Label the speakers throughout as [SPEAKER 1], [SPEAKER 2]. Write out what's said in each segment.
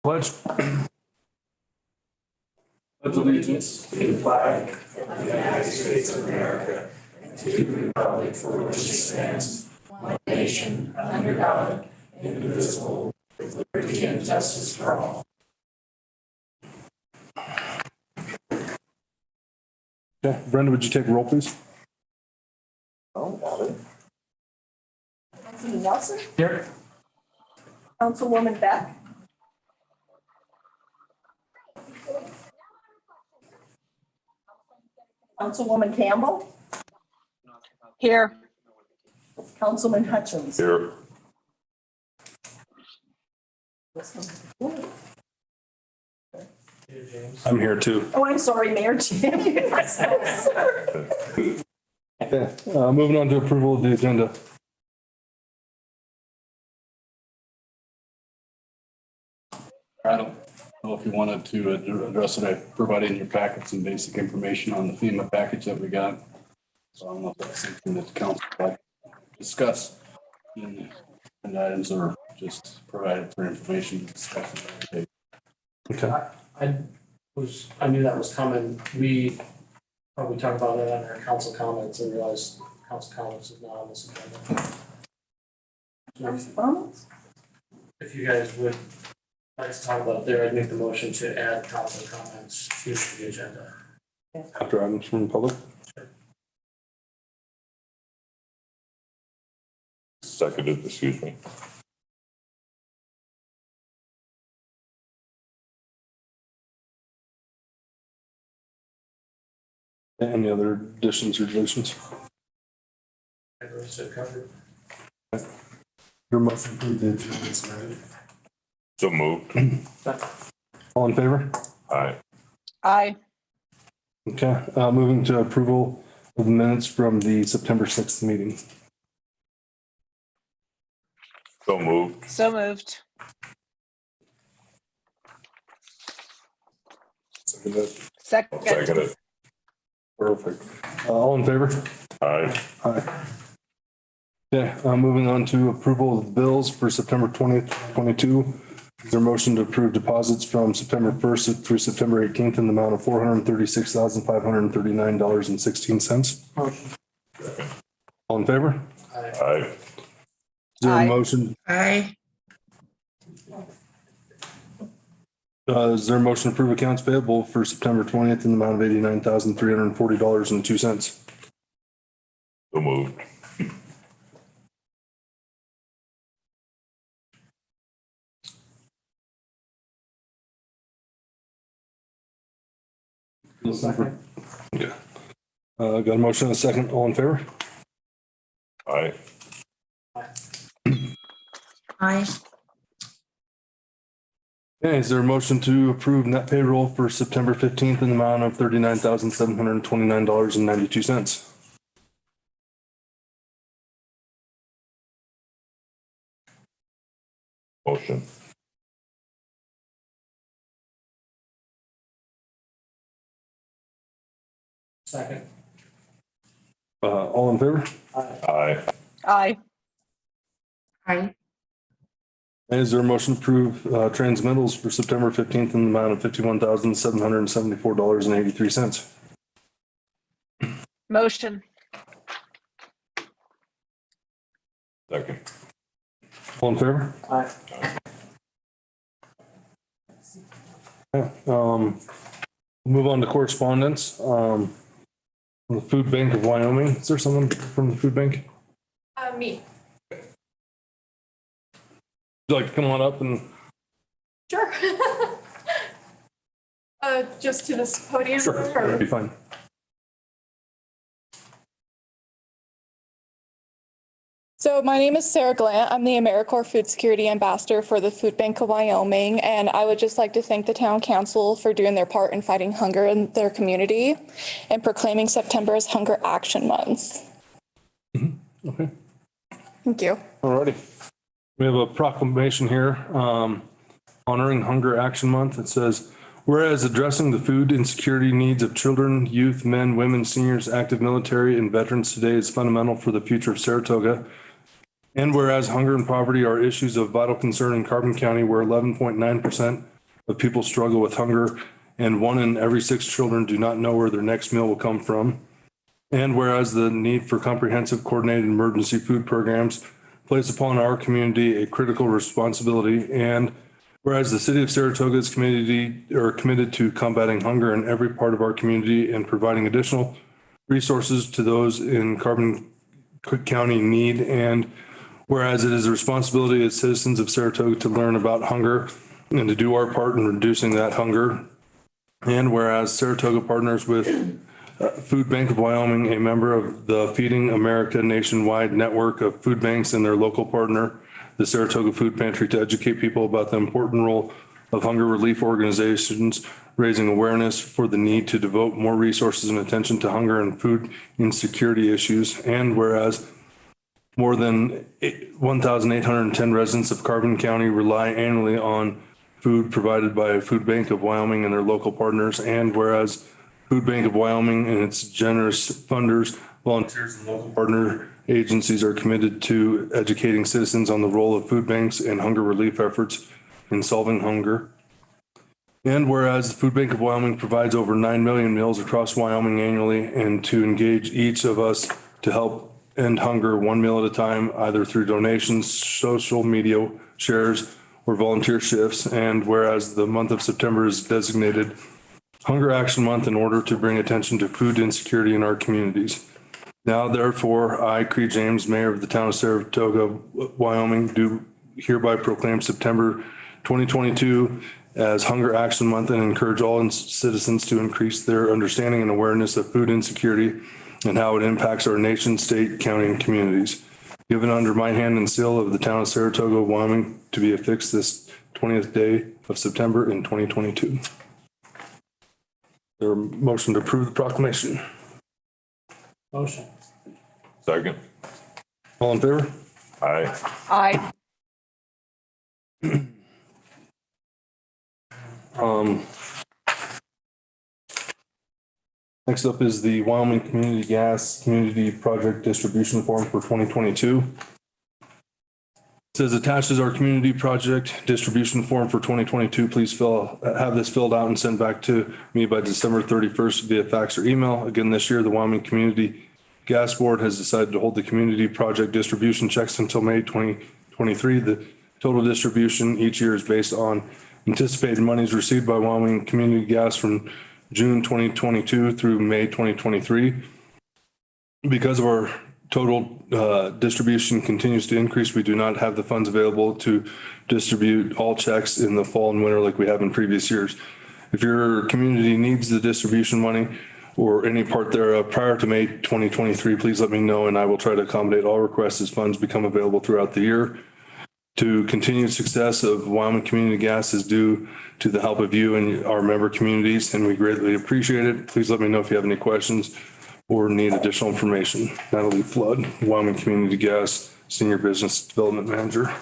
[SPEAKER 1] Pledge. Pledge allegiance to the flag of the United States of America and to the republic for which it stands, one nation, under God, indivisible, with liberty and justice for all. Okay, Brenda, would you take a roll, please?
[SPEAKER 2] Oh, got it. Councilman Nelson,
[SPEAKER 1] Here.
[SPEAKER 2] Councilwoman Beck, Councilwoman Campbell,
[SPEAKER 3] Here.
[SPEAKER 2] Councilman Hutchins.
[SPEAKER 4] Here.
[SPEAKER 1] I'm here too.
[SPEAKER 2] Oh, I'm sorry, Mayor Jim.
[SPEAKER 1] Okay, moving on to approval of the agenda. I don't know if you wanted to address it. I provided in your packet some basic information on the FEMA package that we got. So I don't know if that's something that the council would like to discuss in items or just provided for information discussion. Okay.
[SPEAKER 5] I knew that was coming. We probably talked about that on our council comments and realized council comments is not on this agenda.
[SPEAKER 2] Councilwoman?
[SPEAKER 5] If you guys would like to talk about it there, I'd make the motion to add council comments to the agenda.
[SPEAKER 1] After items from the public.
[SPEAKER 4] Seconded, excuse me.
[SPEAKER 1] Any other additions or deletions?
[SPEAKER 5] Everyone's still covered.
[SPEAKER 1] Your motion approved the agenda is amended.
[SPEAKER 4] So moved.
[SPEAKER 1] All in favor?
[SPEAKER 4] Aye.
[SPEAKER 3] Aye.
[SPEAKER 1] Okay, moving to approval of the minutes from the September 6th meeting.
[SPEAKER 4] So moved.
[SPEAKER 3] So moved.
[SPEAKER 1] Seconded.
[SPEAKER 3] Second.
[SPEAKER 4] Seconded.
[SPEAKER 1] Perfect. All in favor?
[SPEAKER 4] Aye.
[SPEAKER 1] Aye. Okay, moving on to approval of the bills for September 20th, 22. Is there a motion to approve deposits from September 1st through September 18th in the amount of $436,539.16? All in favor?
[SPEAKER 4] Aye.
[SPEAKER 1] Is there a
[SPEAKER 3] Aye.
[SPEAKER 1] motion?
[SPEAKER 3] Aye.
[SPEAKER 1] Is there a motion to approve accounts payable for September 20th in the amount of $89,340.02?
[SPEAKER 4] So moved. Yeah. Got a motion and a second. All in favor? Aye.
[SPEAKER 3] Aye.
[SPEAKER 1] Okay, is there a motion to approve net payroll for September 15th in the amount of $39,729.92?
[SPEAKER 4] Motion.
[SPEAKER 5] Second.
[SPEAKER 1] All in favor?
[SPEAKER 4] Aye.
[SPEAKER 3] Aye.
[SPEAKER 2] Aye.
[SPEAKER 1] And is there a motion to approve transmittals for September 15th in the amount of $51,774.83?
[SPEAKER 3] Motion.
[SPEAKER 4] Second.
[SPEAKER 1] All in favor?
[SPEAKER 5] Aye.
[SPEAKER 1] Yeah, move on to correspondence. From the Food Bank of Wyoming. Is there someone from the Food Bank?
[SPEAKER 6] Me.
[SPEAKER 1] Would you like to come on up and?
[SPEAKER 6] Sure. Just to this podium?
[SPEAKER 1] Sure, that'd
[SPEAKER 6] or-
[SPEAKER 1] be fine.
[SPEAKER 6] So my name is Sarah Glant. I'm the AmeriCorps Food Security Ambassador for the Food Bank of Wyoming, and I would just like to thank the town council for doing their part in fighting hunger in their community and proclaiming September as Hunger Action Month.
[SPEAKER 1] Okay.
[SPEAKER 6] Thank you.
[SPEAKER 1] Alrighty. We have a proclamation here honoring Hunger Action Month. It says, whereas addressing the food insecurity needs of children, youth, men, women, seniors, active military, and veterans today is fundamental for the future of Saratoga. And whereas hunger and poverty are issues of vital concern in Carbon County, where 11.9%
[SPEAKER 4] of people struggle with hunger, and 1 in every 6 children do not know where their next meal will come from. And whereas the need for comprehensive coordinated emergency food programs plays upon our community a critical responsibility, and whereas the city of Saratoga is committed to combating hunger in every part of our community and providing additional resources to those in Carbon County need, and whereas it is a responsibility as citizens of Saratoga to learn about hunger and to do our part in reducing that hunger. And whereas Saratoga partners with Food Bank of Wyoming, a member of the Feeding America nationwide network of food banks, and their local partner, the Saratoga Food Pantry, to educate people about the important role of hunger relief organizations, raising awareness for the need to devote more resources and attention to hunger and food insecurity issues. And whereas more than 1,810 residents of Carbon County rely annually on food provided by Food Bank of Wyoming and their local partners. And whereas Food Bank of Wyoming and its generous funders, volunteers, and local partner agencies are committed to educating citizens on the role of food banks and hunger relief efforts in solving hunger. And whereas the Food Bank of Wyoming provides over 9 million meals across Wyoming annually, and to engage each of us to help end hunger 1 meal at a time, either through donations, social media shares, or volunteer shifts. And whereas the month of September is designated Hunger Action Month in order to bring attention to food insecurity in our communities. Now, therefore, I, Cree James, Mayor of the town of Saratoga, Wyoming, do hereby proclaim September 2022 as Hunger Action Month and encourage all citizens to increase their understanding and awareness of food insecurity and how it impacts our nation, state, county, and communities. Given under my hand and seal of the town of Saratoga, Wyoming, to be affixed this 20th day of September in 2022. There a motion to approve the proclamation?
[SPEAKER 5] Motion.
[SPEAKER 4] Second. All in favor?
[SPEAKER 3] Aye.
[SPEAKER 4] Next up is the Wyoming Community Gas Community Project Distribution Form for 2022. It says attached is our community project distribution form for 2022. Please have this filled out and sent back to me by December 31st via fax or email. Again, this year, the Wyoming Community Gas Board has decided to hold the community project distribution checks until May 2023. The total distribution each year is based on anticipated monies received by Wyoming Community Gas from June 2022 through May 2023. Because of our total distribution continues to increase, we do not have the funds available to distribute all checks in the fall and winter like we have in previous years. If your community needs the distribution money or any part thereof prior to May 2023, please let me know and I will try to accommodate all requests as funds become available throughout the year. To continued success of Wyoming Community Gas is due to the help of you and our member communities, and we greatly appreciate it. Please let me know if you have any questions or need additional information. Natalie Flood, Wyoming Community Gas Senior Business Development Manager.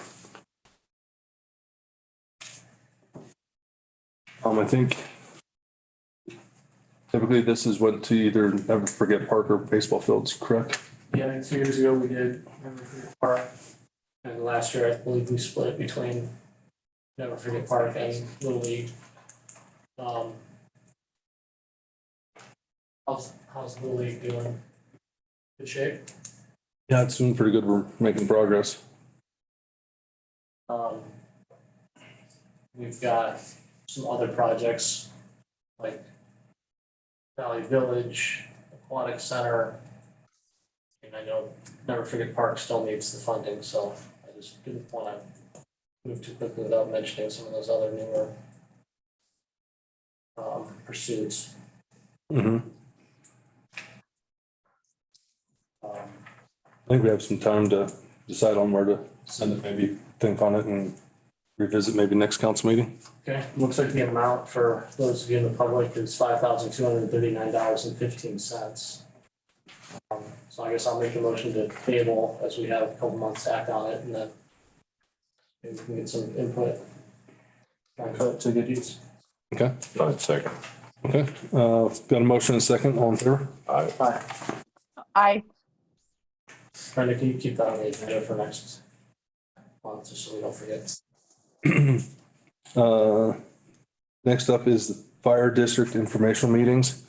[SPEAKER 4] I think typically this is what to either Never Forget Park or baseball fields, correct?
[SPEAKER 5] Yeah, 2 years ago we did Never Forget Park. And last year, I believe we split between Never Forget Park and Little League. How's Little League doing? Good shape?
[SPEAKER 4] Yeah, it's doing pretty good. We're making progress.
[SPEAKER 5] We've got some other projects like Valley Village, Aquatic Center. And I know Never Forget Park still needs the funding, so I just didn't want to move too quickly without mentioning some of those other newer pursuits.
[SPEAKER 4] Mm-hmm. I think we have some time to decide on where to send it, maybe think on it and revisit maybe next council meeting.
[SPEAKER 5] Okay, looks like the amount for those of you in the public is $5,239.15. So I guess I'll make a motion to table as we have a couple months to act on it, and then maybe we can get some input. Try and cut it to good use.
[SPEAKER 4] Okay.
[SPEAKER 7] Second.
[SPEAKER 4] Okay. Got a motion and a second. All in favor?
[SPEAKER 5] Aye.
[SPEAKER 3] Aye.
[SPEAKER 5] Brenda, can you keep that on the agenda for next month, just so we don't forget?
[SPEAKER 4] Next up is the fire district informational meetings.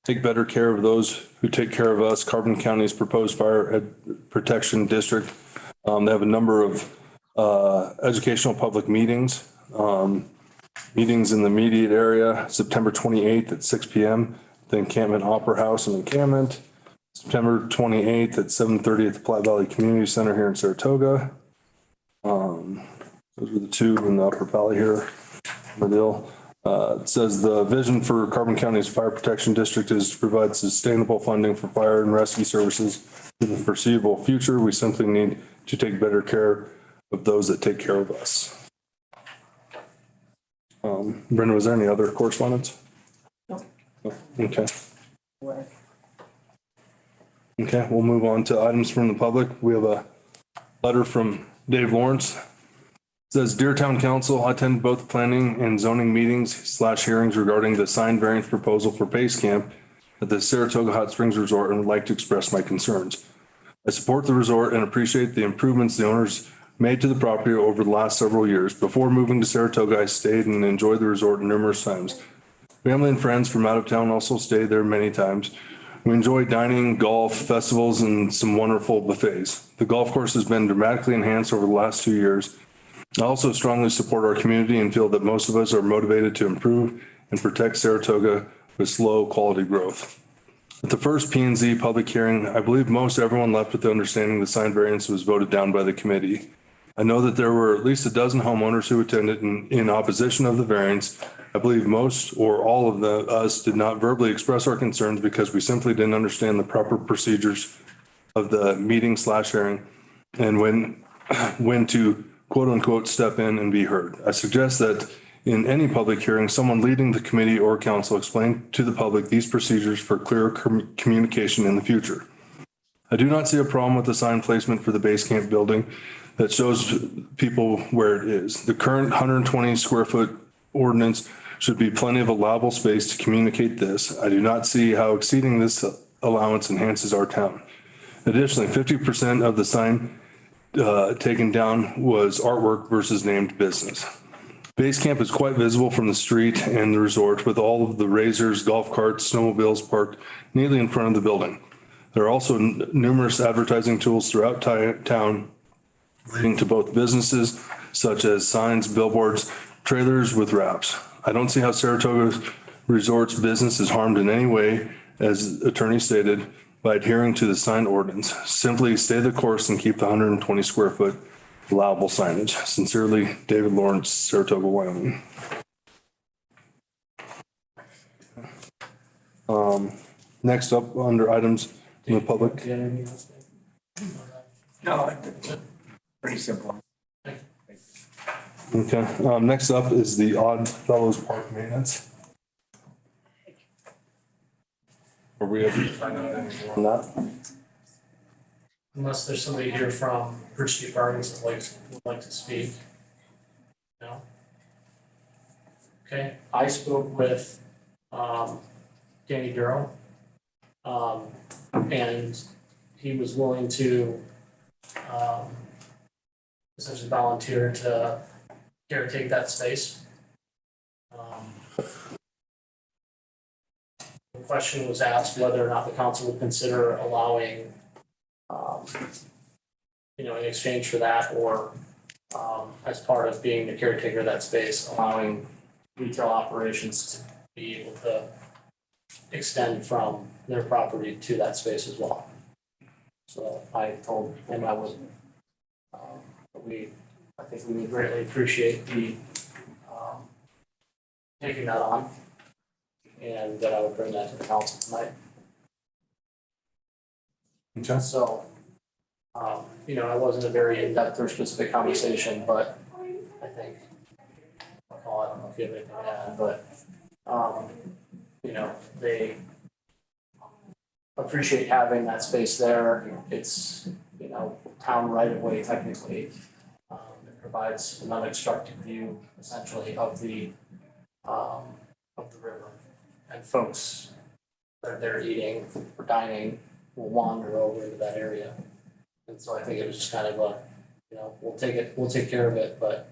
[SPEAKER 4] Take better care of those who take care of us. Carbon County's proposed fire protection district. They have a number of educational public meetings. Meetings in the immediate area, September 28th at 6 p.m. The Encampment Opera House in Encampment. September 28th at 7:30 at the Platte Valley Community Center here in Saratoga. Those were the two in the Upper Valley here. It says the vision for Carbon County's fire protection district is to provide sustainable funding for fire and rescue services in the foreseeable future. We simply need to take better care of those that take care of us. Brenda, was there any other correspondence?
[SPEAKER 2] No.
[SPEAKER 4] Okay. Okay, we'll move on to items from the public. We have a letter from Dave Lawrence. It says, Dear Town Council, I attended both planning and zoning meetings / hearings regarding the sign variance proposal for base camp at the Saratoga Hot Springs Resort and would like to express my concerns. I support the resort and appreciate the improvements the owners made to the property over the last several years. Before moving to Saratoga, I stayed and enjoyed the resort numerous times. Family and friends from out of town also stayed there many times. We enjoy dining, golf, festivals, and some wonderful buffets. The golf course has been dramatically enhanced over the last 2 years. I also strongly support our community and feel that most of us are motivated to improve and protect Saratoga with slow quality growth. At the first P&Z public hearing, I believe most everyone left with the understanding the sign variance was voted down by the committee. I know that there were at least a dozen homeowners who attended in opposition of the variance. I believe most or all of us did not verbally express our concerns because we simply didn't understand the proper procedures of the meeting / hearing and when to quote unquote step in and be heard. I suggest that in any public hearing, someone leading the committee or council explain to the public these procedures for clearer communication in the future. I do not see a problem with the sign placement for the base camp building that shows people where it is. The current 120 square foot ordinance should be plenty of allowable space to communicate this. I do not see how exceeding this allowance enhances our town. Additionally, 50% of the sign taken down was artwork versus named business. Base camp is quite visible from the street and the resort with all of the razors, golf carts, snowmobiles parked neatly in front of the building. There are also numerous advertising tools throughout town leading to both businesses such as signs, billboards, trailers with wraps. I don't see how Saratoga Resort's business is harmed in any way, as attorney stated, by adhering to the sign ordinance. Simply stay the course and keep the 120 square foot allowable signage. Sincerely, David Lawrence, Saratoga, Wyoming. Next up, under items from the public.
[SPEAKER 5] Do you have anything else?
[SPEAKER 7] No, pretty simple.
[SPEAKER 4] Okay, next up is the Odd Fellows Park maintenance. Are we able to find out any more on that?
[SPEAKER 5] Unless there's somebody here from Bridge Gardens that would like to speak. No? Okay, I spoke with Danny Duro. And he was willing to essentially volunteer to caretake that space. The question was asked whether or not the council would consider allowing, in exchange for that, or as part of being the caretaker of that space, allowing retail operations to be able to extend from their property to that space as well. So I told him I would, I think we would greatly appreciate the taking that on, and that I would bring that to the council tonight.
[SPEAKER 4] Okay.
[SPEAKER 5] So, it wasn't a very in-depth or specific conversation, but I think, Paul, I don't know if you have anything to add, but, they appreciate having that space there. It's, town right of way technically. It provides an unobstructed view essentially of the river. And folks that are there eating or dining will wander over into that area. And so I think it was just kind of a, we'll take care of it, but,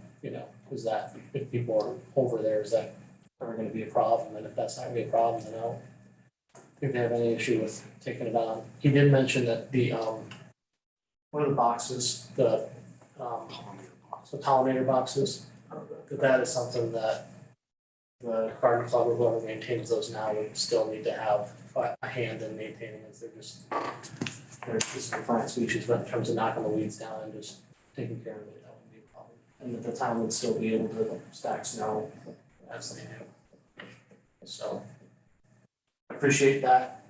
[SPEAKER 5] is that if people are over there, is that ever gonna be a problem? And if that's not gonna be a problem, then I don't think they have any issue with taking it on. He did mention that the, one of the boxes, the pollinator boxes, that is something that the garden club or whoever maintains those now would still need to have a hand in maintaining it. They're just different species, but in terms of knocking the weeds down and just taking care of it, that wouldn't be a problem. And that the town would still be able to stack snow as they do. So I appreciate that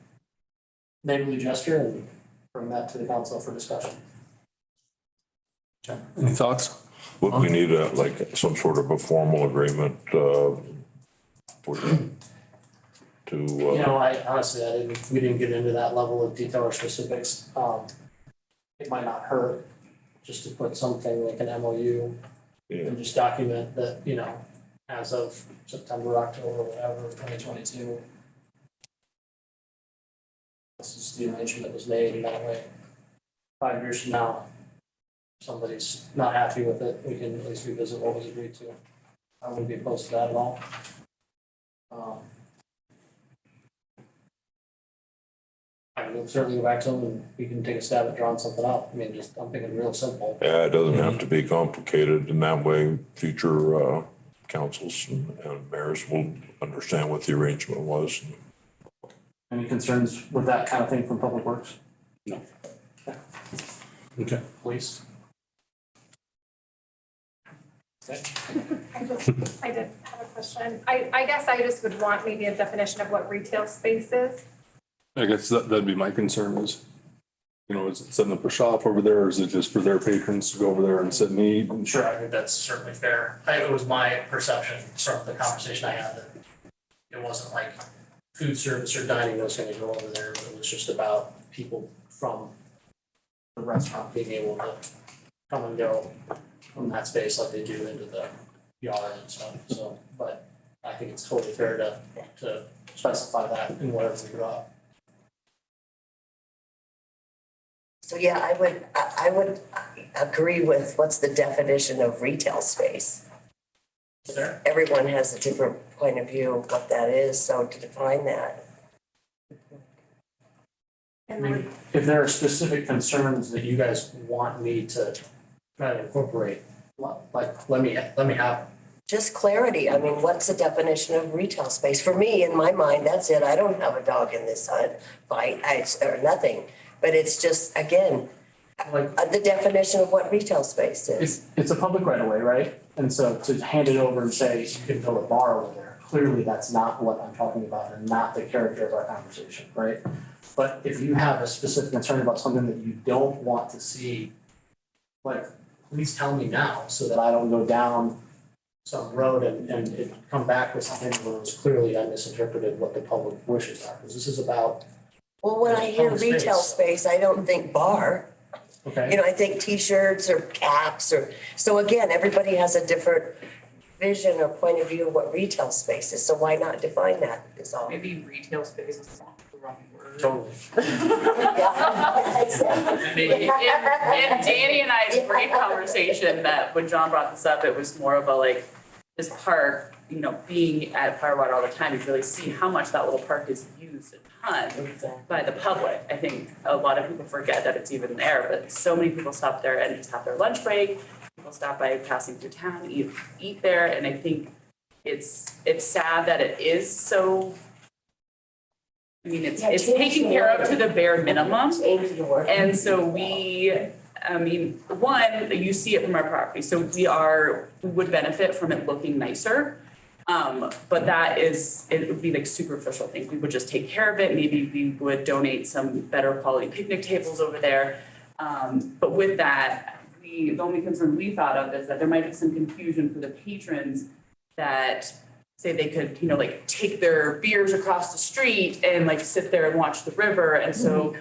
[SPEAKER 5] neighborly gesture and bring that to the council for discussion.
[SPEAKER 4] Any thoughts?
[SPEAKER 8] Would we need like some sort of a formal agreement, for them to,
[SPEAKER 5] You know, I honestly, we didn't get into that level of detail or specifics. It might not hurt just to put something like an MOU
[SPEAKER 8] yeah,
[SPEAKER 5] and just document that, you know, as of September, October, whatever, 2022. This is the arrangement that was made, and that way, 5 years from now, if somebody's not happy with it, we can at least revisit what was agreed to. I wouldn't be opposed to that at all. I will certainly go back to them and we can take a stab at drawing something up. I mean, just, I'm thinking real simple.
[SPEAKER 8] yeah, it doesn't have to be complicated, and that way future, councils and mayors will understand what the arrangement was.
[SPEAKER 5] Any concerns with that kind of thing from Public Works?
[SPEAKER 1] No.
[SPEAKER 4] Okay.
[SPEAKER 5] Police? Okay.
[SPEAKER 9] I did have a question. I guess I just would want maybe a definition of what retail space is.
[SPEAKER 4] I guess that'd be my concern is, you know, is it setting up a shop over there or is it just for their patrons to go over there and sit and eat?
[SPEAKER 5] I'm sure, I think that's certainly fair. It was my perception from the conversation I had that it wasn't like food service or dining was gonna go over there. It was just about people from the restaurant being able to come and go from that space like they do into the yard and stuff. So, but I think it's totally fair to specify that in whatever we draw.
[SPEAKER 10] So yeah, I would agree with what's the definition of retail space.
[SPEAKER 5] There.
[SPEAKER 10] Everyone has a different point of view of what that is, so to define that.
[SPEAKER 5] I mean, if there are specific concerns that you guys want me to try to incorporate, let me have.
[SPEAKER 10] Just clarity, I mean, what's the definition of retail space? For me, in my mind, that's it, I don't have a dog in this fight, or nothing. But it's just, again, the definition of what retail space is.
[SPEAKER 5] It's a public right of way, right? And so to hand it over and say you can build a bar over there, clearly that's not what I'm talking about and not the character of our conversation, right? But if you have a specific concern about something that you don't want to see, like, please tell me now so that I don't go down some road and it come back with something where it's clearly I misinterpreted what the public wishes are, because this is about.
[SPEAKER 10] Well, when I hear
[SPEAKER 5] Public
[SPEAKER 10] retail space, I don't think bar.
[SPEAKER 5] Okay.
[SPEAKER 10] You know, I think T-shirts or caps or, so again, everybody has a different vision or point of view of what retail space is, so why not define that is all.
[SPEAKER 3] Maybe retail space is not the wrong word.
[SPEAKER 5] Totally.
[SPEAKER 3] In Danny and I's brief conversation that when John brought this up, it was more of a like, this park, you know, being at Firewater all the time, you really see how much that little park is used a ton by the public. I think a lot of people forget that it's even there, but so many people stop there and just have their lunch break. People stop by passing through town, eat there, and I think it's sad that it is so. I mean, it's taken care of to the bare minimum. And so one, you see it from our property, so we would benefit from it looking nicer. But it would be like superficial things. We would just take care of it. Maybe we would donate some better quality picnic tables over there. But with that, the only concern we thought of is that there might be some confusion for the patrons that say they could, you know, like take their beers across the street and like sit there and watch the river. And so,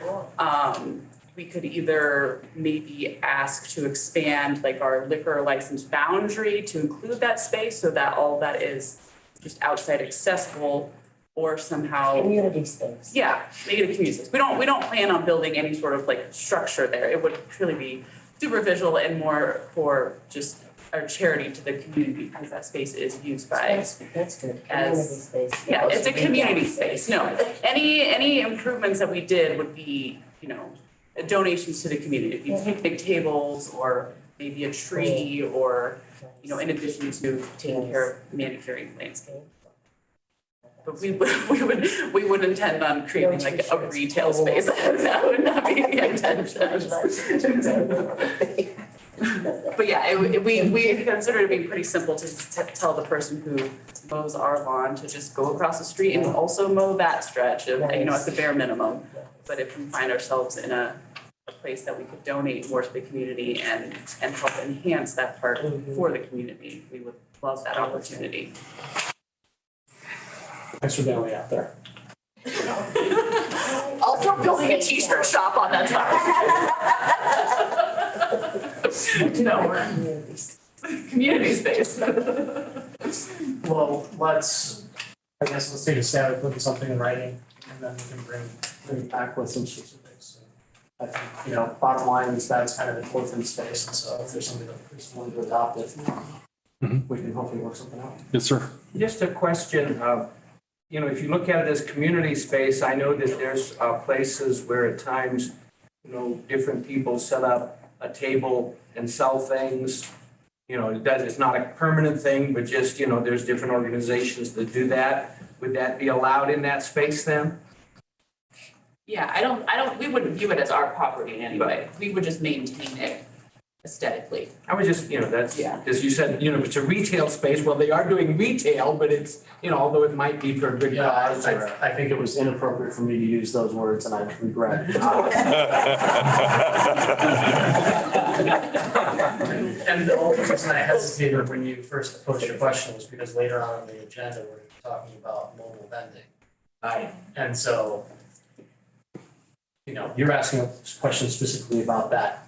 [SPEAKER 3] we could either maybe ask to expand like our liquor license boundary to include that space so that all that is just outside accessible, or somehow.
[SPEAKER 10] Community space.
[SPEAKER 3] Yeah, make it a community space. We don't plan on building any sort of like structure there. It would truly be superficial and more for just our charity to the community because that space is used by.
[SPEAKER 10] That's good.
[SPEAKER 3] As-
[SPEAKER 10] Community space.
[SPEAKER 3] Yeah, it's a community space. No, any improvements that we did would be, donations to the community. If you picnic tables or maybe a tree or, in addition to taking care of manicuring landscape. But we would intend on creating like a retail space. That would not be the intention. But yeah, we consider it being pretty simple to just tell the person who mows our lawn to just go across the street and also mow that stretch of, at the bare minimum. But if we find ourselves in a place that we could donate more to the community and help enhance that part for the community, we would love that opportunity.
[SPEAKER 5] Thanks for bailing me out there.
[SPEAKER 3] Also building a t-shirt shop on that top. No, community space.
[SPEAKER 5] Well, let's take a stab at putting something in writing, and then we can bring it back with some specifics. I think, bottom line is that's kind of an orphan space, and so if there's somebody that's willing to adopt it, we can hopefully work something out.
[SPEAKER 4] Yes, sir.
[SPEAKER 7] Just a question, if you look at it as community space, I know that there's places where at times, different people set up a table and sell things. It's not a permanent thing, but just, there's different organizations that do that. Would that be allowed in that space then?
[SPEAKER 3] Yeah, we wouldn't view it as our property in any way. We would just maintain it aesthetically.
[SPEAKER 7] I was just, that's,
[SPEAKER 3] Yeah.
[SPEAKER 7] as you said, it's a retail space. Well, they are doing retail, but it's, although it might be for a good cause or.
[SPEAKER 5] I think it was inappropriate for me to use those words, and I regret. And the only reason I hesitated when you first posed your question was because later on in the agenda, we're talking about mobile vending. And so, you're asking a question specifically about that.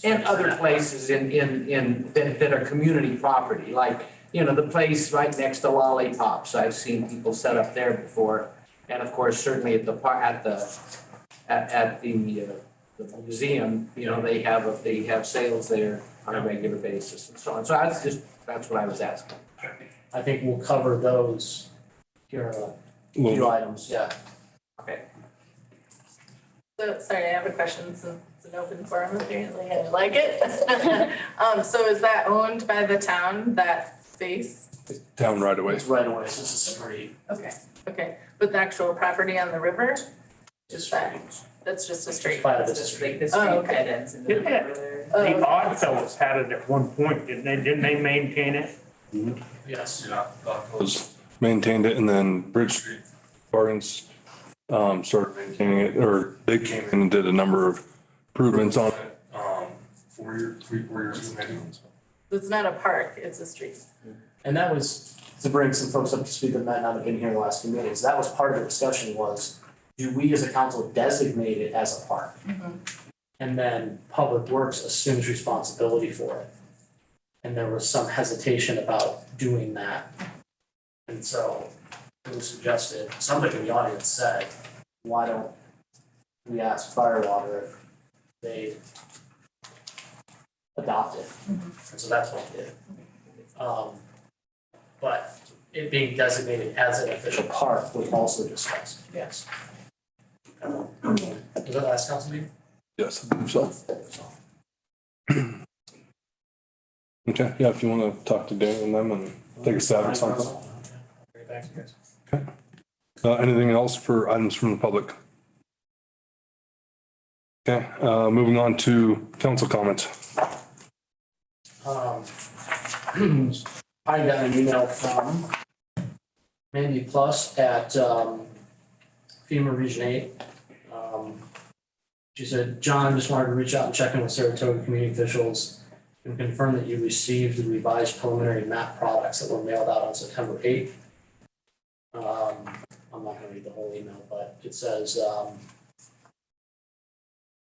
[SPEAKER 7] And other places that are community property, like, the place right next to Lollipops, I've seen people set up there before. And of course, certainly at the museum, they have sales there on a regular basis and so on. So that's what I was asking.
[SPEAKER 5] I think we'll cover those here, a few items, yeah.
[SPEAKER 7] Okay.
[SPEAKER 11] So, sorry, I have a question since it's an open forum apparently, I like it. So is that owned by the town, that space?
[SPEAKER 4] Down right away.
[SPEAKER 5] It's right away, so it's a street.
[SPEAKER 11] Okay, but the actual property on the river,
[SPEAKER 5] Just
[SPEAKER 11] that's just a street?
[SPEAKER 5] Part of
[SPEAKER 3] It's
[SPEAKER 5] it's a
[SPEAKER 3] just
[SPEAKER 5] street.
[SPEAKER 3] like this
[SPEAKER 11] Oh,
[SPEAKER 3] street
[SPEAKER 11] okay.
[SPEAKER 3] dead ends into the
[SPEAKER 7] Yeah.
[SPEAKER 3] river there.
[SPEAKER 11] Oh,
[SPEAKER 7] The
[SPEAKER 11] okay.
[SPEAKER 7] Odd Fellows had it at one point, didn't they maintain it?
[SPEAKER 5] Yes.
[SPEAKER 4] Was maintained it, and then Bridge Street Gardens started maintaining it, or they came in and did a number of improvements on it. 4 years ago maybe.
[SPEAKER 11] It's not a park, it's a street.
[SPEAKER 5] And that was, to bring some folks up to speed that might not have been here the last few meetings, that was part of the discussion was, do we as a council designate it as a park? And then Public Works assumes responsibility for it. And there was some hesitation about doing that. And so it was suggested, somebody in the audience said, why don't we ask Firewater if they adopt it? And so that's what we did. But it being designated as an official park was also discussed, yes. Was that last council meeting?
[SPEAKER 4] Yes, I believe so. Okay, yeah, if you want to talk to Dan and them and take a stab at something.
[SPEAKER 5] Great, thanks, guys.
[SPEAKER 4] Anything else for items from the public? Okay, moving on to council comments.
[SPEAKER 5] I got an email from Mandy Plus at FEMA Region 8. She said, John, just wanted to reach out and check in with Saratoga community officials and confirm that you received the revised preliminary map products that were mailed out on September 8th. I'm not gonna read the whole email, but it says,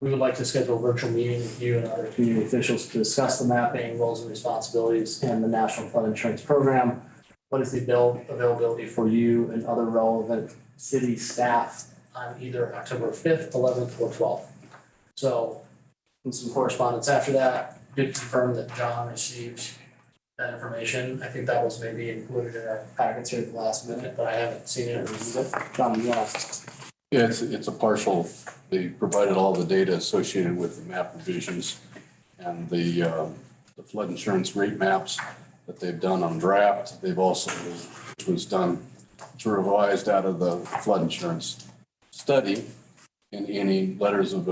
[SPEAKER 5] we would like to schedule a virtual meeting with you and other community officials to discuss the mapping, roles and responsibilities, and the National Flood Insurance Program. What is the availability for you and other relevant city staff on either October 5th, 11th, or 12th? So, in some correspondence after that, did confirm that John received that information. I think that was maybe included in our packets here at the last minute, but I haven't seen it or reviewed it. John, you want to?
[SPEAKER 1] Yeah, it's a partial, they provided all the data associated with the map revisions and the flood insurance rate maps that they've done on draft. They've also, which was done, it's revised out of the flood insurance study. And any letters of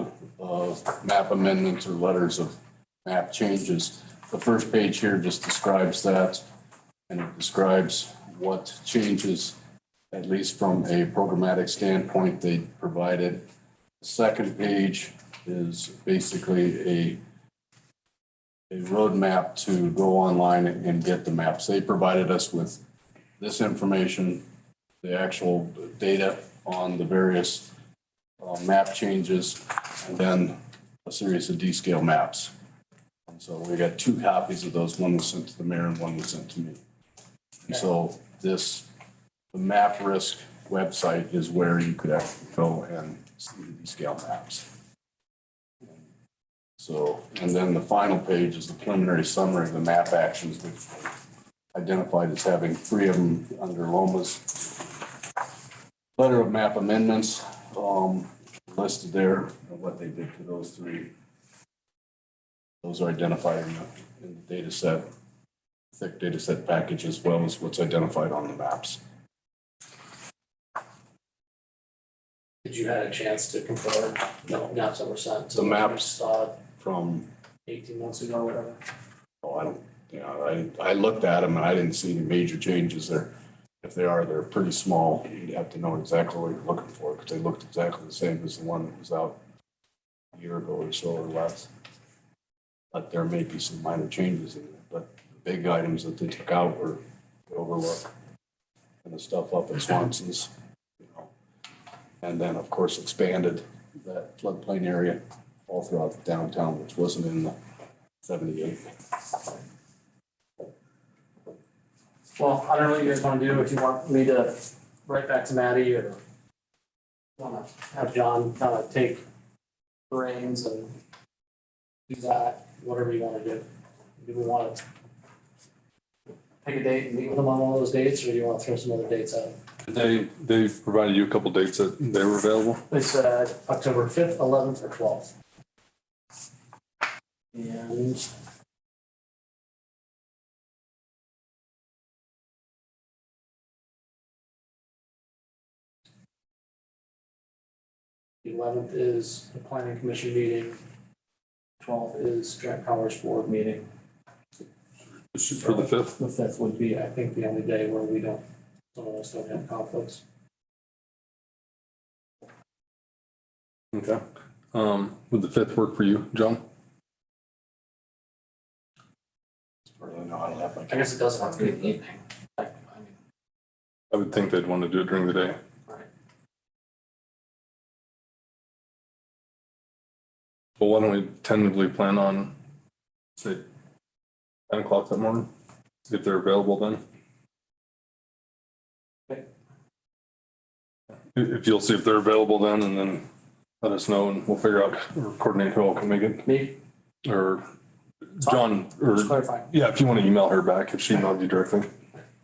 [SPEAKER 1] map amendments or letters of map changes. The first page here just describes that, and it describes what changes, at least from a programmatic standpoint, they provided. The second page is basically a roadmap to go online and get the maps. They provided us with this information, the actual data on the various map changes, and then a series of D-scale maps. And so we got 2 copies of those. One was sent to the mayor and one was sent to me. And so the map risk website is where you could actually go and see the D-scale maps. So, and then the final page is the preliminary summary of the map actions, which identified as having 3 of them under Loma's letter of map amendments, listed there, what they did to those 3. Those are identified in the data set, thick data set package, as well as what's identified on the maps.
[SPEAKER 5] Did you have a chance to confirm? No, maps that were sent.
[SPEAKER 1] The maps
[SPEAKER 5] Saw it
[SPEAKER 1] from,
[SPEAKER 5] 18 months ago or whatever.
[SPEAKER 1] I looked at them and I didn't see any major changes there. If they are, they're pretty small. You'd have to know exactly what you're looking for because they looked exactly the same as the one that was out a year ago or so or less. But there may be some minor changes in it, but the big items that they took out were the overlook and the stuff up at Swanson's, and then of course expanded that floodplain area all throughout the downtown, which wasn't in the 78.
[SPEAKER 5] Well, I don't know what you guys want to do, if you want me to write back to Maddie or want to have John kind of take the reins and do that, whatever you want to do. Do we want to pick a date and meet with them on one of those dates, or do you want to throw some other dates out?
[SPEAKER 4] They provided you a couple dates that they were available.
[SPEAKER 5] They said October 5th, 11th, or 12th. And the 11th is the planning commission meeting. 12th is joint powers board meeting.
[SPEAKER 4] Shoot for the 5th.
[SPEAKER 5] The 5th would be, I think, the only day where some of us don't have conflicts.
[SPEAKER 4] Okay. Would the 5th work for you, John?
[SPEAKER 5] I guess it doesn't have to be in the evening. I mean,
[SPEAKER 4] I would think they'd want to do it during the day.
[SPEAKER 5] right.
[SPEAKER 4] Well, why don't we tentatively plan on, say, 10 o'clock that morning, if they're available then?
[SPEAKER 5] Okay.
[SPEAKER 4] If you'll see if they're available then, and then let us know and we'll figure out or coordinate who all can make it.
[SPEAKER 5] Me?
[SPEAKER 4] Or John, or,
[SPEAKER 5] Just clarify.
[SPEAKER 4] yeah, if you want to email her back, if she emailed you directly,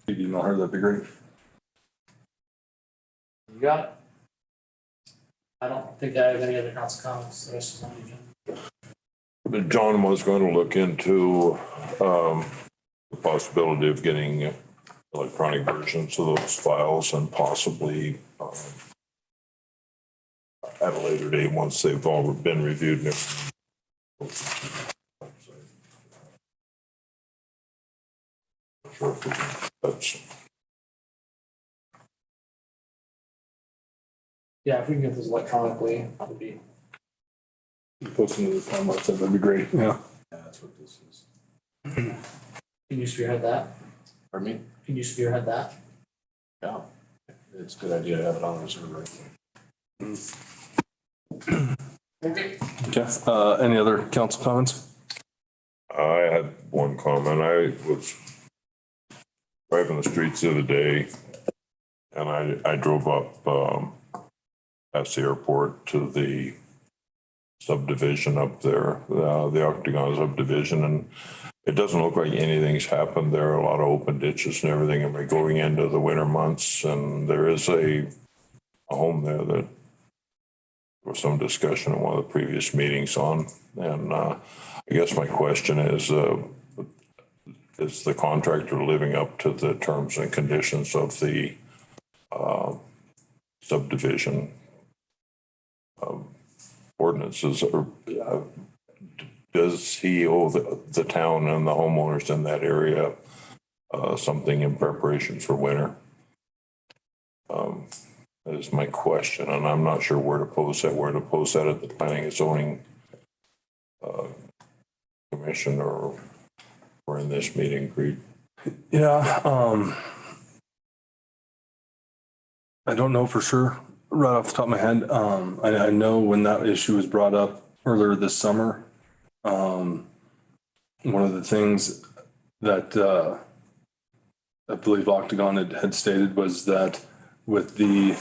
[SPEAKER 4] if you email her, that'd be great.
[SPEAKER 5] You got it. I don't think I have any other council comments. The rest is on the agenda.
[SPEAKER 8] But John was going to look into the possibility of getting electronic versions of those files and possibly at a later date, once they've all been reviewed and everything. Sure if we can, that's,
[SPEAKER 5] Yeah, if we can get this electronically, it would be.
[SPEAKER 4] Post into the time website, that'd be great, yeah.
[SPEAKER 1] That's what this is.
[SPEAKER 5] Can you spearhead that?
[SPEAKER 1] Pardon me?
[SPEAKER 5] Can you spearhead that?
[SPEAKER 1] Yeah. It's a good idea to have it on reserve right.
[SPEAKER 5] Okay.
[SPEAKER 4] Okay, any other council comments?
[SPEAKER 8] I had one comment. I was driving the streets the other day and I drove up past the airport to the subdivision up there, the Octagon subdivision, and it doesn't look like anything's happened there. A lot of open ditches and everything, and we're going into the winter months, and there is a home there that there was some discussion in one of the previous meetings on. And I guess my question is the contractor living up to the terms and conditions of the subdivision ordinances, or does he owe the town and the homeowners in that area something in preparation for winter? That is my question, and I'm not sure where to post that at the planning and zoning commission or in this meeting, Creed.
[SPEAKER 4] Yeah, I don't know for sure right off the top of my head. I know when that issue was brought up earlier this summer, one of the things that I believe Octagon had stated was that with the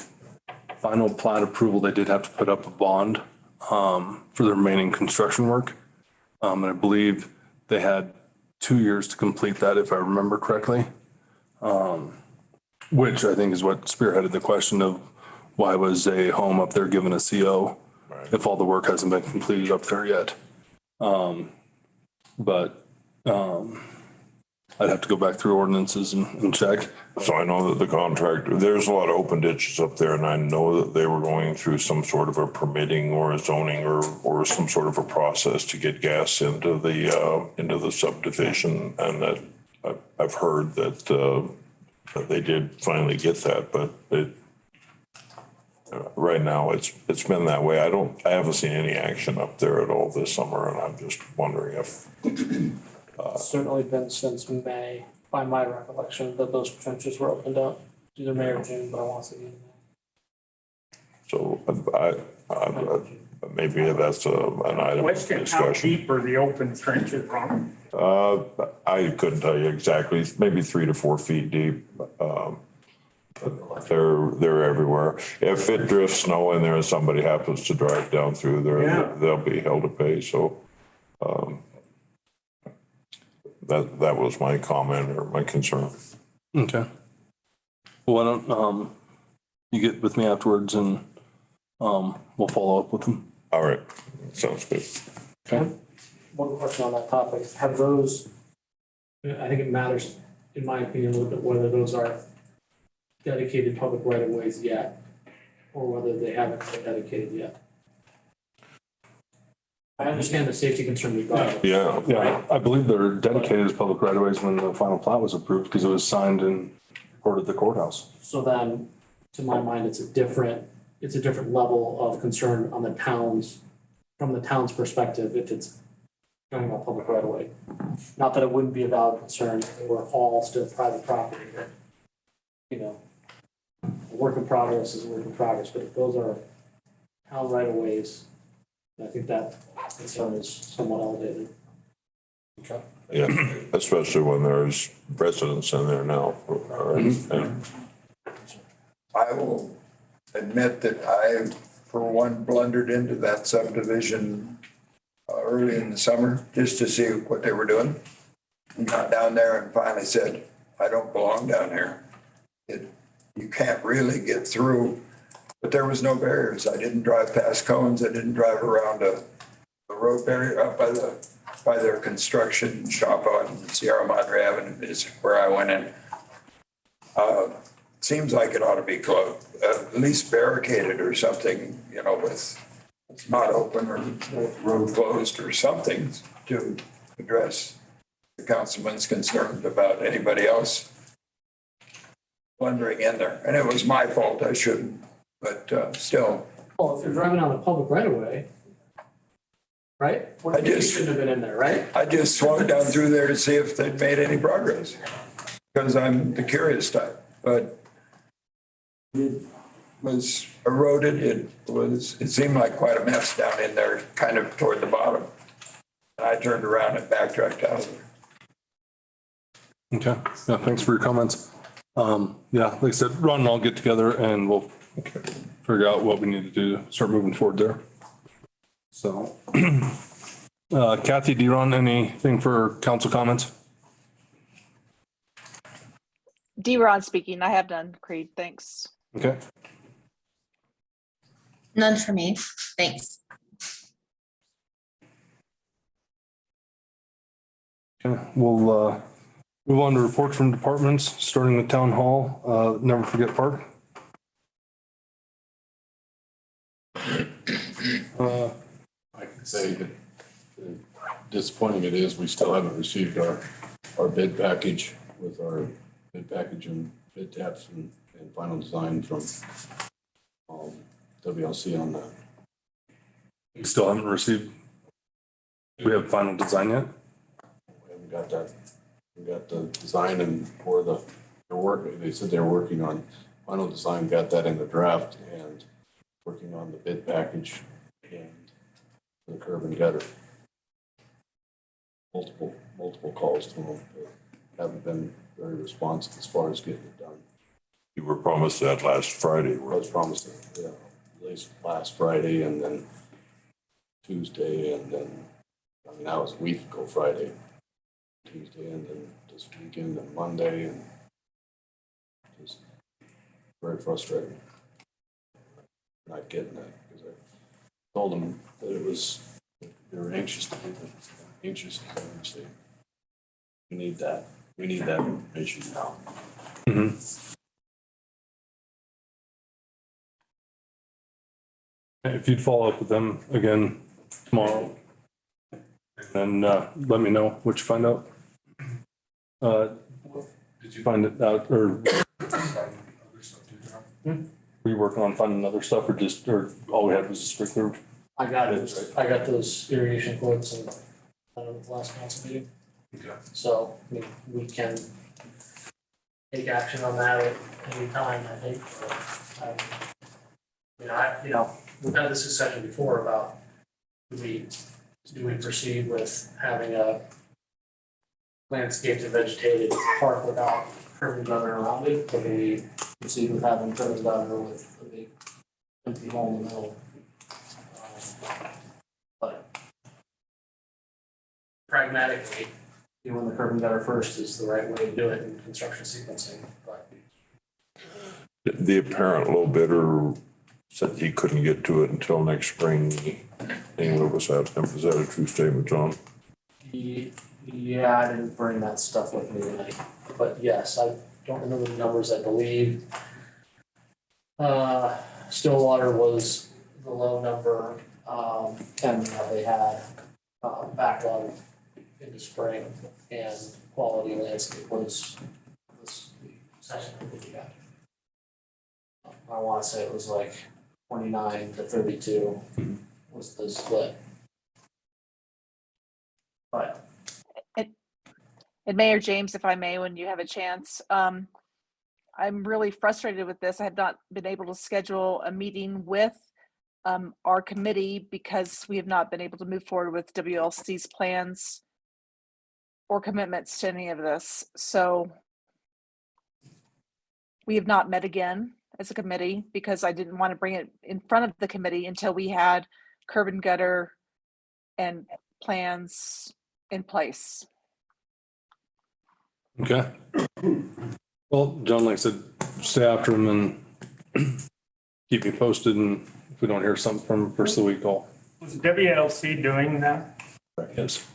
[SPEAKER 4] final plat approval, they did have to put up a bond for the remaining construction work. And I believe they had 2 years to complete that, if I remember correctly. Which I think is what spearheaded the question of why was a home up there given a CO if all the work hasn't been completed up there yet. I'd have to go back through ordinances and check.
[SPEAKER 8] So I know that the contractor, there's a lot of open ditches up there, and I know that they were going through some sort of a permitting or a zoning or some sort of a process to get gas into the subdivision, and that I've heard that they did finally get that, but right now it's been that way. I haven't seen any action up there at all this summer, and I'm just wondering if
[SPEAKER 5] It's certainly been since May, by my recollection, that those trenches were opened up. Either May or June, but I want to say May.
[SPEAKER 8] so. Maybe that's an item of
[SPEAKER 12] Question, how
[SPEAKER 8] discussion.
[SPEAKER 12] deep are the open trenches, Ron?
[SPEAKER 8] I couldn't tell you exactly. Maybe 3 to 4 feet deep. They're everywhere. If it drifts snow in there and somebody happens to drive down through there,
[SPEAKER 12] Yeah.
[SPEAKER 8] they'll be held to pay. So that was my comment or my concern.
[SPEAKER 4] Okay. Well, why don't you get with me afterwards and we'll follow up with them.
[SPEAKER 8] All right, sounds good.
[SPEAKER 4] Okay.
[SPEAKER 5] One question on that topic, have those, I think it matters, in my opinion, a little bit whether those are dedicated public right of ways yet, or whether they haven't been dedicated yet. I understand the safety concern regardless.
[SPEAKER 8] Yeah.
[SPEAKER 4] Yeah, I believe they're dedicated as public right of ways when the final plat was approved because it was signed and recorded at the courthouse.
[SPEAKER 5] So then, to my mind, it's a different level of concern on the town's, from the town's perspective, if it's talking about public right of way. Not that it wouldn't be a valid concern, if it were all still private property, but, you know, a work in progress is a work in progress, but if those are town right of ways, I think that concern is somewhat elevated.
[SPEAKER 8] Yeah, especially when there's residents in there now. And
[SPEAKER 13] I will admit that I, for one, blundered into that subdivision early in the summer just to see what they were doing. And got down there and finally said, I don't belong down here. You can't really get through, but there was no barriers. I didn't drive past cones. I didn't drive around a road barrier up by their construction shop on Sierra Madre Avenue is where I went in. Seems like it ought to be closed, at least barricaded or something, you know, with it's not open or road closed or something to address the councilman's concerns about anybody else blundering in there. And it was my fault. I shouldn't, but still.
[SPEAKER 5] Well, if you're driving on a public right of way, right? You shouldn't have been in there, right?
[SPEAKER 13] I just swung down through there to see if they'd made any progress because I'm the curious type, but it was eroded. It seemed like quite a mess down in there, kind of toward the bottom. And I turned around and backtracked out of there.
[SPEAKER 4] Okay. Yeah, thanks for your comments. Yeah, like I said, Ron and I'll get together and we'll figure out what we need to do to start moving forward there. So, Kathy, do you run anything for council comments?
[SPEAKER 14] D-Ron speaking. I have done. Creed, thanks.
[SPEAKER 4] Okay.
[SPEAKER 15] None for me. Thanks.
[SPEAKER 4] Okay, we'll move on to reports from departments, starting with town hall. Never Forget Park.
[SPEAKER 1] I can say that disappointing it is, we still haven't received our bid package with our bid package and bid taps and final design from WLC on that.
[SPEAKER 4] We still haven't received. We have final design yet?
[SPEAKER 1] We haven't got that. We got the design and for they're working, they said they're working on final design, got that in the draft and working on the bid package and the curb and gutter. Multiple calls to them, but haven't been very responsive as far as getting it done.
[SPEAKER 8] You were promised that last Friday.
[SPEAKER 1] I was promised it, yeah, at least last Friday and then Tuesday and then, I mean, that was a week ago Friday, Tuesday and then this weekend and Monday and just very frustrating. Not getting that because I told them that it was, they were anxious to understand. We need that information now.
[SPEAKER 4] If you'd follow up with them again tomorrow, and then let me know what you find out. Did you find it out or were you working on finding other stuff or all we had was a sprinkler?
[SPEAKER 5] I got those irrigation quotes and the last council meeting.
[SPEAKER 4] Okay.
[SPEAKER 5] So, I mean, we can take action on that at any time, I think. We've had this discussion before about do we proceed with having a landscaped and vegetated park without curb and gutter around it? Or do we proceed with having curb and gutter with a big empty hole in the middle? But pragmatically, doing the curb and gutter first is the right way to do it in construction sequencing, but.
[SPEAKER 8] The apparent low bidder said he couldn't get to it until next spring. Was that a true statement, John?
[SPEAKER 5] Yeah, I didn't bring that stuff with me tonight, but yes, I don't remember the numbers, I believe. Stillwater was the low number, and they had backlog into spring, and Quality Landscape was the second that we got. I want to say it was like 29 to 32 was the split. But.
[SPEAKER 14] And Mayor James, if I may, when you have a chance, I'm really frustrated with this. I have not been able to schedule a meeting with our committee because we have not been able to move forward with WLC's plans or commitments to any of this. So we have not met again as a committee because I didn't want to bring it in front of the committee until we had curb and gutter and plans in place.
[SPEAKER 4] Okay. Well, John, like I said, stay after him and keep me posted. And if we don't hear something from him first of the week, I'll.
[SPEAKER 12] Was WLC doing that?
[SPEAKER 4] Yes.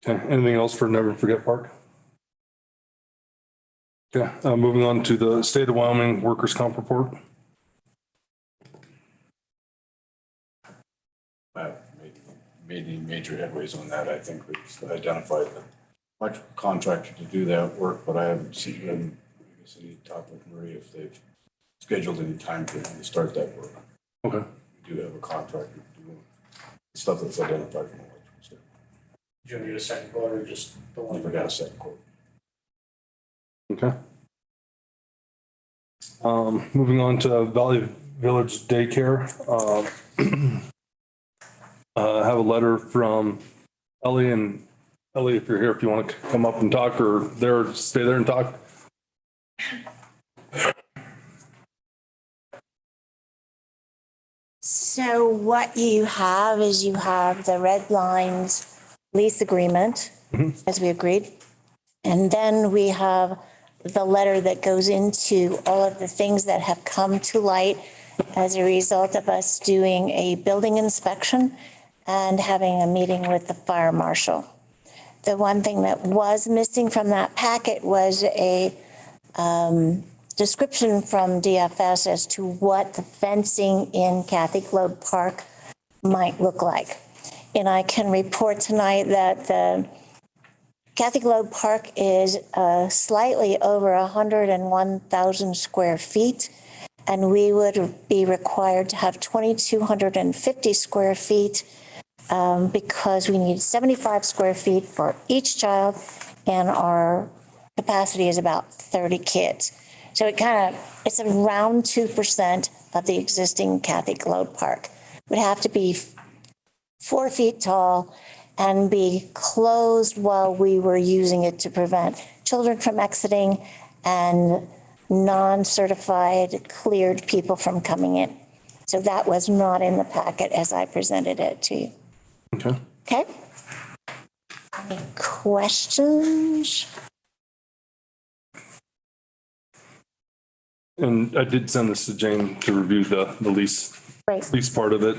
[SPEAKER 4] Okay. Anything else for Never Forget Park? Okay. Moving on to the State of Wyoming Workers' Comp report.
[SPEAKER 1] Made any major headways on that. I think we've identified the electrical contractor to do that work, but I haven't seen them. I guess I need to talk with Marie if they've scheduled any time for him to start that work.
[SPEAKER 4] Okay.
[SPEAKER 1] We do have a contractor doing stuff that's identified from the electrical standpoint.
[SPEAKER 5] Do you need a second quote or just the one?
[SPEAKER 1] I forgot a second quote.
[SPEAKER 4] Okay. Moving on to Valley Village Daycare. I have a letter from Ellie, and Ellie, if you're here, if you want to come up and talk or stay there and talk.
[SPEAKER 16] So what you have is you have the Red Lines lease agreement, as we agreed. And then we have the letter that goes into all of the things that have come to light as a result of us doing a building inspection and having a meeting with the fire marshal. The one thing that was missing from that packet was a description from DFS as to what the fencing in Kathy Globe Park might look like. And I can report tonight that the Kathy Globe Park is slightly over 101,000 square feet, and we would be required to have 2,250 square feet because we need 75 square feet for each child, and our capacity is about 30 kids. So it's around 2% of the existing Kathy Globe Park. It would have to be 4 feet tall and be closed while we were using it to prevent children from exiting and non-certified cleared people from coming in. So that was not in the packet as I presented it to you.
[SPEAKER 4] Okay.
[SPEAKER 16] Okay? Any questions?
[SPEAKER 4] And I did send this to Jane to review the lease,
[SPEAKER 16] Right.
[SPEAKER 4] lease part of it.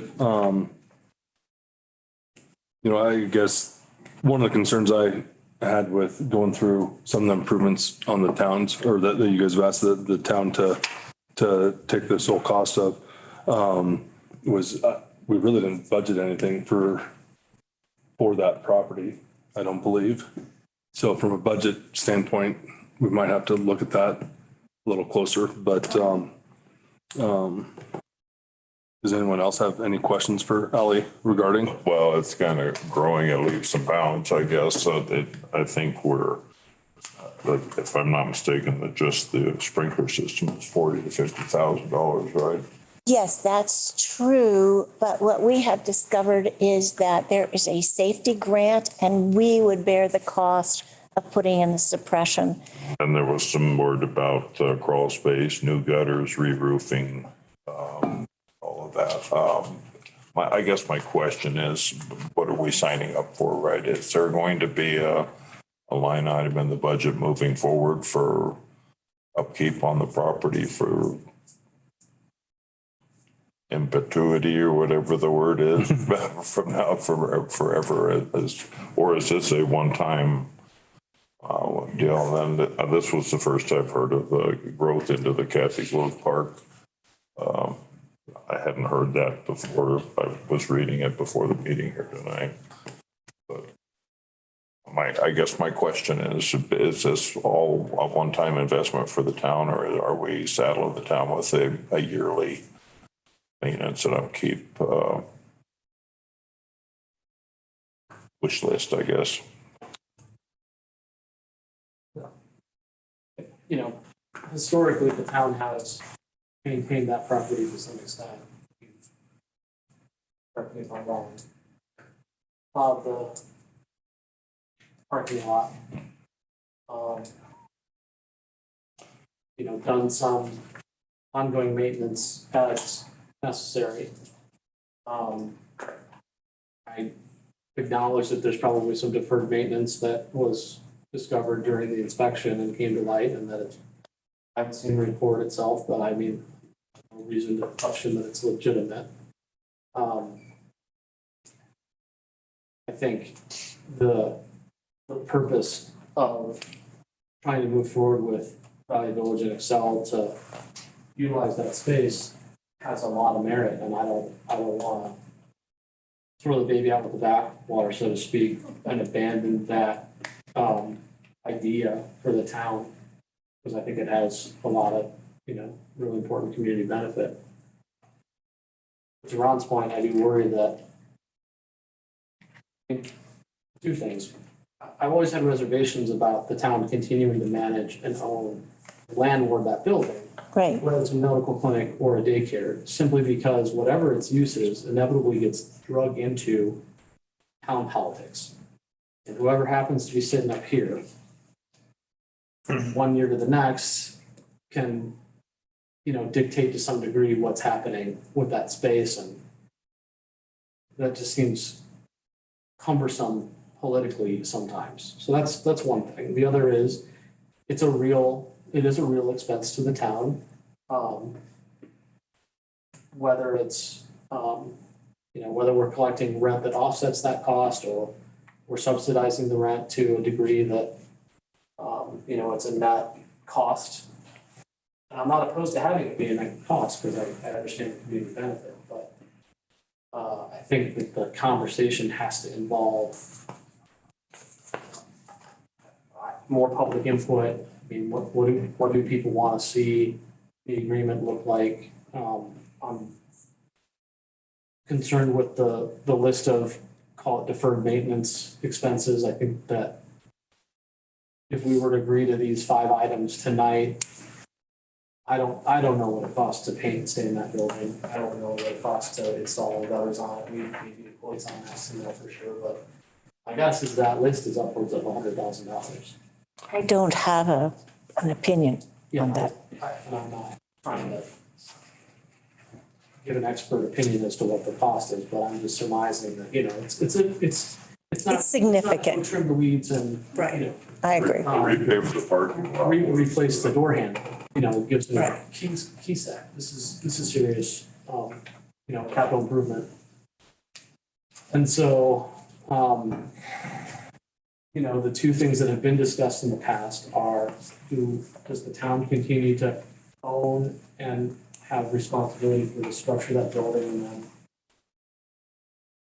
[SPEAKER 4] I guess one of the concerns I had with going through some of the improvements on the towns, or that you guys have asked the town to take the sole cost of, was we really didn't budget anything for that property, I don't believe. So from a budget standpoint, we might have to look at that a little closer, but does anyone else have any questions for Ally regarding?
[SPEAKER 8] Well, it's kind of growing at leaps and bounds, I guess. So I think we're, if I'm not mistaken, that just the sprinkler system is $40,000 to $50,000, right?
[SPEAKER 16] Yes, that's true. But what we have discovered is that there is a safety grant and we would bear the cost of putting in the suppression.
[SPEAKER 8] And there was some word about crawl space, new gutters, re-roofing, all of that. I guess my question is, what are we signing up for, right? Is there going to be a line item in the budget moving forward for upkeep on the property, for in perpetuity or whatever the word is from now forever? Or is this a one-time deal? And this was the first I've heard of the growth into the Kathy Globe Park. I hadn't heard that before. I was reading it before the meeting here tonight. But I guess my question is this all a one-time investment for the town, or are we saddling the town with a yearly maintenance and upkeep wish list, I guess?
[SPEAKER 5] Historically, the town has maintained that property to some extent. Correct me if I'm wrong. The parking lot. Done some ongoing maintenance as necessary. I acknowledge that there's probably some deferred maintenance that was discovered during the inspection and came to light, and that I haven't seen the report itself, but I mean, no reason to question that it's legitimate. I think the purpose of trying to move forward with Valley Village and Excel to utilize that space has a lot of merit, and I don't want to throw the baby out with the bathwater, so to speak, and abandon that idea for the town, because I think it has a lot of, really important community benefit. To Ron's point, I do worry that, I think, two things. I've always had reservations about the town continuing to manage and own the landlord of that building.
[SPEAKER 16] Right.
[SPEAKER 5] Whether it's a medical clinic or a daycare, simply because whatever its use is inevitably gets drug into town politics. And whoever happens to be sitting up here, from one year to the next, can, dictate to some degree what's happening with that space and that just seems cumbersome politically sometimes. So that's one thing. The other is, it is a real expense to the town. Whether it's, whether we're collecting rent that offsets that cost, or we're subsidizing the rent to a degree that, it's a net cost. And I'm not opposed to having it be a net cost, because I understand the community benefit, but I think that the conversation has to involve more public input. I mean, what do people want to see the agreement look like? I'm concerned with the list of, call it deferred maintenance expenses. I think that if we were to agree to these 5 items tonight, I don't know what it costs to paint and stay in that building. I don't know what it costs to install gutters on it. We need quotes on that, so for sure, but my guess is that list is upwards of $100,000.
[SPEAKER 16] I don't have an opinion on that.
[SPEAKER 5] And I'm not trying to give an expert opinion as to what the cost is, but I'm just surmising that, it's not.
[SPEAKER 16] It's significant.
[SPEAKER 5] It's not trim the weeds and,
[SPEAKER 16] I agree.
[SPEAKER 8] Repave the parking lot.
[SPEAKER 5] Replace the door handle, gives them a key set. This is serious, capital improvement. And so, the two things that have been discussed in the past are, does the town continue to own and have responsibility for the structure of that building, and then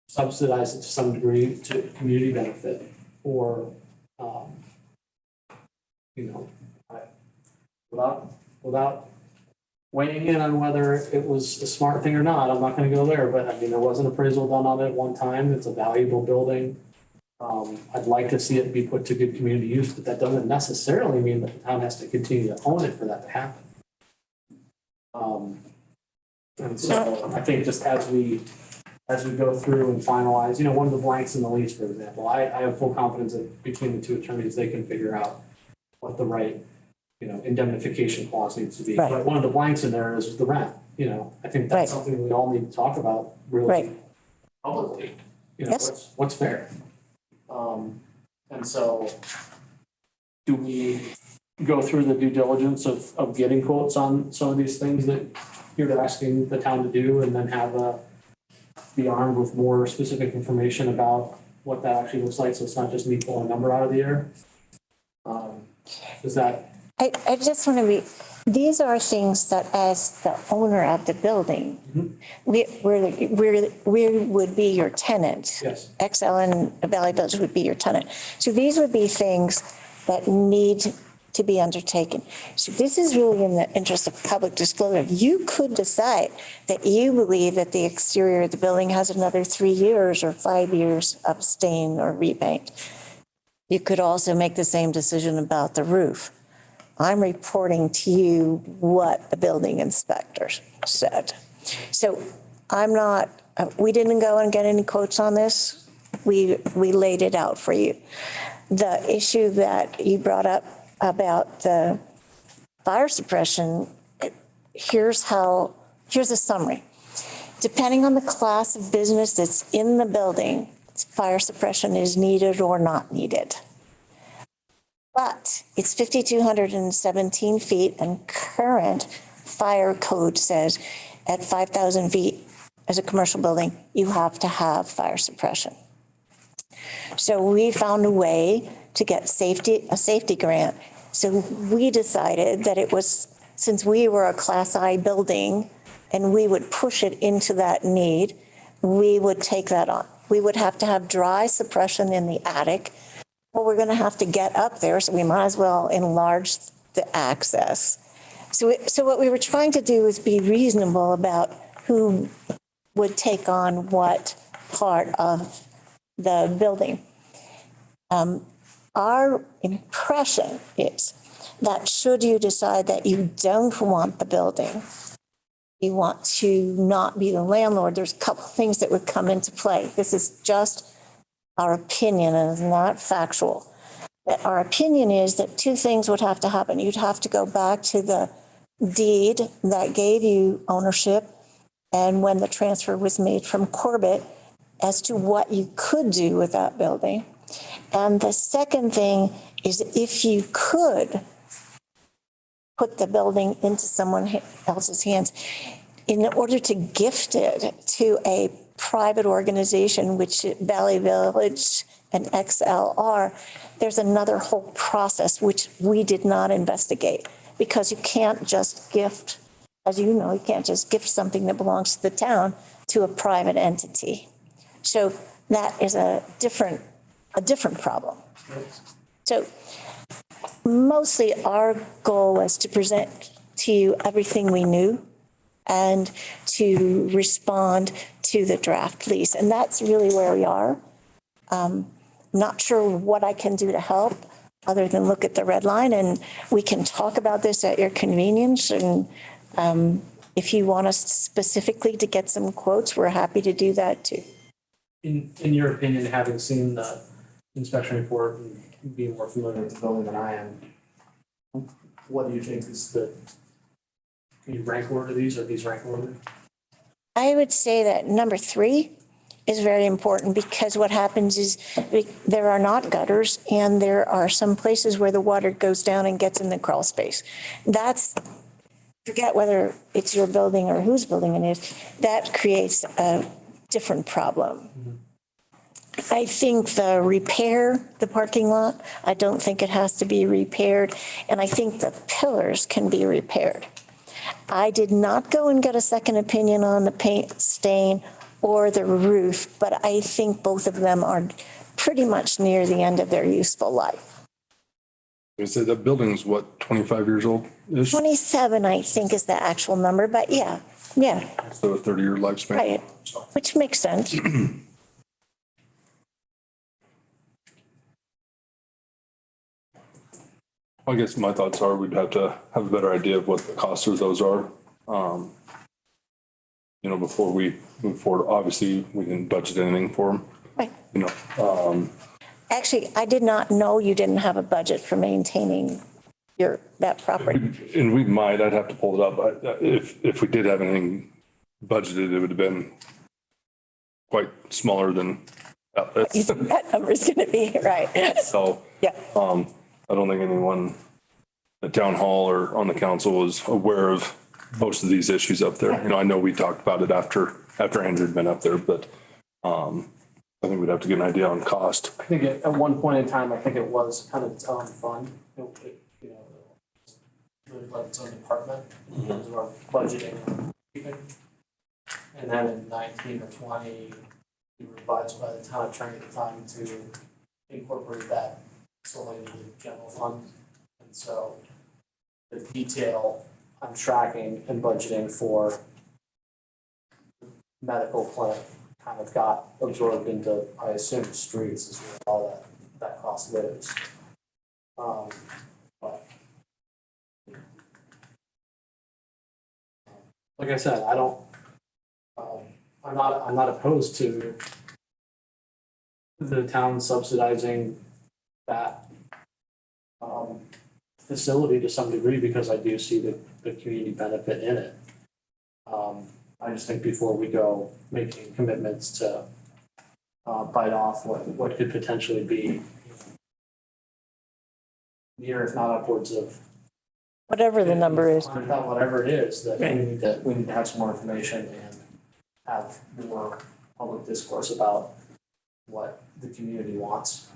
[SPEAKER 5] subsidize it to some degree to community benefit, or, without weighing in on whether it was a smart thing or not, I'm not gonna go there, but I mean, there was an appraisal done on it at one time. It's a valuable building. I'd like to see it be put to good community use, but that doesn't necessarily mean that the town has to continue to own it for that to happen. And so I think just as we go through and finalize, one of the blanks in the lease, for example, I have full confidence that between the two attorneys, they can figure out what the right, indemnification clause needs to be.
[SPEAKER 16] Right.
[SPEAKER 5] But one of the blanks in there is the rent, I think that's something we all need to talk about really publicly.
[SPEAKER 16] Yes.
[SPEAKER 5] What's fair? And so do we go through the due diligence of getting quotes on some of these things that you're asking the town to do, and then be armed with more specific information about what that actually looks like, so it's not just me pulling a number out of the air? Is that?
[SPEAKER 16] I just want to these are things that as the owner of the building, we would be your tenant.
[SPEAKER 5] Yes.
[SPEAKER 16] XL and Valley Village would be your tenant. So these would be things that need to be undertaken. So this is really in the interest of public disclosure. You could decide that you believe that the exterior of the building has another 3 years or 5 years of stain or repaint. You could also make the same decision about the roof. I'm reporting to you what the building inspector said. So we didn't go and get any quotes on this. We laid it out for you. The issue that you brought up about the fire suppression, here's a summary. Depending on the class of business that's in the building, fire suppression is needed or not needed. But it's 5,217 feet, and current fire code says at 5,000 feet as a commercial building, you have to have fire suppression. So we found a way to get a safety grant. So we decided that since we were a Class I building and we would push it into that need, we would take that on. We would have to have dry suppression in the attic. Well, we're going to have to get up there, so we might as well enlarge the access. So what we were trying to do is be reasonable about who would take on what part of the building. Our impression is that should you decide that you don't want the building, you want to not be the landlord, there's a couple of things that would come into play. This is just our opinion and is not factual. But our opinion is that 2 things would have to happen. You'd have to go back to the deed that gave you ownership, and when the transfer was made from Corbett, as to what you could do with that building. And the second thing is if you could put the building into someone else's hands, in order to gift it to a private organization, which Valley Village and XLR, there's another whole process which we did not investigate, because you can't just gift, as you know, you can't just gift something that belongs to the town to a private entity. So that is a different problem. So mostly our goal was to present to you everything we knew and to respond to the draft lease. And that's really where we are. Not sure what I can do to help other than look at the red line, and we can talk about this at your convenience. And if you want us specifically to get some quotes, we're happy to do that too.
[SPEAKER 5] In your opinion, having seen the inspection report and being more familiar with the building than I am, what do you think is can you rank order these? Are these rank ordered?
[SPEAKER 16] I would say that number 3 is very important, because what happens is there are not gutters, and there are some places where the water goes down and gets in the crawl space. Forget whether it's your building or whose building it is, that creates a different problem. I think the parking lot, I don't think it has to be repaired. And I think the pillars can be repaired. I did not go and get a second opinion on the paint stain or the roof, but I think both of them are pretty much near the end of their useful life.
[SPEAKER 4] You said that building's what, 25 years old?
[SPEAKER 16] 27, I think, is the actual number, but yeah.
[SPEAKER 4] So a 30-year lifespan.
[SPEAKER 16] Right, which makes sense.
[SPEAKER 4] I guess my thoughts are we'd have to have a better idea of what the costs of those are. Before we move forward. Obviously, we didn't budget anything for them.
[SPEAKER 16] Right. Actually, I did not know you didn't have a budget for maintaining that property.
[SPEAKER 4] And we might, I'd have to pull it up. If we did have anything budgeted, it would have been quite smaller than that.
[SPEAKER 16] That number is going to be right.
[SPEAKER 4] So,
[SPEAKER 16] yeah.
[SPEAKER 4] I don't think anyone at town hall or on the council is aware of most of these issues up there. I know we talked about it after Andrew had been up there, but I think we'd have to get an idea on cost.
[SPEAKER 5] I think at one point in time, I think it was kind of its own fund. Really like its own department in terms of our budgeting. And then in 19 or 20, we were advised by the town attorney at the time to incorporate that solely into the general fund. And so the detail I'm tracking and budgeting for medical clinic kind of got absorbed into, I assume, streets is where all that cost lives. But like I said, I'm not opposed to the town subsidizing that facility to some degree, because I do see the community benefit in it. I just think before we go making commitments to bite off what could potentially be near, if not upwards of
[SPEAKER 16] whatever the number is,
[SPEAKER 5] whatever it is, that we need to have some more information and have more public discourse about what the community wants.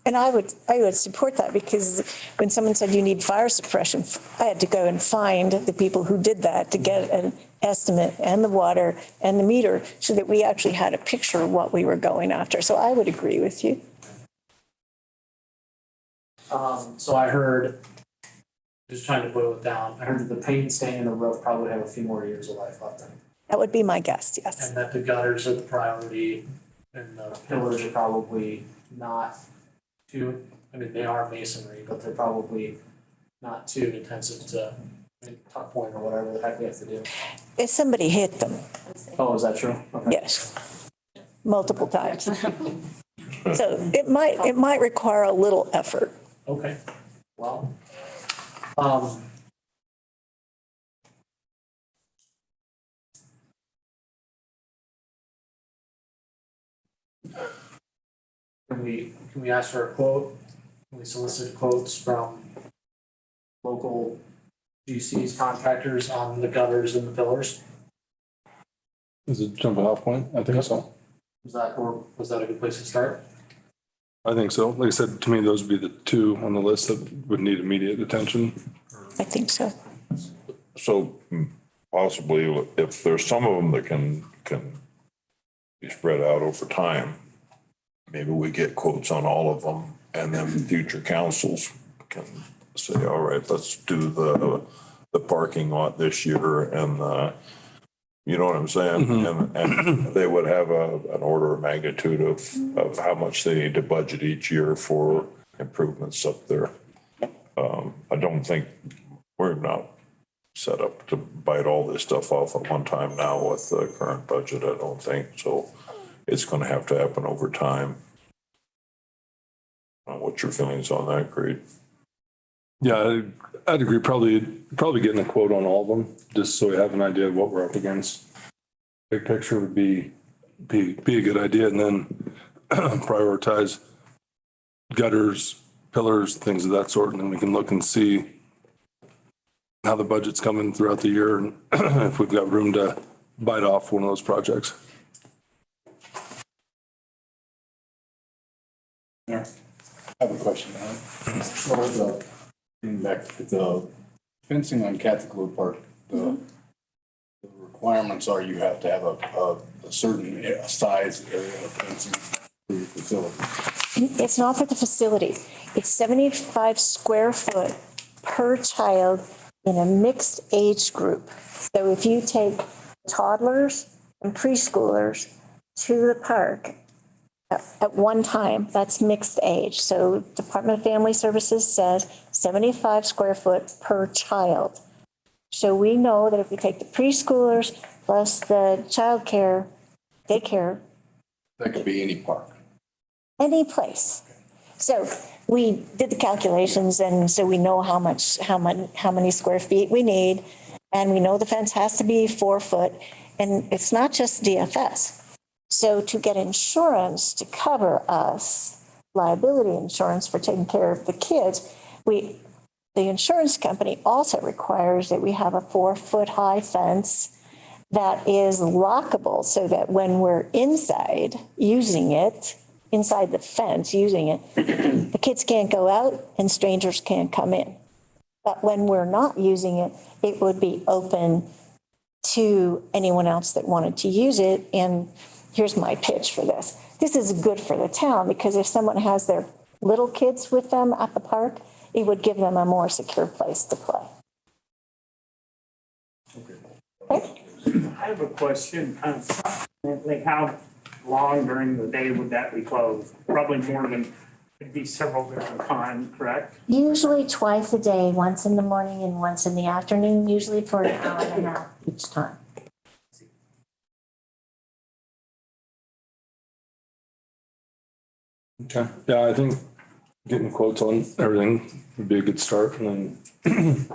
[SPEAKER 16] And I would support that, because when someone said you need fire suppression, I had to go and find the people who did that to get an estimate and the water and the meter, so that we actually had a picture of what we were going after. So I would agree with you.
[SPEAKER 5] So I heard, just trying to boil it down, I heard that the paint stain and the roof probably have a few more years of life left in it.
[SPEAKER 16] That would be my guess, yes.
[SPEAKER 5] And that the gutters are the priority, and the pillars are probably not too, they are masonry, but they're probably not too intensive to tuck point or whatever the heck we have to do.
[SPEAKER 16] If somebody hit them.
[SPEAKER 5] Oh, is that true? Okay.
[SPEAKER 16] Yes. Multiple times. So it might require a little effort.
[SPEAKER 5] Okay, well, Can we ask for a quote? Can we solicit quotes from local GCs, contractors on the gutters and the pillars?
[SPEAKER 4] Is it jumping off point? I think so.
[SPEAKER 5] Was that a good place to start?
[SPEAKER 4] I think so. Like I said, to me, those would be the two on the list that would need immediate attention.
[SPEAKER 16] I think so.
[SPEAKER 8] So possibly if there's some of them that can be spread out over time, maybe we get quotes on all of them and then future councils can say, all right, let's do the parking lot this year and you know what I'm saying?
[SPEAKER 4] Mm-hmm.
[SPEAKER 8] And they would have an order of magnitude of how much they need to budget each year for improvements up there. I don't think, we're not set up to bite all this stuff off at one time now with the current budget, I don't think. So it's gonna have to happen over time. What's your feelings on that, Creed?
[SPEAKER 4] Yeah, I'd agree. Probably getting a quote on all of them, just so we have an idea of what we're up against. Big picture would be a good idea, and then prioritize gutters, pillars, things of that sort, and then we can look and see how the budget's coming throughout the year and if we've got room to bite off one of those projects.
[SPEAKER 1] Yeah. I have a question. Getting back to the fencing on Catholic Road Park, the requirements are you have to have a certain size area of fencing for your facility.
[SPEAKER 16] It's not for the facility. It's 75 square foot per child in a mixed age group. So if you take toddlers and preschoolers to the park at one time, that's mixed age. So Department of Family Services says 75 square foot per child. So we know that if we take the preschoolers plus the childcare, daycare.
[SPEAKER 1] That could be any park.
[SPEAKER 16] Any place. So we did the calculations, and so we know how many square feet we need, and we know the fence has to be 4 foot, and it's not just DFS. So to get insurance to cover us, liability insurance for taking care of the kids, the insurance company also requires that we have a 4 foot high fence that is lockable so that when we're inside using it, inside the fence using it, the kids can't go out and strangers can't come in. But when we're not using it, it would be open to anyone else that wanted to use it. And here's my pitch for this. This is good for the town because if someone has their little kids with them at the park, it would give them a more secure place to play.
[SPEAKER 12] I have a question. Approximately how long during the day would that be closed? Probably more than, it'd be several different times, correct?
[SPEAKER 16] Usually twice a day, once in the morning and once in the afternoon, usually for an hour and a half each time.
[SPEAKER 4] Okay. Yeah, I think getting quotes on everything would be a good start. And then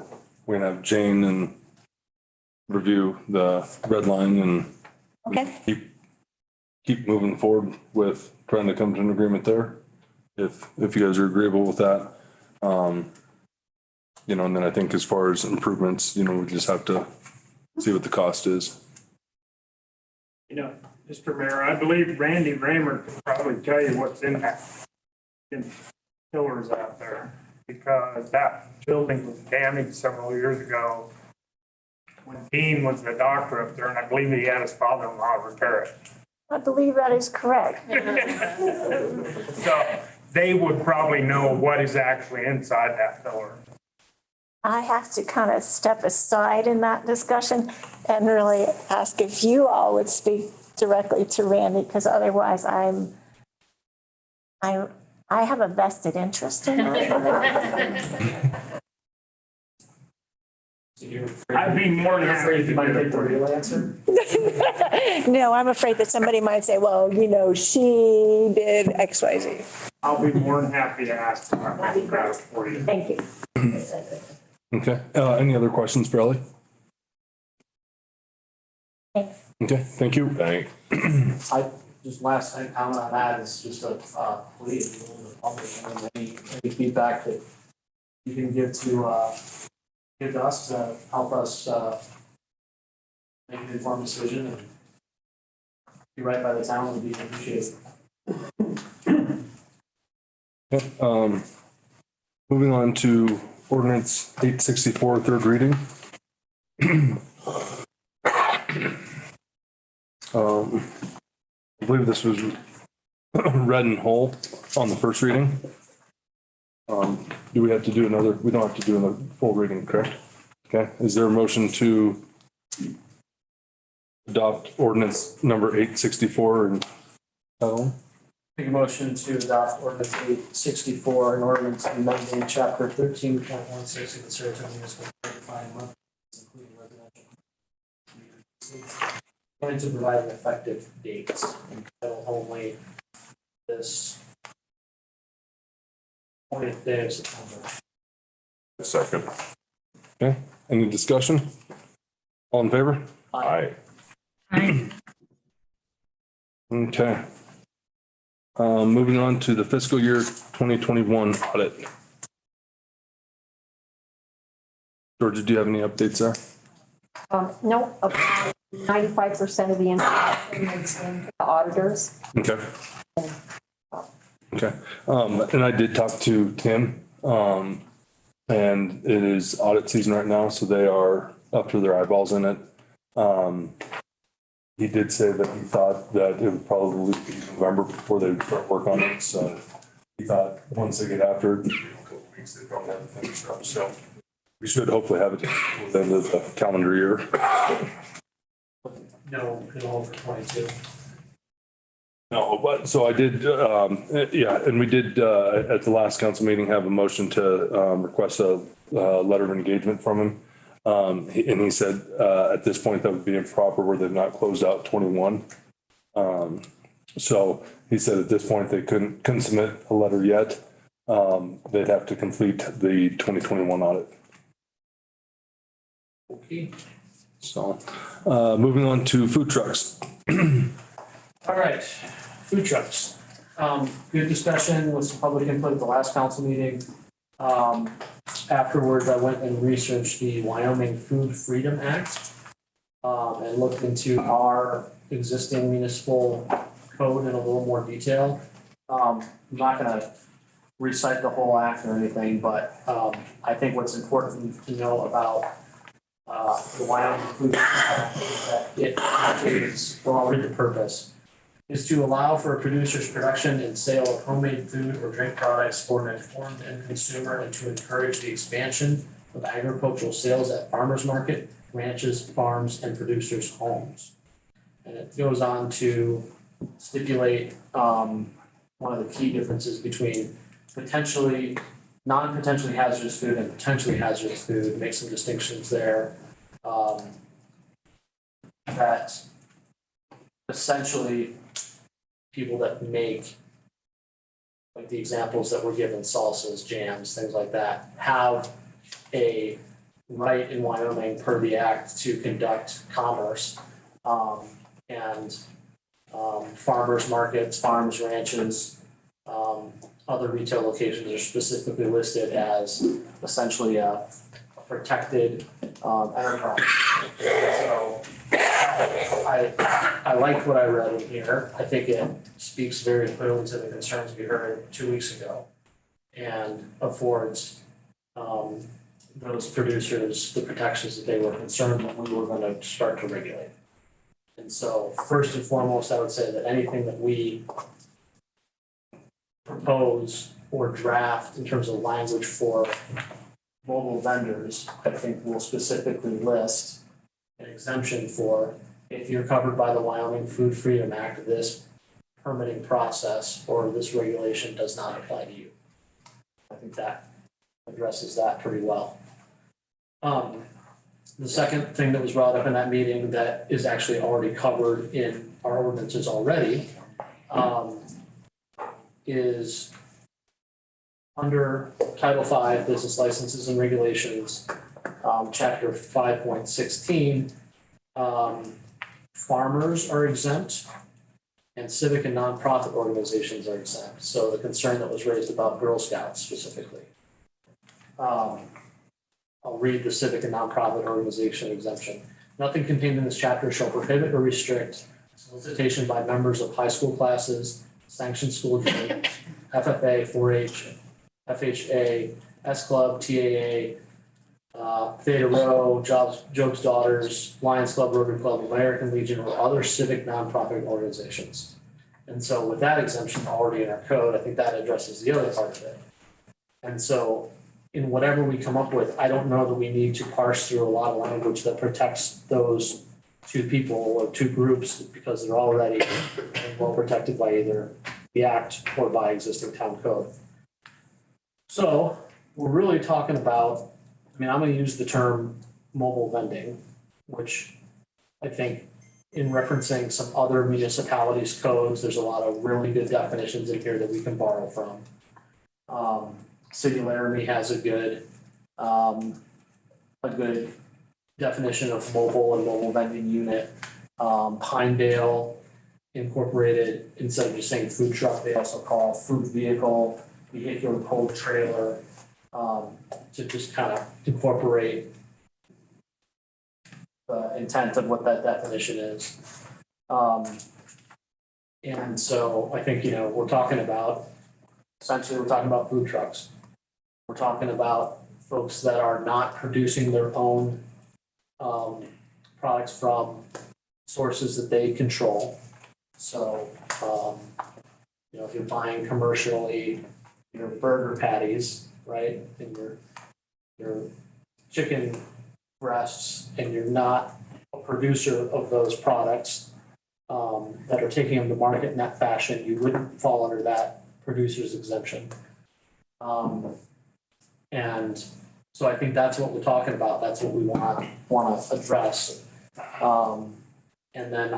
[SPEAKER 4] we're gonna have Jane and review the red line and
[SPEAKER 16] Okay.
[SPEAKER 4] keep moving forward with trying to come to an agreement there. If you guys are agreeable with that. And then I think as far as improvements, we just have to see what the cost is.
[SPEAKER 12] Mr. Mayor, I believe Randy Raymer could probably tell you what's in pillars out there, because that building was damaged several years ago when Dean was the doctor up there, and I believe he had his father-in-law repair it.
[SPEAKER 16] I believe that is correct.
[SPEAKER 12] So they would probably know what is actually inside that pillar.
[SPEAKER 16] I have to kind of step aside in that discussion and really ask if you all would speak directly to Randy, because otherwise I have a vested interest in it.
[SPEAKER 12] I'd be more than happy to
[SPEAKER 5] Might
[SPEAKER 12] do
[SPEAKER 5] get the real answer.
[SPEAKER 16] No, I'm afraid that somebody might say, well, she did X, Y, Z.
[SPEAKER 12] I'll be more than happy to ask that for you.
[SPEAKER 16] Thank you.
[SPEAKER 4] Okay. Any other questions for Ellie?
[SPEAKER 16] Thanks.
[SPEAKER 4] Okay. Thank you.
[SPEAKER 8] Thank.
[SPEAKER 5] just last thing comment on that is just a plea to the public, any feedback that you can give to us to help us make an informed decision and be right by the town would be appreciated.
[SPEAKER 4] Okay, moving on to ordinance 864, third reading. I believe this was read in whole on the first reading. Do we have to do another? We don't have to do another full reading, correct? Okay, is there a motion to adopt ordinance number 864 and title?
[SPEAKER 5] Make a motion to adopt ordinance 864, an ordinance amending chapter 13.16 of the Saratoga Municipal Code defining monthly, including residential, and to provide an effective date. And title only this 20th day of September.
[SPEAKER 8] Second.
[SPEAKER 4] Okay, any discussion? All in favor?
[SPEAKER 8] Aye.
[SPEAKER 4] Okay. Moving on to the fiscal year 2021 audit. Georgia, do you have any updates there?
[SPEAKER 2] No, about 95% of the information is in the auditors.
[SPEAKER 4] Okay. Okay. And I did talk to Tim, and it is audit season right now, so they are up to their eyeballs in it. He did say that he thought that it would probably be November before they would start work on it, so he thought once they get after it, in a couple of weeks, they'd probably have it finished up, so we should hopefully have it before the end of the calendar year.
[SPEAKER 5] No, over 22.
[SPEAKER 4] No, but so I did, yeah, and we did at the last council meeting have a motion to request a letter of engagement from him. And he said at this point that would be improper where they've not closed out 21. So he said at this point they couldn't submit a letter yet. They'd have to complete the 2021 audit.
[SPEAKER 5] Okay.
[SPEAKER 4] So moving on to food trucks.
[SPEAKER 5] All right, food trucks. Good discussion with some public input at the last council meeting. Afterwards, I went and researched the Wyoming Food Freedom Act and looked into our existing municipal code in a little more detail. I'm not gonna recite the whole act or anything, but I think what's important to know about the Wyoming Food Freedom Act is that it is, well, I'll read the purpose, is to allow for a producer's production and sale of homemade food or drink products for an informed end consumer and to encourage the expansion of agricultural sales at farmers market, ranches, farms, and producers' homes. And it goes on to stipulate one of the key differences between potentially, non-potentially hazardous food and potentially hazardous food, make some distinctions there. That essentially people that make, like the examples that were given, salsas, jams, things like that, have a right in Wyoming per the act to conduct commerce. And farmers markets, farms, ranches, other retail locations are specifically listed as essentially a protected enterprise. So I liked what I read in here. I think it speaks very clearly to the concerns we heard 2 weeks ago and affords those producers the protections that they were concerned that we were going to start to regulate. And so first and foremost, I would say that anything that we propose or draft in terms of language for mobile vendors, I think will specifically list an exemption for if you're covered by the Wyoming Food Freedom Act, this permitting process or this regulation does not apply to you. I think that addresses that pretty well. The second thing that was brought up in that meeting that is actually already covered in our ordinances already is under Title V, Business Licenses and Regulations, Chapter 5.16, farmers are exempt and civic and nonprofit organizations are exempt. So the concern that was raised about Girl Scouts specifically. I'll read the civic and nonprofit organization exemption. Nothing contained in this chapter shall prohibit or restrict solicitation by members of high school classes, sanctioned school groups, FFA, 4-H, FHA, S Club, TAA, Theta Rho, Job's Daughters, Lions Club, Rotary Club, American Legion, or other civic nonprofit organizations. And so with that exemption already in our code, I think that addresses the other part of it. And so in whatever we come up with, I don't know that we need to parse through a lot of language that protects those two people or two groups because they're already well protected by either the act or by existing town code. So we're really talking about, I'm going to use the term mobile vending, which I think in referencing some other municipalities' codes, there's a lot of really good definitions in here that we can borrow from. City of Laramie has a good definition of mobile and mobile vending unit. Pinedale Incorporated, instead of just saying food truck, they also call food vehicle, vehicular pulled trailer, to just kind of incorporate the intent of what that definition is. And so I think, we're talking about food trucks. We're talking about folks that are not producing their own products from sources that they control. So, if you're buying commercially, your burger patties, right, and your chicken breasts, and you're not a producer of those products that are taking them to market in that fashion, you wouldn't fall under that producer's exemption. And so I think that's what we're talking about. That's what we want to address. And then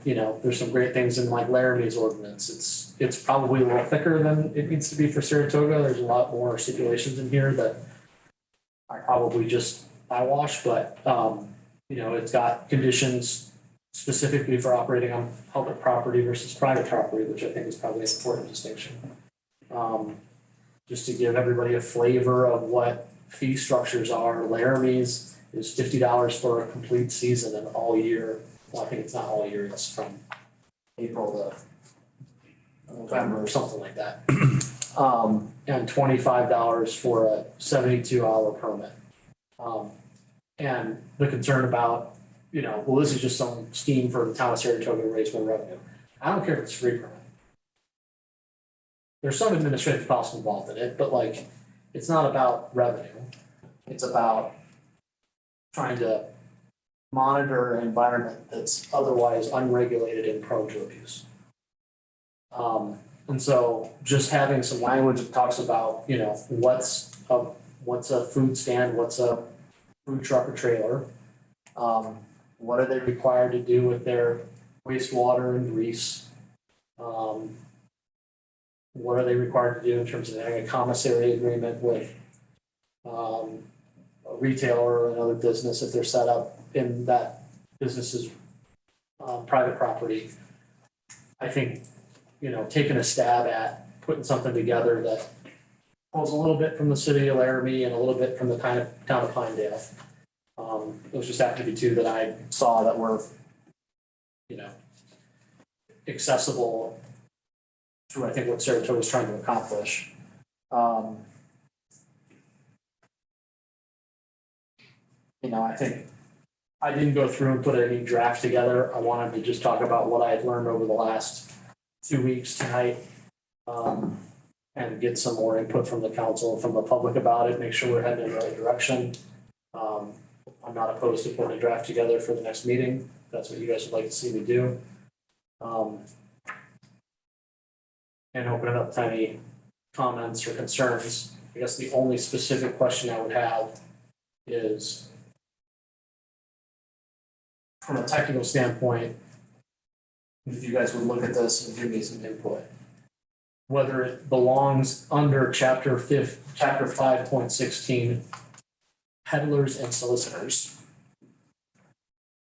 [SPEAKER 5] there's some great things in like Laramie's ordinance. It's probably a little thicker than it needs to be for Saratoga. There's a lot more stipulations in here that I probably just eyewash, but it's got conditions specifically for operating on public property versus private property, which I think is probably an important distinction. Just to give everybody a flavor of what fee structures are, Laramie's is $50 for a complete season and all year. Well, I think it's not all year, it's from April to November or something like that. And $25 for a 72-hour permit. And the concern about, this is just some scheme for the town of Saratoga to raise more revenue. I don't care if it's free permit. There's some administrative costs involved in it, but it's not about revenue. It's about trying to monitor an environment that's otherwise unregulated and prone to abuse. And so just having some language that talks about, what's a food stand, what's a food truck or trailer, what are they required to do with their wastewater and grease? What are they required to do in terms of having a commissary agreement with a retailer or another business if they're set up in that business's private property? I think, taking a stab at putting something together that pulls a little bit from the city of Laramie and a little bit from the town of Pinedale. Those just happen to be two that I saw that were, accessible to, I think, what Saratoga is trying to accomplish. I think I didn't go through and put any draft together. I wanted to just talk about what I had learned over the last 2 weeks tonight, and get some more input from the council and from the public about it, make sure we're heading in the right direction. I'm not opposed to putting a draft together for the next meeting. If that's what you guys would like to see me do. And open it up to any comments or concerns. I guess the only specific question I would have is, from a technical standpoint, if you guys would look at this and give me some input, whether it belongs under chapter 5.16, peddlers and solicitors,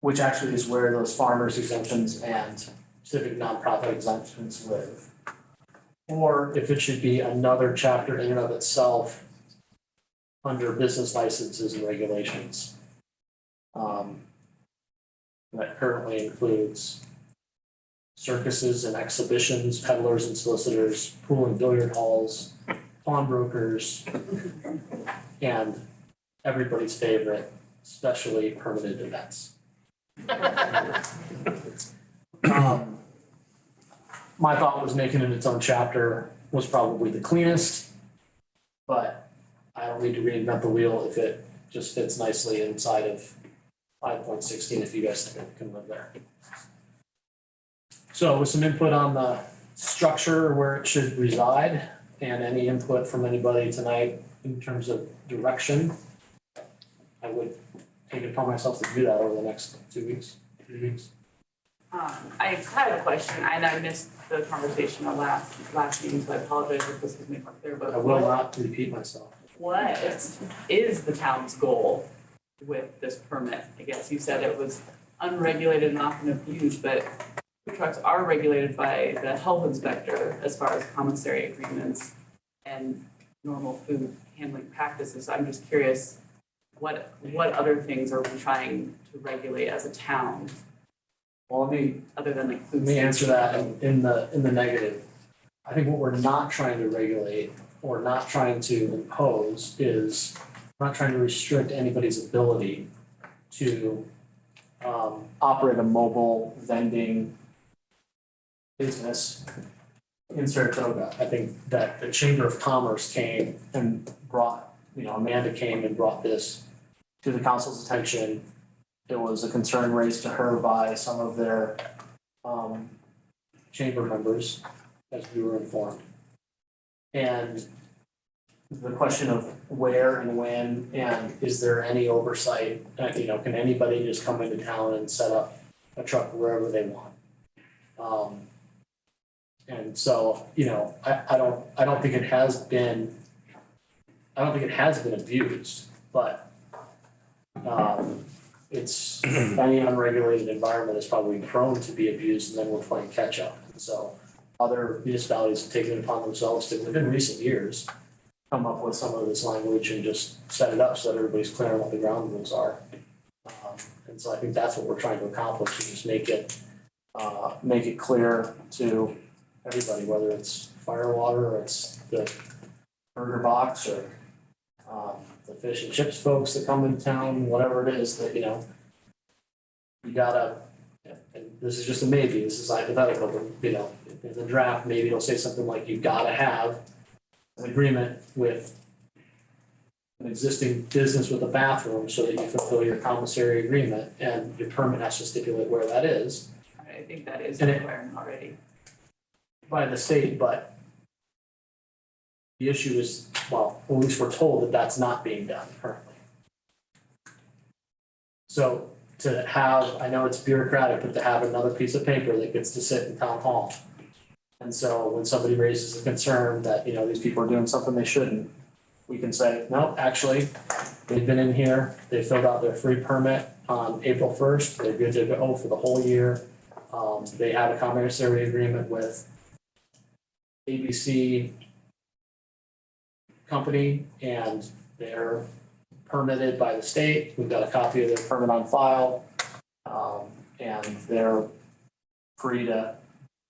[SPEAKER 5] which actually is where those farmers exemptions and civic nonprofit exemptions with. Or if it should be another chapter in and of itself under business licenses and regulations. That currently includes circuses and exhibitions, peddlers and solicitors, pool and billiard halls, pawnbrokers, and everybody's favorite, specially permitted events. My thought was making it its own chapter was probably the cleanest, but I don't need to reinvent the wheel if it just fits nicely inside of 5.16 if you guys think it can live there. So with some input on the structure where it should reside and any input from anybody tonight in terms of direction, I would take it upon myself to do that over the next 2 weeks, 3 weeks.
[SPEAKER 3] I have a question, and I missed the conversation on last meeting, so I apologize if this was made more clear, but
[SPEAKER 5] I will not repeat myself.
[SPEAKER 3] what is the town's goal with this permit? I guess you said it was unregulated and often abused, but food trucks are regulated by the health inspector as far as commissary agreements and normal food handling practices. So I'm just curious, what other things are we trying to regulate as a town?
[SPEAKER 5] Well,
[SPEAKER 3] other than like food.
[SPEAKER 5] let me answer that in the negative. I think what we're not trying to regulate or not trying to impose is not trying to restrict anybody's ability to operate a mobile vending business in Saratoga. I think that the Chamber of Commerce came and brought, Amanda came and brought this to the council's attention. It was a concern raised to her by some of their chamber members, as we were informed. And the question of where and when, and is there any oversight, can anybody just come into town and set up a truck wherever they want? And so, I don't think it has been abused, but it's any unregulated environment is probably prone to be abused, and then we're playing catch up. And so other municipalities have taken it upon themselves to, within recent years, come up with some of this language and just set it up so that everybody's clear on what the ground rules are. And so I think that's what we're trying to accomplish, is just make it clear to everybody, whether it's Firewater or it's the Burger Box or the fish and chips folks that come into town, whatever it is that, you gotta, and this is just a maybe, this is hypothetical, but, in the draft, maybe it'll say something like, you gotta have an agreement with an existing business with a bathroom so that you fulfill your commissary agreement, and your permit has to stipulate where that is.
[SPEAKER 3] I think that is
[SPEAKER 5] And
[SPEAKER 3] a
[SPEAKER 5] it-
[SPEAKER 3] requirement already.
[SPEAKER 5] By the state, but the issue is, well, at least we're told that that's not being done currently. So to have, I know it's bureaucratic, but to have another piece of paper that gets to sit in town hall. And so when somebody raises a concern that, these people are doing something they shouldn't, we can say, no, actually, they've been in here, they filled out their free permit on April 1st, they're good to go for the whole year. They have a commissary agreement with ABC company, and they're permitted by the state. We've got a copy of their permit on file. And they're free to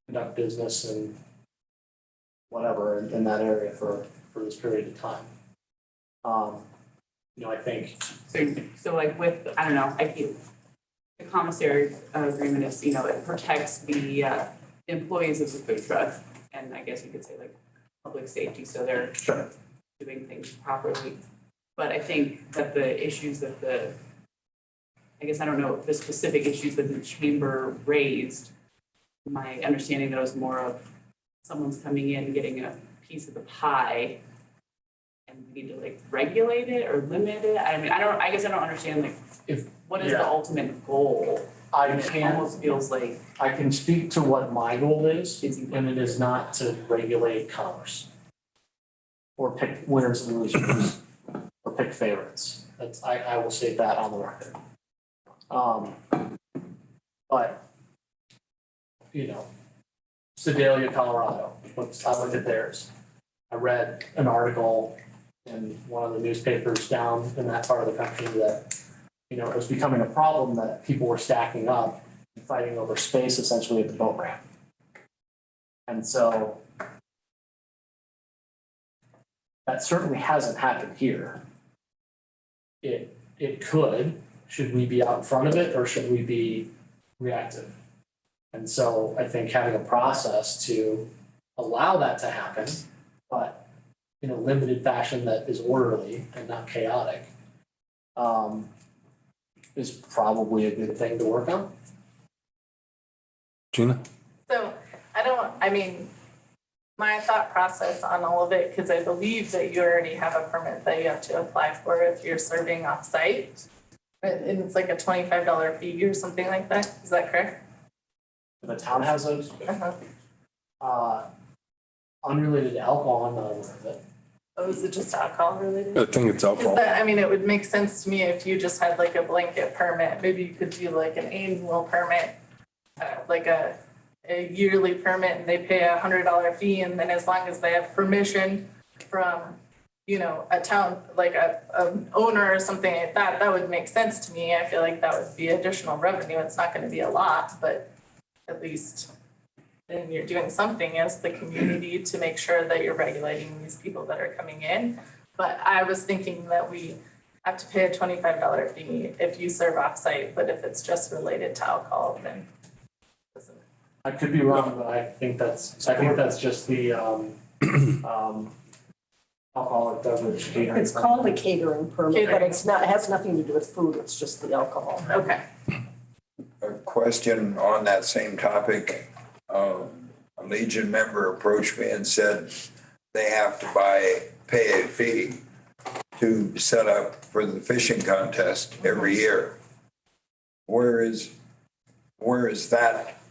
[SPEAKER 5] conduct business and whatever in that area for this period of time. I think.
[SPEAKER 3] So like with, I don't know, the commissary agreement is, it protects the employees of the food truck. And I guess you could say like public safety, so they're doing things properly. But I think that the issues that I don't know, the specific issues that the chamber raised, my understanding that it was more of someone's coming in, getting a piece of the pie, and we need to like regulate it or limit it. I guess I don't understand what is the ultimate goal? It almost feels like.
[SPEAKER 5] I can speak to what my goal is, and it is not to regulate commerce or pick winners and losers or pick favorites. I will state that on the record. But you know, Sedalia, Colorado, I looked at theirs. I read an article in one of the newspapers down in that part of the country that, you know, it was becoming a problem that people were stacking up and fighting over space essentially at the boat ramp. And so that certainly hasn't happened here. It could. Should we be out in front of it or should we be reactive? And so I think having a process to allow that to happen, but in a limited fashion that is orderly and not chaotic, is probably a good thing to work on.
[SPEAKER 4] Gina?
[SPEAKER 11] So I mean, my thought process on all of it, because I believe that you already have a permit that you have to apply for if you're serving offsite. And it's like a $25 fee or something like that. Is that correct?
[SPEAKER 5] The town has those. Unrelated to alcohol, I'm not aware of it.
[SPEAKER 11] Oh, is it just alcohol related?
[SPEAKER 4] I think it's alcohol.
[SPEAKER 11] I mean, it would make sense to me if you just had like a blanket permit. Maybe you could do like an annual permit, like a yearly permit, and they pay $100 fee, and then as long as they have permission from, you know, a town, like an owner or something like that, that would make sense to me. I feel like that would be additional revenue. It's not going to be a lot, but at least then you're doing something as the community to make sure that you're regulating these people that are coming in. But I was thinking that we have to pay a $25 fee if you serve offsite, but if it's just related to alcohol, then it doesn't.
[SPEAKER 5] I could be wrong, but I think that's just the alcoholic beverage catering.
[SPEAKER 2] It's called a catering permit, but it's not, it has nothing to do with food, it's just the alcohol.
[SPEAKER 11] Okay.
[SPEAKER 13] A question on that same topic. A Legion member approached me and said they have to pay a fee to set up for the fishing contest every year. Where is that?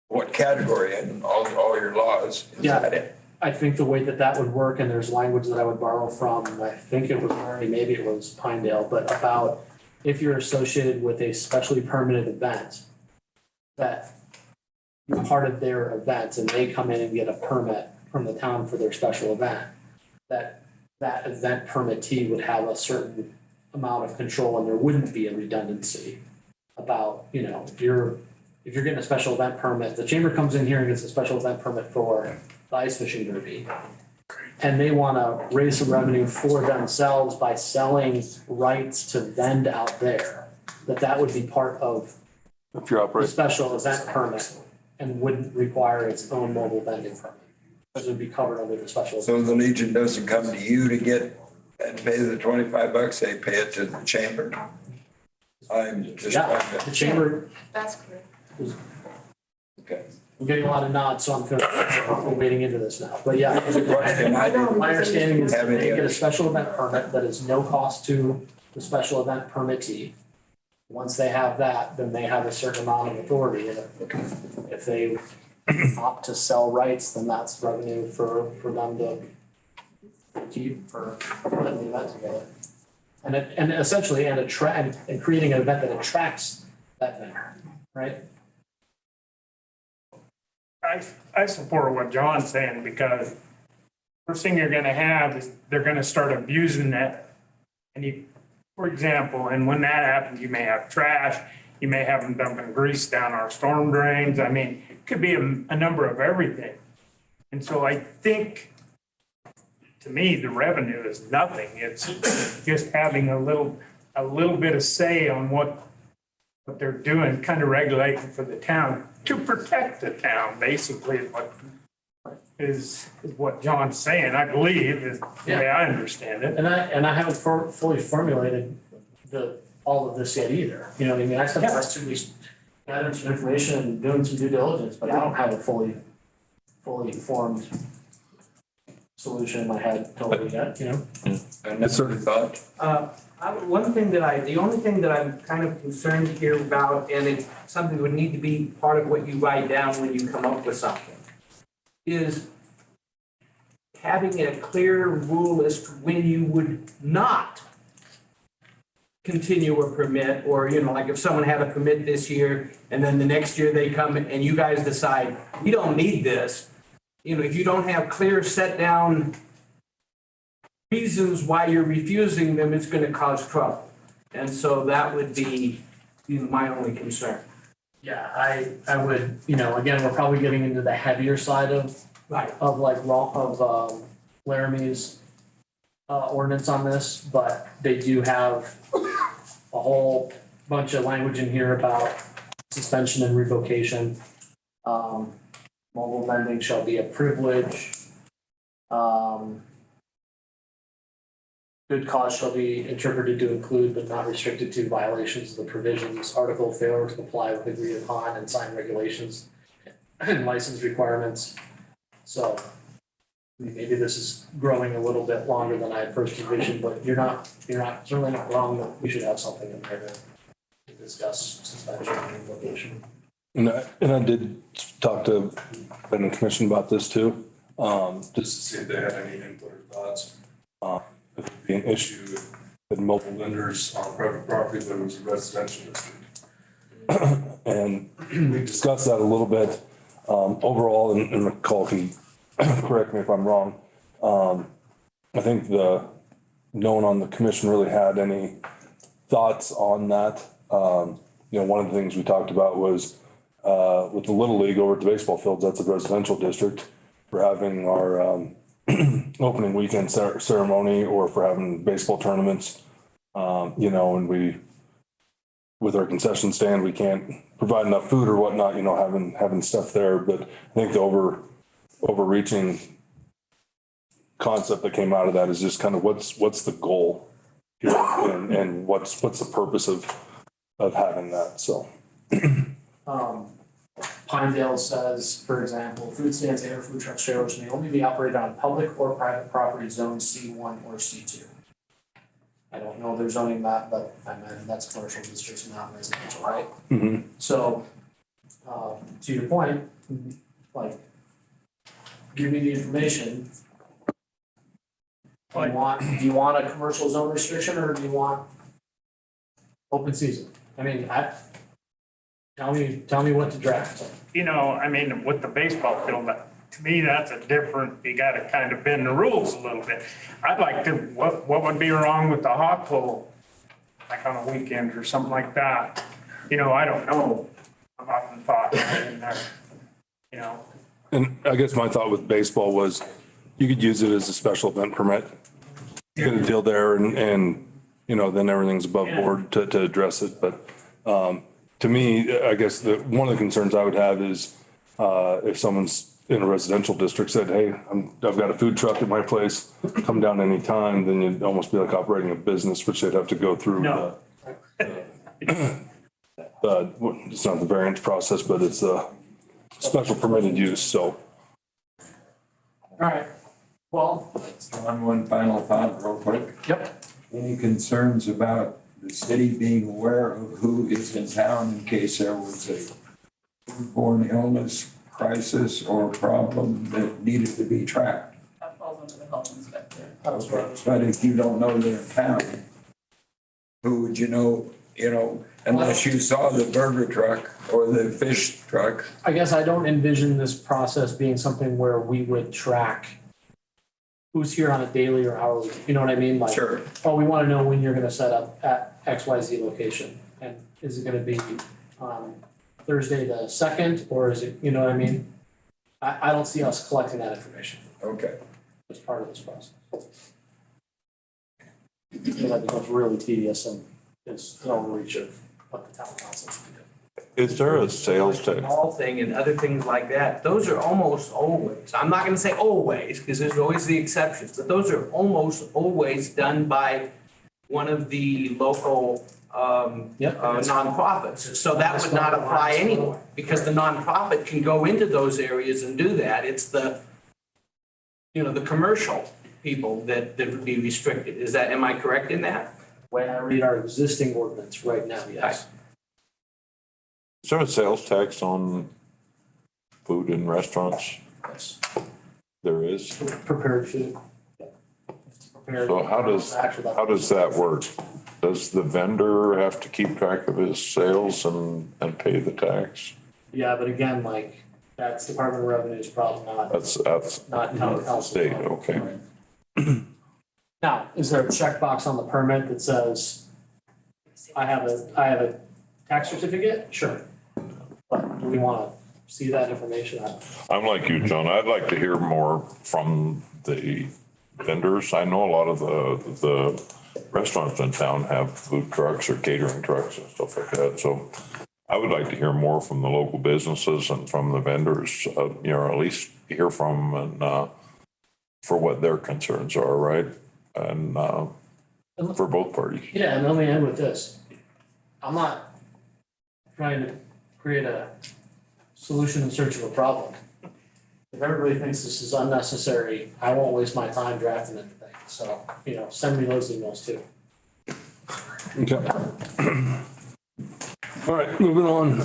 [SPEAKER 13] What category in all your laws is that in?
[SPEAKER 5] I think the way that would work, and there's language that I would borrow from, I think it was Murray, maybe it was Pinedale, but about if you're associated with a specially permitted event, that you're part of their event and they come in and get a permit from the town for their special event, that event permittee would have a certain amount of control and there wouldn't be a redundancy about, you know, if you're getting a special event permit, the chamber comes in here and gets a special event permit for the ice fishing derby. And they want to raise some revenue for themselves by selling rights to vend out there, that would be part of
[SPEAKER 4] If you're
[SPEAKER 5] the
[SPEAKER 4] operating.
[SPEAKER 5] special event permit and wouldn't require its own mobile vending permit. Because it would be covered under the special.
[SPEAKER 13] So the Legion doesn't come to you to get and pay the $25, they pay it to the chamber? I'm just
[SPEAKER 5] Yeah,
[SPEAKER 13] trying
[SPEAKER 5] the
[SPEAKER 13] to.
[SPEAKER 5] chamber,
[SPEAKER 11] That's correct.
[SPEAKER 13] Okay.
[SPEAKER 5] I'm getting a lot of nods, so I'm wading into this now, but yeah.
[SPEAKER 13] It's a question. I didn't
[SPEAKER 5] My understanding is that
[SPEAKER 13] have
[SPEAKER 5] they
[SPEAKER 13] any
[SPEAKER 5] get a
[SPEAKER 13] other.
[SPEAKER 5] special event permit that is no cost to the special event permittee. Once they have that, then they have a certain amount of authority, and if they opt to sell rights, then that's revenue for them to keep for putting the event together. And essentially, and creating an event that attracts that vendor, right?
[SPEAKER 12] I support what John's saying, because first thing you're gonna have is they're gonna start abusing that. And you, for example, and when that happens, you may have trash, you may have them dumping grease down our storm drains. I mean, it could be a number of everything. And so I think, to me, the revenue is nothing. It's just having a little bit of say on what they're doing, kind of regulating for the town, to protect the town, basically, is what John's saying, I believe, is the way I understand it.
[SPEAKER 5] And I haven't fully formulated all of this yet either. You know what I mean? I spent the last 2 weeks gathering some information and doing some due diligence, but I don't have a fully formed solution in my head totally yet, you know?
[SPEAKER 13] I never thought.
[SPEAKER 7] The only thing that I'm kind of concerned here about, and it's something that would need to be part of what you write down when you come up with something, is having a clear rule as to when you would not continue a permit, or, you know, like if someone had a permit this year and then the next year they come and you guys decide, we don't need this. You know, if you don't have clear set down reasons why you're refusing them, it's gonna cause trouble. And so that would be, you know, my only concern.
[SPEAKER 5] Yeah, I would, you know, again, we're probably getting into the heavier side of Laramie's ordinance on this, but they do have a whole bunch of language in here about suspension and revocation. Mobile vending shall be a privilege. Good cause shall be interpreted to include but not restricted to violations of the provisions, article failure to comply with agreed upon and signed regulations and license requirements. So maybe this is growing a little bit longer than I had first envisioned, but you're certainly not wrong that we should have something in there to discuss suspension and revocation.
[SPEAKER 4] And I did talk to the commission about this too, just to see if they had any input or thoughts. It would be an issue with mobile vendors on private property, but it was a residential district. And we discussed that a little bit. Overall, and McCall can correct me if I'm wrong. I think no one on the commission really had any thoughts on that. You know, one of the things we talked about was with the Little League over at the baseball fields, that's a residential district. For having our opening weekend ceremony, or for having baseball tournaments, you know, and with our concession stand, we can't provide enough food or whatnot, you know, having stuff there. But I think the overreaching concept that came out of that is just kind of what's the goal here, and what's the purpose of having that. So
[SPEAKER 5] Pinedale says, for example, food stands and food truck trailers may only be operated on public or private property zone C1 or C2. I don't know if they're zoning that, but I imagine that's commercial districts, not residential, right?
[SPEAKER 4] Mm-hmm.
[SPEAKER 5] So, to your point, like, give me the information. Do you want a commercial zone restriction, or do you want open season? I mean, tell me what to draft.
[SPEAKER 12] You know, I mean, with the baseball field, to me, that's a different, you gotta kind of bend the rules a little bit. I'd like to, what would be wrong with the hot pole? Like on a weekend or something like that? You know, I don't know. I've often thought in there, you know.
[SPEAKER 4] And I guess my thought with baseball was you could use it as a special event permit. Get a deal there and, you know, then everything's above board to address it. But, to me, I guess one of the concerns I would have is, if someone's in a residential district said, hey, I've got a food truck at my place, come down anytime, then you'd almost be like operating a business, which they'd have to go through.
[SPEAKER 12] No.
[SPEAKER 4] It's not the variance process, but it's a special permitted use, so.
[SPEAKER 5] All right, well.
[SPEAKER 13] One final thought real quick.
[SPEAKER 5] Yep.
[SPEAKER 13] Any concerns about the city being aware of who is in town in case there was a foodborne illness, crisis, or problem that needed to be tracked?
[SPEAKER 3] That falls under the health inspector.
[SPEAKER 13] But if you don't know they're in town, who would you know, unless you saw the burger truck or the fish truck?
[SPEAKER 5] I guess I don't envision this process being something where we would track who's here on a daily or hourly, you know what I mean? Like,
[SPEAKER 13] Sure.
[SPEAKER 5] oh, we want to know when you're going to set up at XYZ location. And is it going to be Thursday the 2nd, or is it, you know what I mean? I don't see us collecting that information
[SPEAKER 13] Okay.
[SPEAKER 5] as part of this process. Because that becomes really tedious and is an overreach of what the town council should do.
[SPEAKER 8] Is there a sales tax?
[SPEAKER 7] Mall thing and other things like that, those are almost always, I'm not gonna say always, because there's always the exceptions, but those are almost always done by one of the local nonprofits. So that would not apply anymore, because the nonprofit can go into those areas and do that. It's the commercial people that would be restricted. Am I correct in that?
[SPEAKER 5] When I read our existing ordinance right now, yes.
[SPEAKER 8] Is there a sales tax on food in restaurants?
[SPEAKER 5] Yes.
[SPEAKER 8] There is.
[SPEAKER 5] Prepared food.
[SPEAKER 8] So how does that work? does the vendor have to keep track of his sales and pay the tax?
[SPEAKER 5] Yeah, but again, like, that's Department of Revenue's problem,
[SPEAKER 8] That's
[SPEAKER 5] not town council.
[SPEAKER 8] state, okay.
[SPEAKER 5] Now, is there a checkbox on the permit that says, I have a tax certificate? Sure. But do we want to see that information?
[SPEAKER 8] I'm like you, John. I'd like to hear more from the vendors. I know a lot of the restaurants in town have food trucks or catering trucks and stuff like that. So I would like to hear more from the local businesses and from the vendors, at least hear from and for what their concerns are, right? And for both parties.
[SPEAKER 5] Yeah, and let me end with this. I'm not trying to create a solution in search of a problem. If everybody thinks this is unnecessary, I won't waste my time drafting anything. So, send me those emails too.
[SPEAKER 4] Okay. All right, moving on.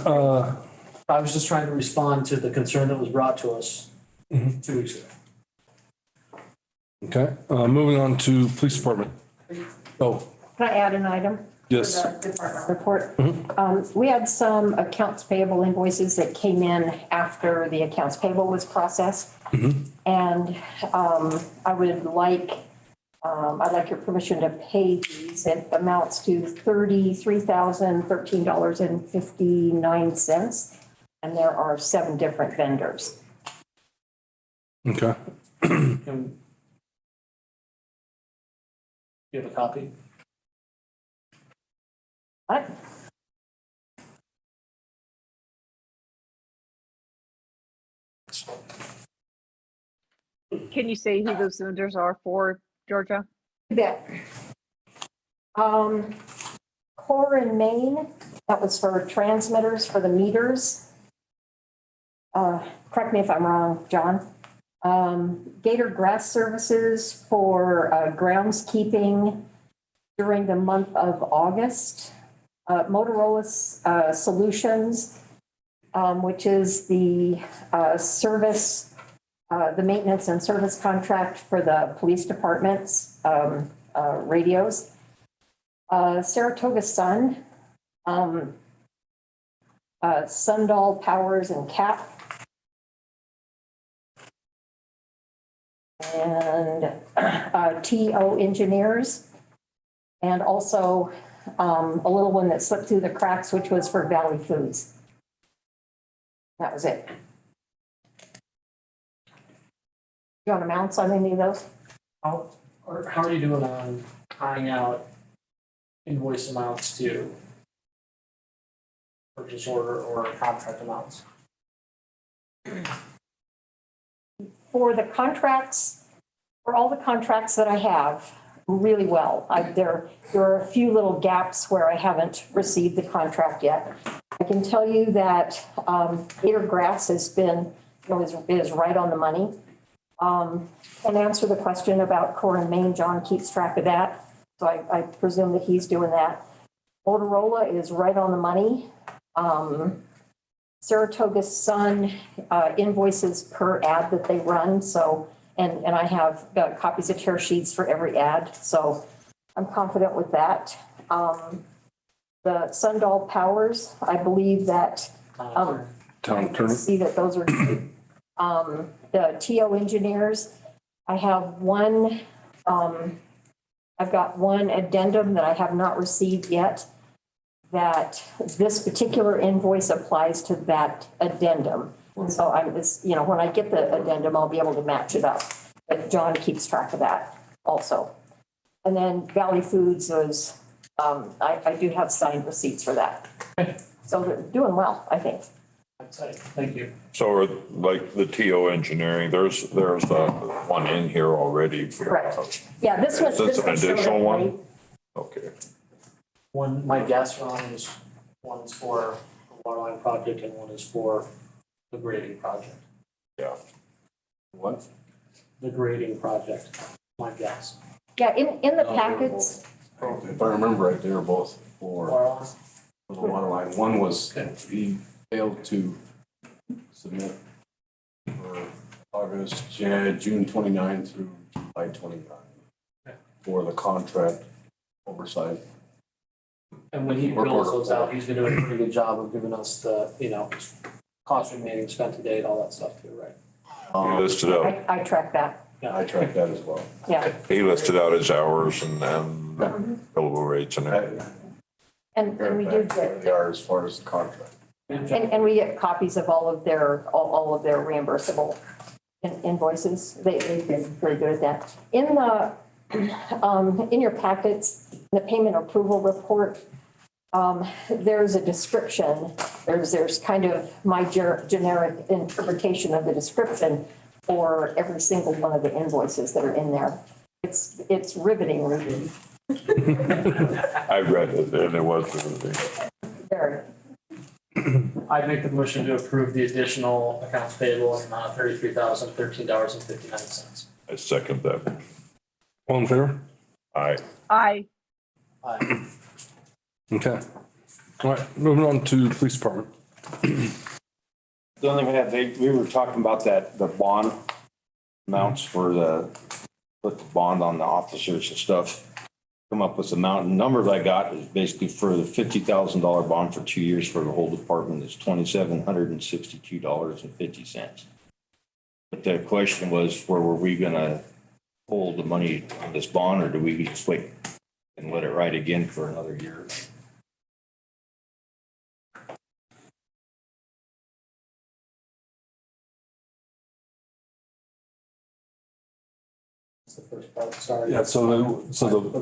[SPEAKER 5] I was just trying to respond to the concern that was brought to us 2 weeks ago.
[SPEAKER 4] Okay, moving on to police department. Oh,
[SPEAKER 2] Can I add an item?
[SPEAKER 4] yes.
[SPEAKER 2] For the department report. We had some accounts payable invoices that came in after the accounts payable was processed. And I'd like your permission to pay these. It amounts to $33,013.59. And there are 7 different vendors.
[SPEAKER 4] Okay.
[SPEAKER 5] You have a copy?
[SPEAKER 2] What?
[SPEAKER 14] Can you say who those vendors are for, Georgia?
[SPEAKER 2] You bet. Core in Maine, that was for transmitters for the meters. Correct me if I'm wrong, John. Gator Grass Services for groundskeeping during the month of August. Motorola Solutions, which is the service, the maintenance and service contract for the police department's radios. Saratoga Sun, Sundal Powers and Cap. And TO Engineers. And also a little one that slipped through the cracks, which was for Valley Foods. That was it. You want amounts on any of those?
[SPEAKER 5] How are you doing on tying out invoice amounts to purchase order or contract amounts?
[SPEAKER 2] For the contracts, for all the contracts that I have, really well. There are a few little gaps where I haven't received the contract yet. I can tell you that Gator Grass has been, is right on the money. And answer the question about Core and Maine, John keeps track of that. So I presume that he's doing that. Motorola is right on the money. Saratoga Sun invoices per ad that they run. So, and I have copies of tear sheets for every ad. So I'm confident with that. The Sundal Powers, I believe that
[SPEAKER 4] Town attorney.
[SPEAKER 2] see that those are the TO Engineers. I have one, I've got one addendum that I have not received yet, that this particular invoice applies to that addendum. So I'm just, when I get the addendum, I'll be able to match it up. But John keeps track of that also. And then Valley Foods is, I do have signed receipts for that. So they're doing well, I think.
[SPEAKER 5] Thank you.
[SPEAKER 8] So like the TO engineering, there's one in here already.
[SPEAKER 2] Correct. Yeah, this one.
[SPEAKER 8] Is this an additional one? Okay.
[SPEAKER 5] One, my guess, Ron, is one's for the water line project and one is for the grading project.
[SPEAKER 8] Yeah.
[SPEAKER 1] What?
[SPEAKER 5] The grading project, my guess.
[SPEAKER 2] Yeah, in the packets.
[SPEAKER 1] If I remember right, they were both for the water line. One was, he failed to submit for June 29 through July 29 for the contract oversight.
[SPEAKER 5] And when he bills those out, he's been doing a pretty good job of giving us the, cost remaining, spent to date, all that stuff too, right?
[SPEAKER 8] He listed out,
[SPEAKER 2] I track that,
[SPEAKER 13] I track that as well.
[SPEAKER 2] yeah.
[SPEAKER 8] he listed out his hours and billable rates and everything.
[SPEAKER 2] And we do get,
[SPEAKER 13] They are as far as the contract.
[SPEAKER 2] and we get copies of all of their reimbursable invoices. They've been very good at that. In your packets, the payment approval report, there's a description. There's kind of my generic interpretation of the description for every single one of the invoices that are in there. It's riveting reading.
[SPEAKER 8] I read it and it was
[SPEAKER 2] Very.
[SPEAKER 5] I'd make the motion to approve the additional accounts payable in the amount of $33,013.59.
[SPEAKER 8] I second that.
[SPEAKER 4] All in favor?
[SPEAKER 8] Aye.
[SPEAKER 14] Aye.
[SPEAKER 5] Aye.
[SPEAKER 4] Okay. All right, moving on to police department.
[SPEAKER 17] The only thing I had, we were talking about the bond amounts for put the bond on the officers and stuff. Come up with the amount, and numbers I got is basically for the $50,000 bond for 2 years for the whole department is $2,762.50. But the question was, where were we gonna hold the money on this bond, or do we just wait and let it ride again for another year?
[SPEAKER 5] That's the first part, sorry.
[SPEAKER 4] Yeah,
[SPEAKER 5] Let's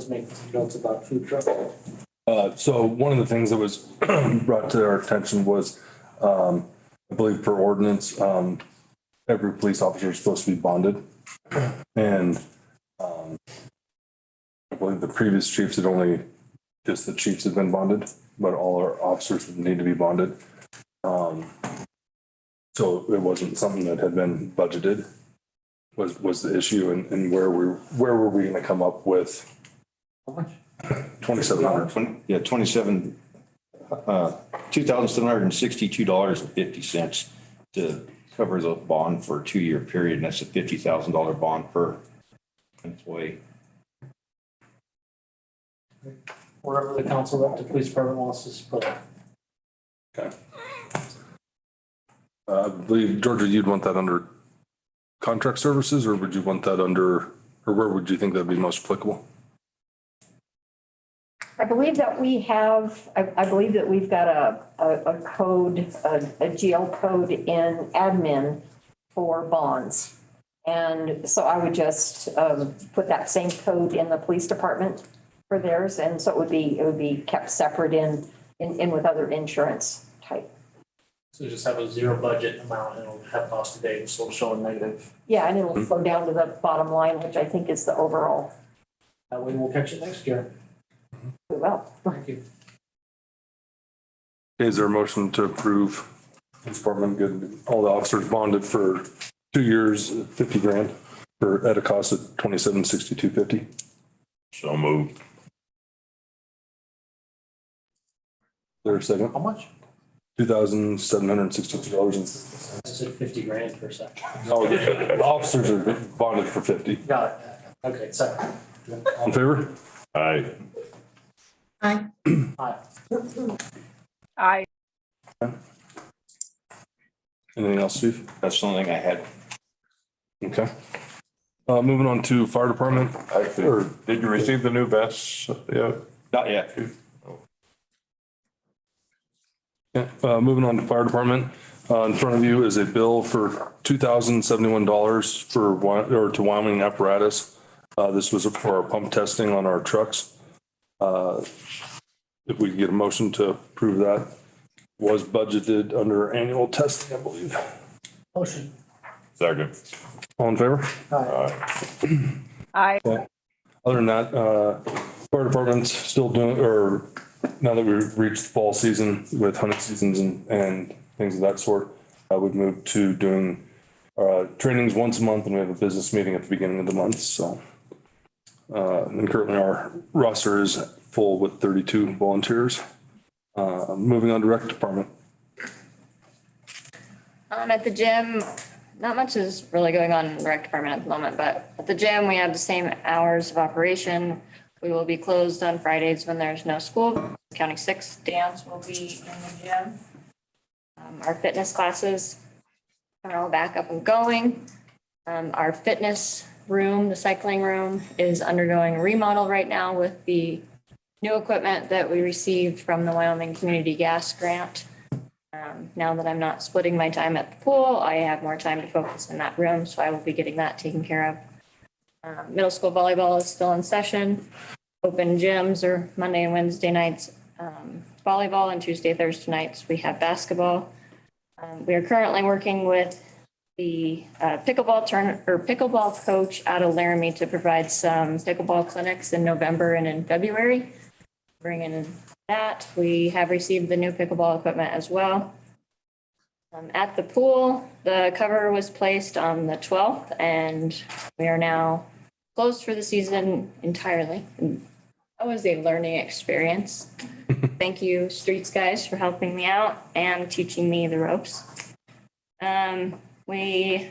[SPEAKER 5] make some notes about food truck.
[SPEAKER 4] So one of the things that was brought to our attention was, I believe per ordinance, every police officer is supposed to be bonded. And I believe the previous chiefs had only, just the chiefs had been bonded, but all our officers would need to be bonded. So it wasn't something that had been budgeted, was the issue, and where were we gonna come up with?
[SPEAKER 5] How much?
[SPEAKER 4] 2,700.
[SPEAKER 17] Yeah, $2,762.50 to cover the bond for a 2-year period, and that's a $50,000 bond per employee.
[SPEAKER 5] Wherever the council rep, the police department wants to split it.
[SPEAKER 4] Okay. I believe, Georgia, you'd want that under contract services, or would you want that under, or where would you think that'd be most applicable?
[SPEAKER 2] I believe that we have, I believe that we've got a code, a GL code in admin for bonds. And so I would just put that same code in the police department for theirs. And so it would be kept separate in with other insurance type.
[SPEAKER 5] So just have a zero budget amount and it'll have cost of data, so it'll show a negative.
[SPEAKER 2] Yeah, and it'll flow down to the bottom line, which I think is the overall.
[SPEAKER 5] That way we'll catch it next year.
[SPEAKER 2] Well,
[SPEAKER 5] Thank you.
[SPEAKER 4] Is there a motion to approve police department getting all the officers bonded for 2 years, 50 grand, at a cost of $2,762.50?
[SPEAKER 8] So moved.
[SPEAKER 4] There a second?
[SPEAKER 5] How much?
[SPEAKER 4] $2,762.
[SPEAKER 5] I said 50 grand for a second.
[SPEAKER 4] Oh, the officers are bonded for 50.
[SPEAKER 5] Got it. Okay, second.
[SPEAKER 4] All in favor?
[SPEAKER 8] Aye.
[SPEAKER 15] Aye.
[SPEAKER 5] Aye.
[SPEAKER 14] Aye.
[SPEAKER 4] Anything else, Steve?
[SPEAKER 17] That's the only thing I had.
[SPEAKER 4] Okay. Moving on to fire department.
[SPEAKER 8] Did you receive the new vests yet?
[SPEAKER 17] Not yet.
[SPEAKER 4] Yeah, moving on to fire department. In front of you is a bill for $2,071 to Wyoming Apparatus. This was for our pump testing on our trucks. If we could get a motion to approve that, was budgeted under annual testing, I believe.
[SPEAKER 5] Motion.
[SPEAKER 8] Second.
[SPEAKER 4] All in favor?
[SPEAKER 5] Aye.
[SPEAKER 14] Aye.
[SPEAKER 4] Other than that, fire department's still doing, or now that we've reached fall season with hunting seasons and things of that sort, we've moved to doing trainings once a month, and we have a business meeting at the beginning of the month. So, and currently our roster is full with 32 volunteers. Moving on to rec department.
[SPEAKER 18] At the gym, not much is really going on in the rec department at the moment, but at the gym, we have the same hours of operation. We will be closed on Fridays when there's no school. County 6 dance will be in the gym. Our fitness classes are all back up and going. Our fitness room, the cycling room, is undergoing a remodel right now with the new equipment that we received from the Wyoming Community Gas Grant. Now that I'm not splitting my time at the pool, I have more time to focus in that room, so I will be getting that taken care of. Middle school volleyball is still in session. Open gyms are Monday and Wednesday nights, volleyball, and Tuesday, Thursday nights, we have basketball. We are currently working with the pickleball coach out of Laramie to provide some pickleball clinics in November and in February. Bringing in that, we have received the new pickleball equipment as well. At the pool, the cover was placed on the 12th, and we are now closed for the season entirely. That was a learning experience. Thank you, Streets guys, for helping me out and teaching me the ropes. We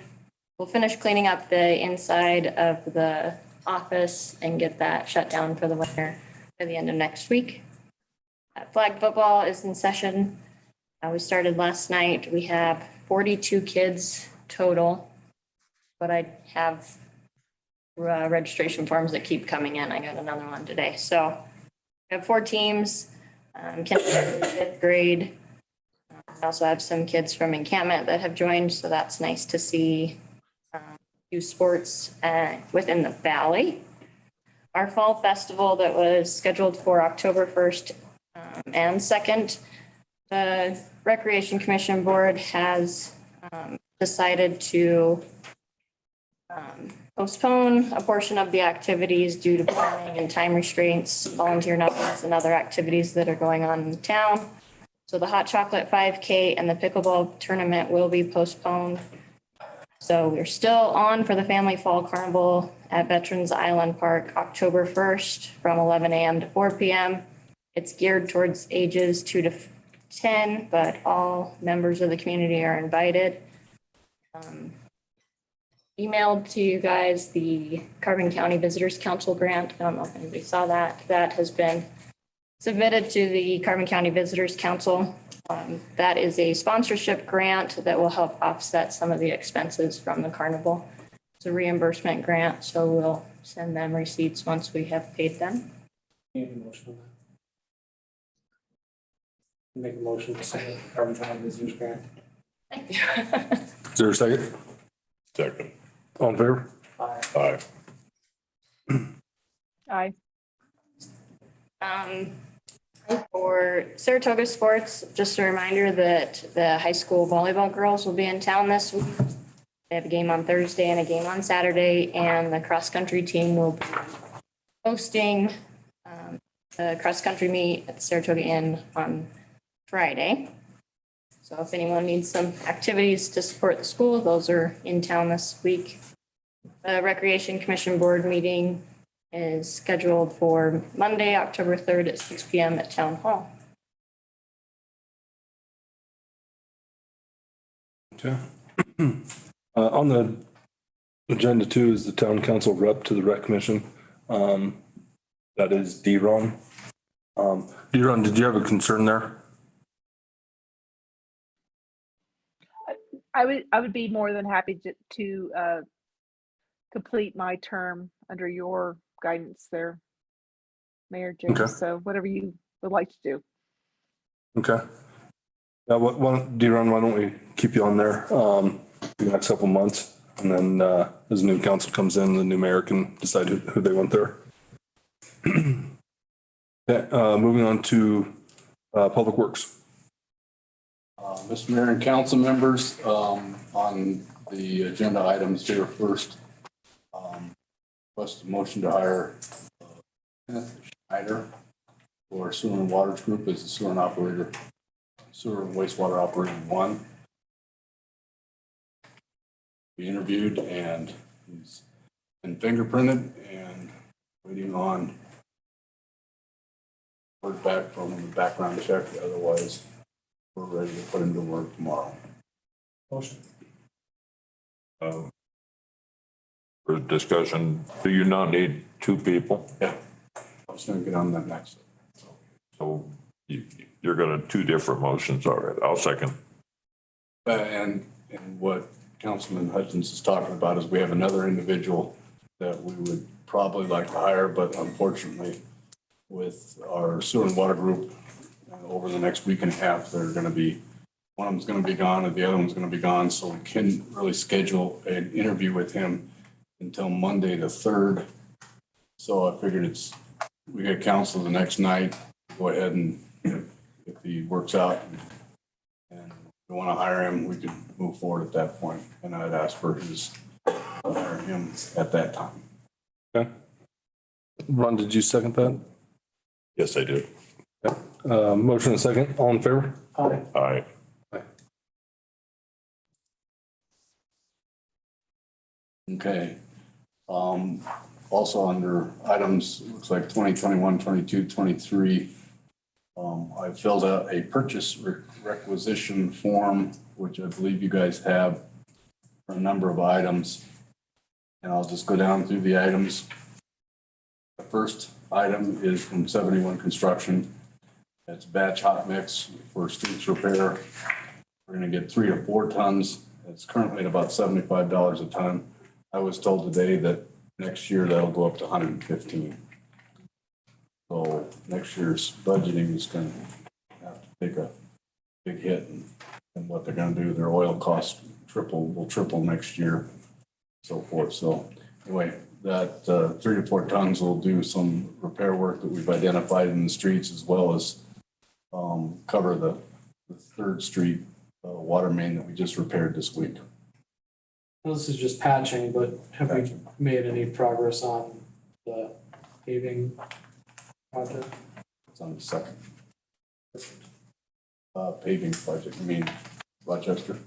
[SPEAKER 18] will finish cleaning up the inside of the office and get that shut down for the winter by the end of next week. Flag football is in session. We started last night. We have 42 kids total, but I have registration forms that keep coming in. I got another one today. So we have 4 teams, kindergarten, 5th grade. I also have some kids from encampment that have joined, so that's nice to see youth sports within the valley. Our fall festival that was scheduled for October 1st and 2nd, the Recreation Commission Board has decided to postpone a portion of the activities due to planning and time restraints, volunteer numbers, and other activities that are going on in the town. So the Hot Chocolate 5K and the pickleball tournament will be postponed. So we're still on for the Family Fall Carnival at Veterans Island Park, October 1st from 11 a.m. to 4 p.m. It's geared towards ages 2 to 10, but all members of the community are invited. Emailed to you guys the Carbon County Visitors Council grant. I don't know if anybody saw that. That has been submitted to the Carbon County Visitors Council. That is a sponsorship grant that will help offset some of the expenses from the carnival. It's a reimbursement grant, so we'll send them receipts once we have paid them.
[SPEAKER 5] Make a motion on that. Make a motion to send the Carbon County Visitors Grant.
[SPEAKER 18] Thank you.
[SPEAKER 4] Is there a second?
[SPEAKER 8] Second.
[SPEAKER 4] All in favor?
[SPEAKER 8] Aye.
[SPEAKER 14] Aye.
[SPEAKER 18] For Saratoga sports, just a reminder that the high school volleyball girls will be in town this week. They have a game on Thursday and a game on Saturday, and the cross-country team will be hosting the cross-country meet at the Saratoga Inn on Friday. So if anyone needs some activities to support the school, those are in town this week. The Recreation Commission Board meeting is scheduled for Monday, October 3rd at 6 p.m. at Town Hall.
[SPEAKER 4] Okay. On the agenda too is the town council rep to the rec commission. That is D-Ron. D-Ron, did you have a concern there?
[SPEAKER 14] I would be more than happy to complete my term under your guidance there, Mayor James.
[SPEAKER 4] Okay.
[SPEAKER 14] So whatever you would like to do.
[SPEAKER 4] Okay. Now, D-Ron, why don't we keep you on there the next couple months, and then as the new council comes in, the new mayor can decide who they want there. Okay, moving on to Public Works.
[SPEAKER 1] Mr. Mayor and council members, on the agenda items here first, request a motion to hire Kenneth Schneider for Sewer and Waters Group as the sewer and wastewater operator 1. We interviewed and he's been fingerprinted and waiting on word back from the background check. Otherwise, we're ready to put him to work tomorrow.
[SPEAKER 5] Motion.
[SPEAKER 8] For discussion, do you not need 2 people?
[SPEAKER 1] Yeah, I was gonna get on that next.
[SPEAKER 8] So You're gonna two different motions. All right, I'll second.
[SPEAKER 1] And what Councilman Hutchins is talking about is we have another individual that we would probably like to hire, but unfortunately with our sewer and water group, over the next week and a half, they're gonna be, one of them's gonna be gone and the other one's gonna be gone, so we couldn't really schedule an interview with him until Monday, the 3rd. So I figured we got council the next night, go ahead and if he works out and we want to hire him, we could move forward at that point. And I'd ask for him at that time.
[SPEAKER 4] Okay. Ron, did you second that?
[SPEAKER 8] Yes, I did.
[SPEAKER 4] Motion and second, all in favor?
[SPEAKER 5] Aye.
[SPEAKER 8] Aye.
[SPEAKER 1] Okay. Also under items, looks like 2021, 22, 23. I filled out a purchase requisition form, which I believe you guys have for a number of items. And I'll just go down through the items. The first item is from 71 Construction. It's batch hot mix for streets repair. We're gonna get 3 to 4 tons. It's currently at about $75 a ton. I was told today that next year that'll go up to 115. So next year's budgeting is gonna have to take a big hit and what they're gonna do. Their oil costs will triple next year, so forth. So anyway, that 3 to 4 tons will do some repair work that we've identified in the streets, as well as cover the 3rd Street water main that we just repaired this week.
[SPEAKER 5] This is just patching, but have we made any progress on the paving project?
[SPEAKER 1] It's on the second. Paving project, you mean Rochester?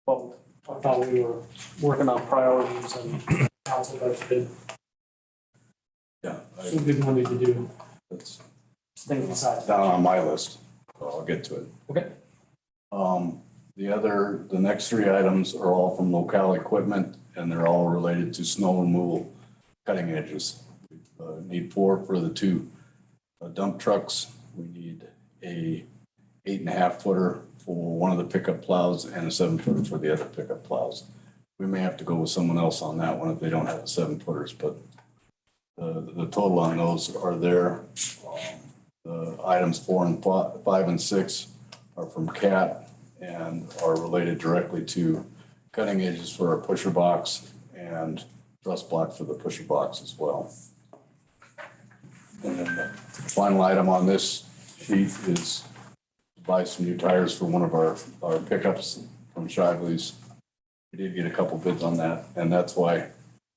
[SPEAKER 5] Well, I thought we were working on priorities and council budgeted
[SPEAKER 1] Yeah.
[SPEAKER 5] some good money to do.
[SPEAKER 1] That's
[SPEAKER 5] Things aside.
[SPEAKER 1] down on my list, so I'll get to it.
[SPEAKER 5] Okay.
[SPEAKER 1] The next 3 items are all from local equipment, and they're all related to snow removal cutting edges. We need 4 for the 2 dump trucks. We need a 8.5 footer for one of the pickup plows and a 7 footer for the other pickup plows. We may have to go with someone else on that one if they don't have the 7 footers, but the total on those are there. The items 4 and 5 and 6 are from CAT and are related directly to cutting edges for our pusher box and truss block for the pusher box as well. And then the final item on this sheet is to buy some new tires for one of our pickups from Shively's. We did get a couple bids on that, and that's why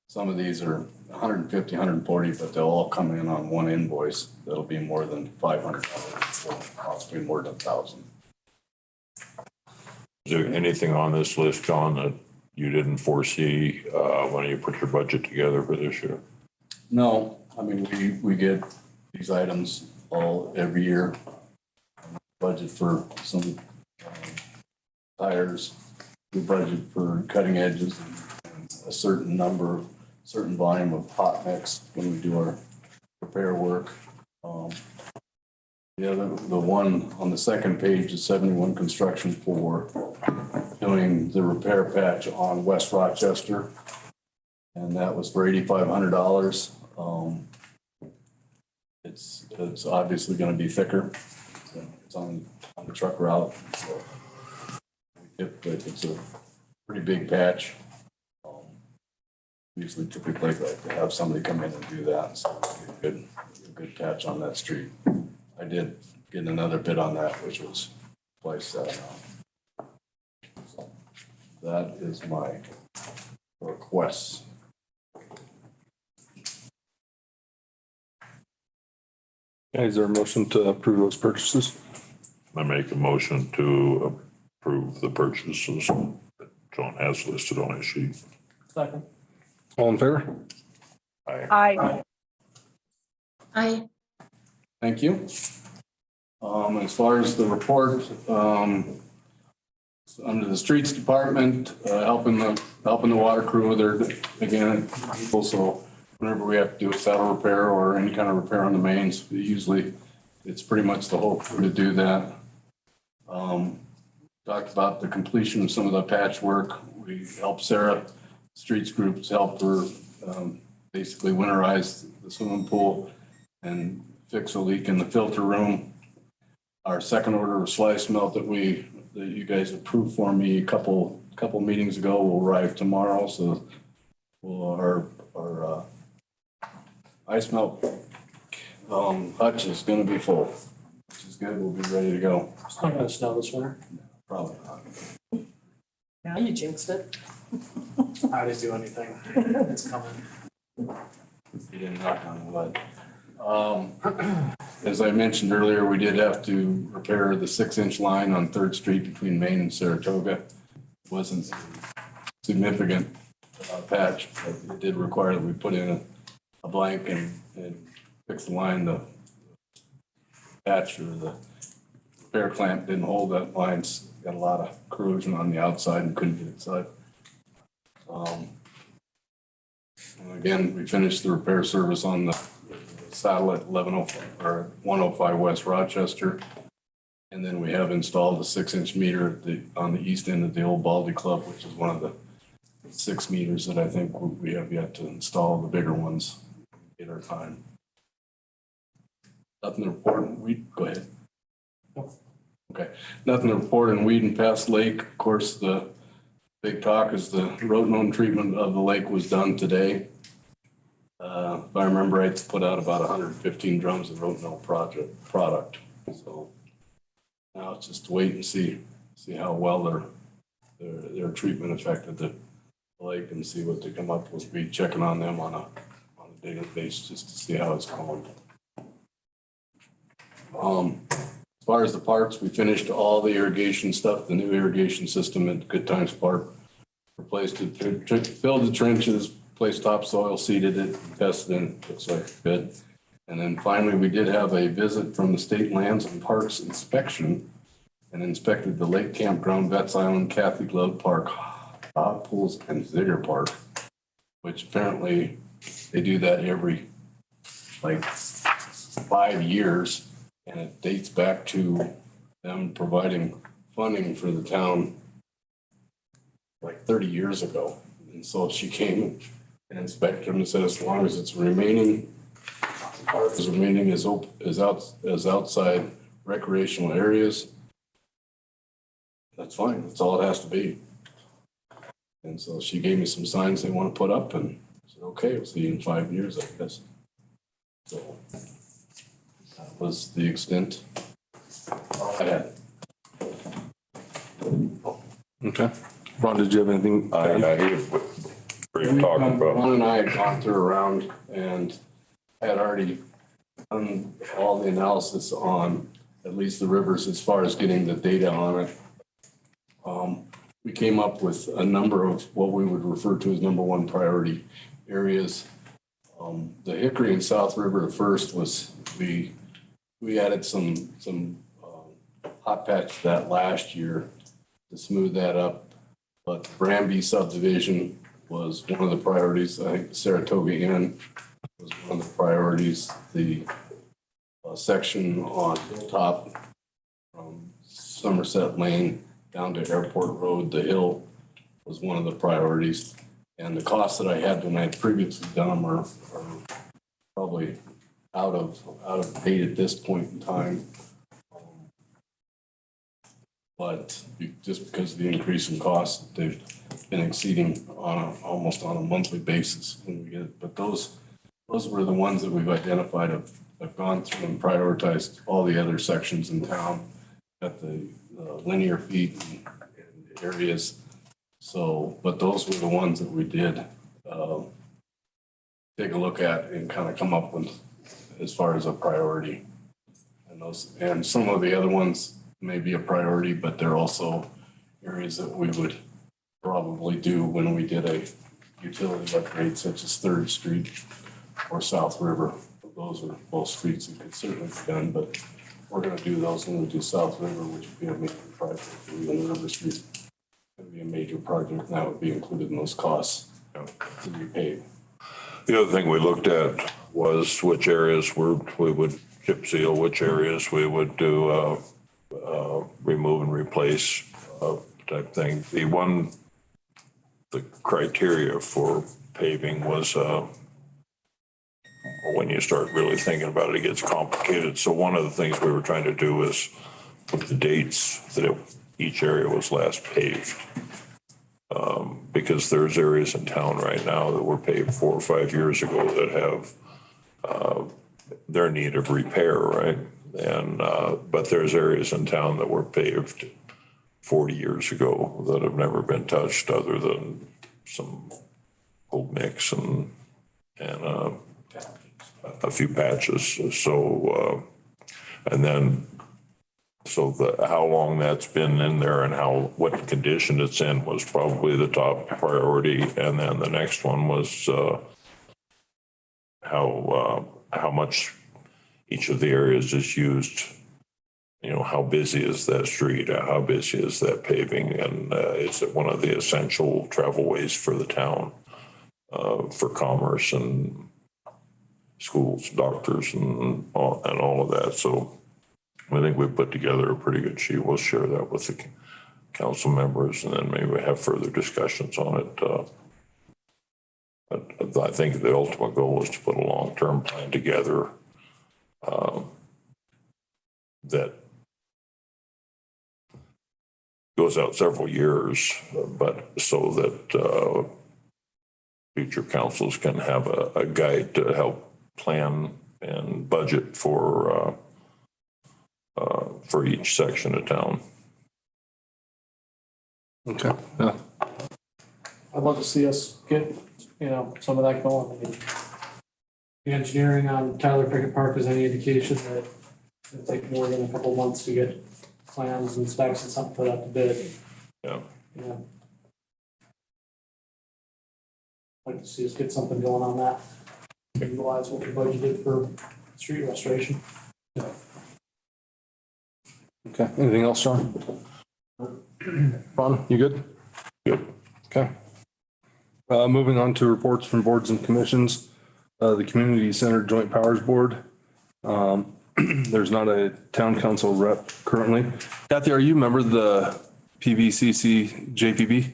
[SPEAKER 1] some of these are 150, 140, but they'll all come in on one invoice. That'll be more than $500, possibly more than 1,000.
[SPEAKER 8] Is there anything on this list, John, that you didn't foresee when you put your budget together for this year?
[SPEAKER 1] No, I mean, we get these items every year. Budget for some tires, we budget for cutting edges and a certain volume of hot mix when we do our repair work. The one on the second page is 71 Construction for doing the repair patch on West Rochester. And that was for $8,500. It's obviously going to be thicker. It's on the truck route. So it's a pretty big patch. Usually typically like to have somebody come in and do that. So a good patch on that street. I did get another bid on that, which was twice that amount. So that is my request.
[SPEAKER 4] Okay, is there a motion to approve those purchases?
[SPEAKER 8] I make a motion to approve the purchases that John has listed on his sheet.
[SPEAKER 5] Second.
[SPEAKER 4] All in favor?
[SPEAKER 14] Aye.
[SPEAKER 15] Aye.
[SPEAKER 1] Thank you. As far as the report, under the streets department, helping the water crew, they're again, people, so whenever we have to do a saddle repair or any kind of repair on the mains, usually it's pretty much the whole crew to do that. Talked about the completion of some of the patchwork. We helped Sarah, streets groups helped her basically winterize the swimming pool and fix a leak in the filter room. Our second order of slice melt that you guys approved for me a couple meetings ago will arrive tomorrow. So our ice melt hutch is going to be full, which is good. We'll be ready to go.
[SPEAKER 5] It's not gonna snow this winter.
[SPEAKER 1] Probably not.
[SPEAKER 10] Now you jinxed it.
[SPEAKER 5] I didn't do anything. It's coming.
[SPEAKER 1] You didn't knock on wood. As I mentioned earlier, we did have to repair the 6-inch line on Third Street between Main and Saratoga. It wasn't significant patch, but it did require that we put in a blank and fix the line. The patch or the repair clamp didn't hold that line. It's got a lot of corrosion on the outside and couldn't get it set. And again, we finished the repair service on the satellite 105 West Rochester. And then we have installed a 6-inch meter on the east end of the old Baldy Club, which is one of the 6 meters that I think we have yet to install, the bigger ones in our time. Nothing to report. Go ahead. Okay. Nothing to report in Weed and Pass Lake. Of course, the big talk is the rotenone treatment of the lake was done today. If I remember right, it's put out about 115 drums of rotenone product. So now it's just wait and see how well their treatment affected the lake and see what they come up with. Be checking on them on a daily basis just to see how it's going. As far as the parks, we finished all the irrigation stuff, the new irrigation system at Good Times Park. Replaced it, filled the trenches, placed topsoil, seeded it, tested it, looks like good. And then finally, we did have a visit from the State Lands and Parks Inspection and inspected the Lake Campground, Betts Island, Kathy Globe Park, Bob Pools, and Zigger Park, which apparently they do that every like 5 years. And it dates back to them providing funding for the town like 30 years ago. And so she came and inspected them and said, as long as it's remaining, park is remaining as outside recreational areas, that's fine. That's all it has to be. And so she gave me some signs they want to put up and I said, okay, we'll see you in 5 years, I guess. So that was the extent I had.
[SPEAKER 4] Okay. Ron, did you have anything?
[SPEAKER 1] Ron and I had gone through around and I had already done all the analysis on at least the rivers as far as getting the data on it. We came up with a number of what we would refer to as number one priority areas. The Hickory and South River, the first was we added some hot patch to that last year to smooth that up. But the Bramby subdivision was one of the priorities. I think Saratoga Inn was one of the priorities. The section on Hilltop from Somerset Lane down to Airport Road, the hill was one of the priorities. And the costs that I had when I had previously done them are probably out of date at this point in time. But just because of the increase in costs, they've been exceeding almost on a monthly basis when we get it. But those were the ones that we've identified. I've gone through and prioritized all the other sections in town at the linear feet and areas. So, but those were the ones that we did take a look at and kind of come up with as far as a priority. And some of the other ones may be a priority, but they're also areas that we would probably do when we did a utility upgrade such as Third Street or South River. Those are both streets that could certainly be done, but we're going to do those when we do South River, which would be a major project. Even River Street would be a major project, and that would be included in those costs to be paid.
[SPEAKER 8] The other thing we looked at was which areas we would chip seal, which areas we would do remove and replace type thing. The criteria for paving was when you start really thinking about it, it gets complicated. So one of the things we were trying to do is put the dates that each area was last paved. Because there's areas in town right now that were paved 4 or 5 years ago that have they're in need of repair, right? And but there's areas in town that were paved 40 years ago that have never been touched other than some old mix and a few patches. So and then so how long that's been in there and what condition it's in was probably the top priority. And then the next one was how much each of the areas is used. You know, how busy is that street? How busy is that paving? And is it one of the essential travel ways for the town, for commerce and schools, doctors, and all of that? So I think we put together a pretty good sheet. We'll share that with the council members, and then maybe have further discussions on it. But I think the ultimate goal is to put a long-term plan together that goes out several years, but so that future councils can have a guide to help plan and budget for each section of town.
[SPEAKER 4] Okay, yeah.
[SPEAKER 5] I'd love to see us get, some of that going. I mean, the engineering on Tyler Pickett Park is any indication that it'll take more than a couple months to get plans and specs and something put out to bid.
[SPEAKER 8] Yeah.
[SPEAKER 5] Yeah. I'd like to see us get something going on that. Utilize what we budgeted for street restoration.
[SPEAKER 4] Okay, anything else, John? Ron, you good?
[SPEAKER 8] Good.
[SPEAKER 4] Okay. Moving on to reports from boards and commissions. The Community Center Joint Powers Board. There's not a town council rep currently. Kathy, are you a member of the PVCC JPB?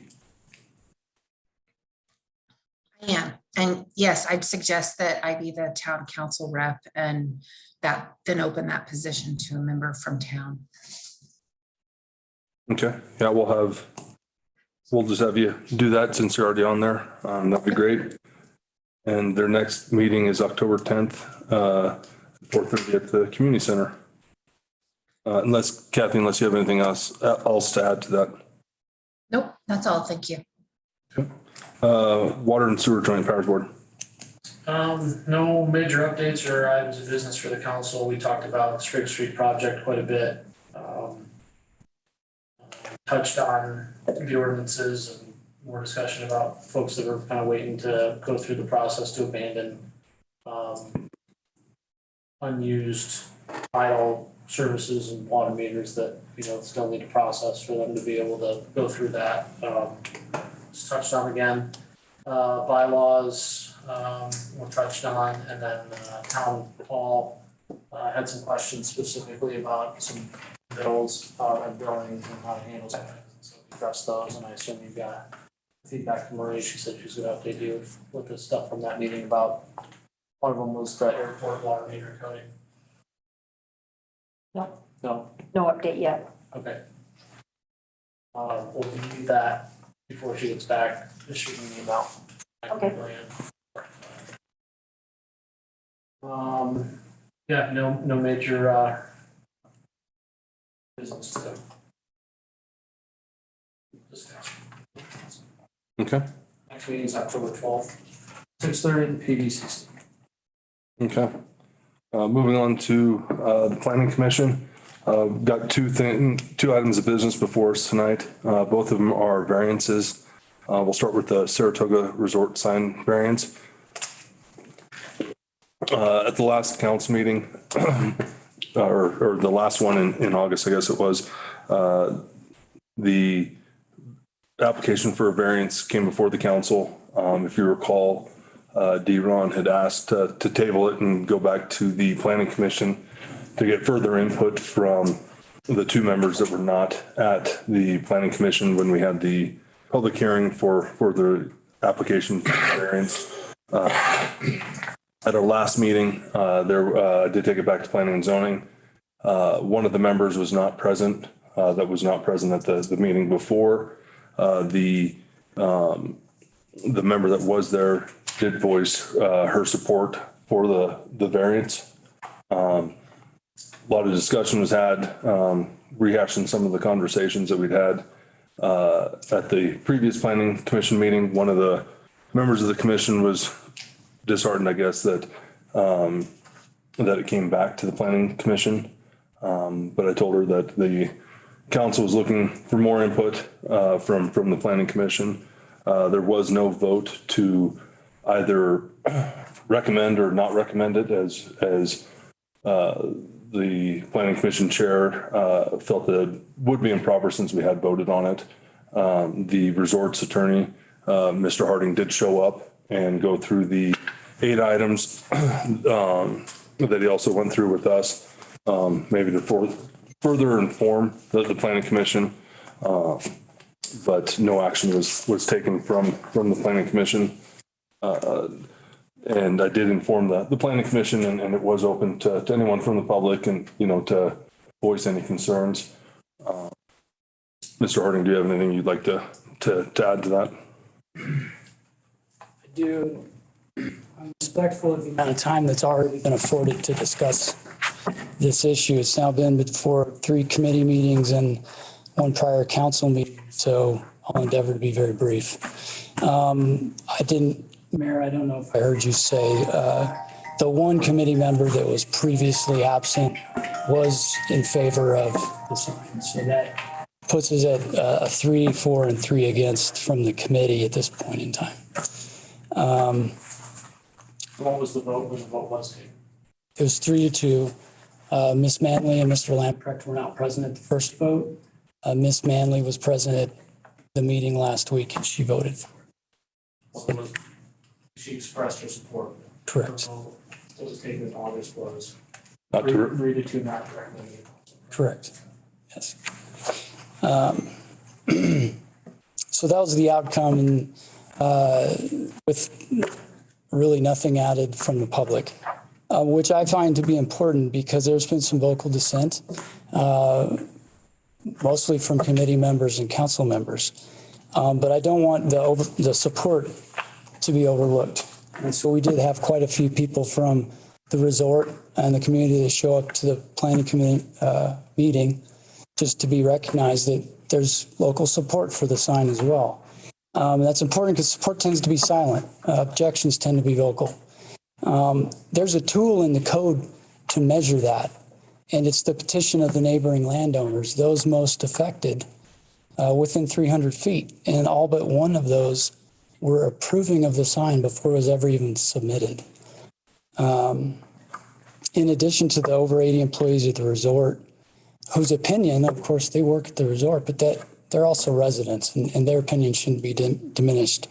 [SPEAKER 15] I am. And yes, I'd suggest that I be the town council rep and then open that position to a member from town.
[SPEAKER 4] Okay, yeah, we'll just have you do that since you're already on there. That'd be great. And their next meeting is October 10th, 4:30 at the community center. Kathy, unless you have anything else to add to that.
[SPEAKER 15] Nope, that's all. Thank you.
[SPEAKER 4] Okay. Water and Sewer Joint Powers Board.
[SPEAKER 5] No major updates or items of business for the council. We talked about the Sprigg Street project quite a bit. Touched on the ordinances and more discussion about folks that were kind of waiting to go through the process to abandon unused idle services and water meters that, still need to process for them to be able to go through that. Just touched on again, bylaws were touched on, and then town hall had some questions specifically about some bills and billing and how to handle some things. So we addressed those, and I assume you got feedback from Marie. She said she's gonna update you with the stuff from that meeting about, one of them was the airport water meter coding.
[SPEAKER 2] No,
[SPEAKER 5] No,
[SPEAKER 2] no update yet.
[SPEAKER 5] okay. We'll do that before she gets back, just shoot me an email.
[SPEAKER 2] Okay.
[SPEAKER 5] Yeah, no major business to discuss.
[SPEAKER 4] Okay.
[SPEAKER 5] Next meeting is October 12th, 6:30 in PVCC.
[SPEAKER 4] Okay. Moving on to the Planning Commission. Got two items of business before us tonight. Both of them are variances. We'll start with the Saratoga Resort sign variance. At the last council meeting, or the last one in August, I guess it was, the application for a variance came before the council. If you recall, D-Ron had asked to table it and go back to the planning commission to get further input from the two members that were not at the planning commission when we had the public hearing for the application for variance. At our last meeting, I did take it back to planning and zoning. One of the members was not present, that was not present at the meeting before. The member that was there did voice her support for the variance. A lot of discussion was had, rehashing some of the conversations that we'd had at the previous planning commission meeting. One of the members of the commission was disheartened, I guess, that it came back to the planning commission. But I told her that the council was looking for more input from the planning commission. There was no vote to either recommend or not recommend it, as the planning commission chair felt that it would be improper since we had voted on it. The resort's attorney, Mr. Harding, did show up and go through the 8 items that he also went through with us, maybe to further inform the planning commission. But no action was taken from the planning commission. And I did inform the planning commission, and it was open to anyone from the public and, to voice any concerns. Mr. Harding, do you have anything you'd like to add to that?
[SPEAKER 19] I do. I'm respectful of the amount of time that's already been afforded to discuss this issue. It's now been before 3 committee meetings and 1 prior council meeting, so I'll endeavor to be very brief. Mayor, I don't know if I heard you say, the 1 committee member that was previously absent was in favor of the sign. So that puts us at 3, 4, and 3 against from the committee at this point in time.
[SPEAKER 5] What was the vote when the vote was taken?
[SPEAKER 19] It was 3-2. Ms. Manley and Mr. Lamprecht were not present at the first vote. Ms. Manley was present at the meeting last week and she voted for it.
[SPEAKER 5] So she expressed her support.
[SPEAKER 19] Correct.
[SPEAKER 5] It was taken in August was
[SPEAKER 4] Not to
[SPEAKER 5] 3-2 not recommended.
[SPEAKER 19] Correct. Yes. So that was the outcome, and with really nothing added from the public, which I find to be important because there's been some vocal dissent, mostly from committee members and council members. But I don't want the support to be overlooked. And so we did have quite a few people from the resort and the community that show up to the planning committee meeting, just to be recognized that there's local support for the sign as well. That's important because support tends to be silent. Objections tend to be vocal. There's a tool in the code to measure that, and it's the petition of the neighboring landowners, those most affected within 300 feet. And all but 1 of those were approving of the sign before it was ever even submitted. In addition to the over 80 employees at the resort, whose opinion, of course, they work at the resort, but that they're also residents, and their opinion shouldn't be diminished.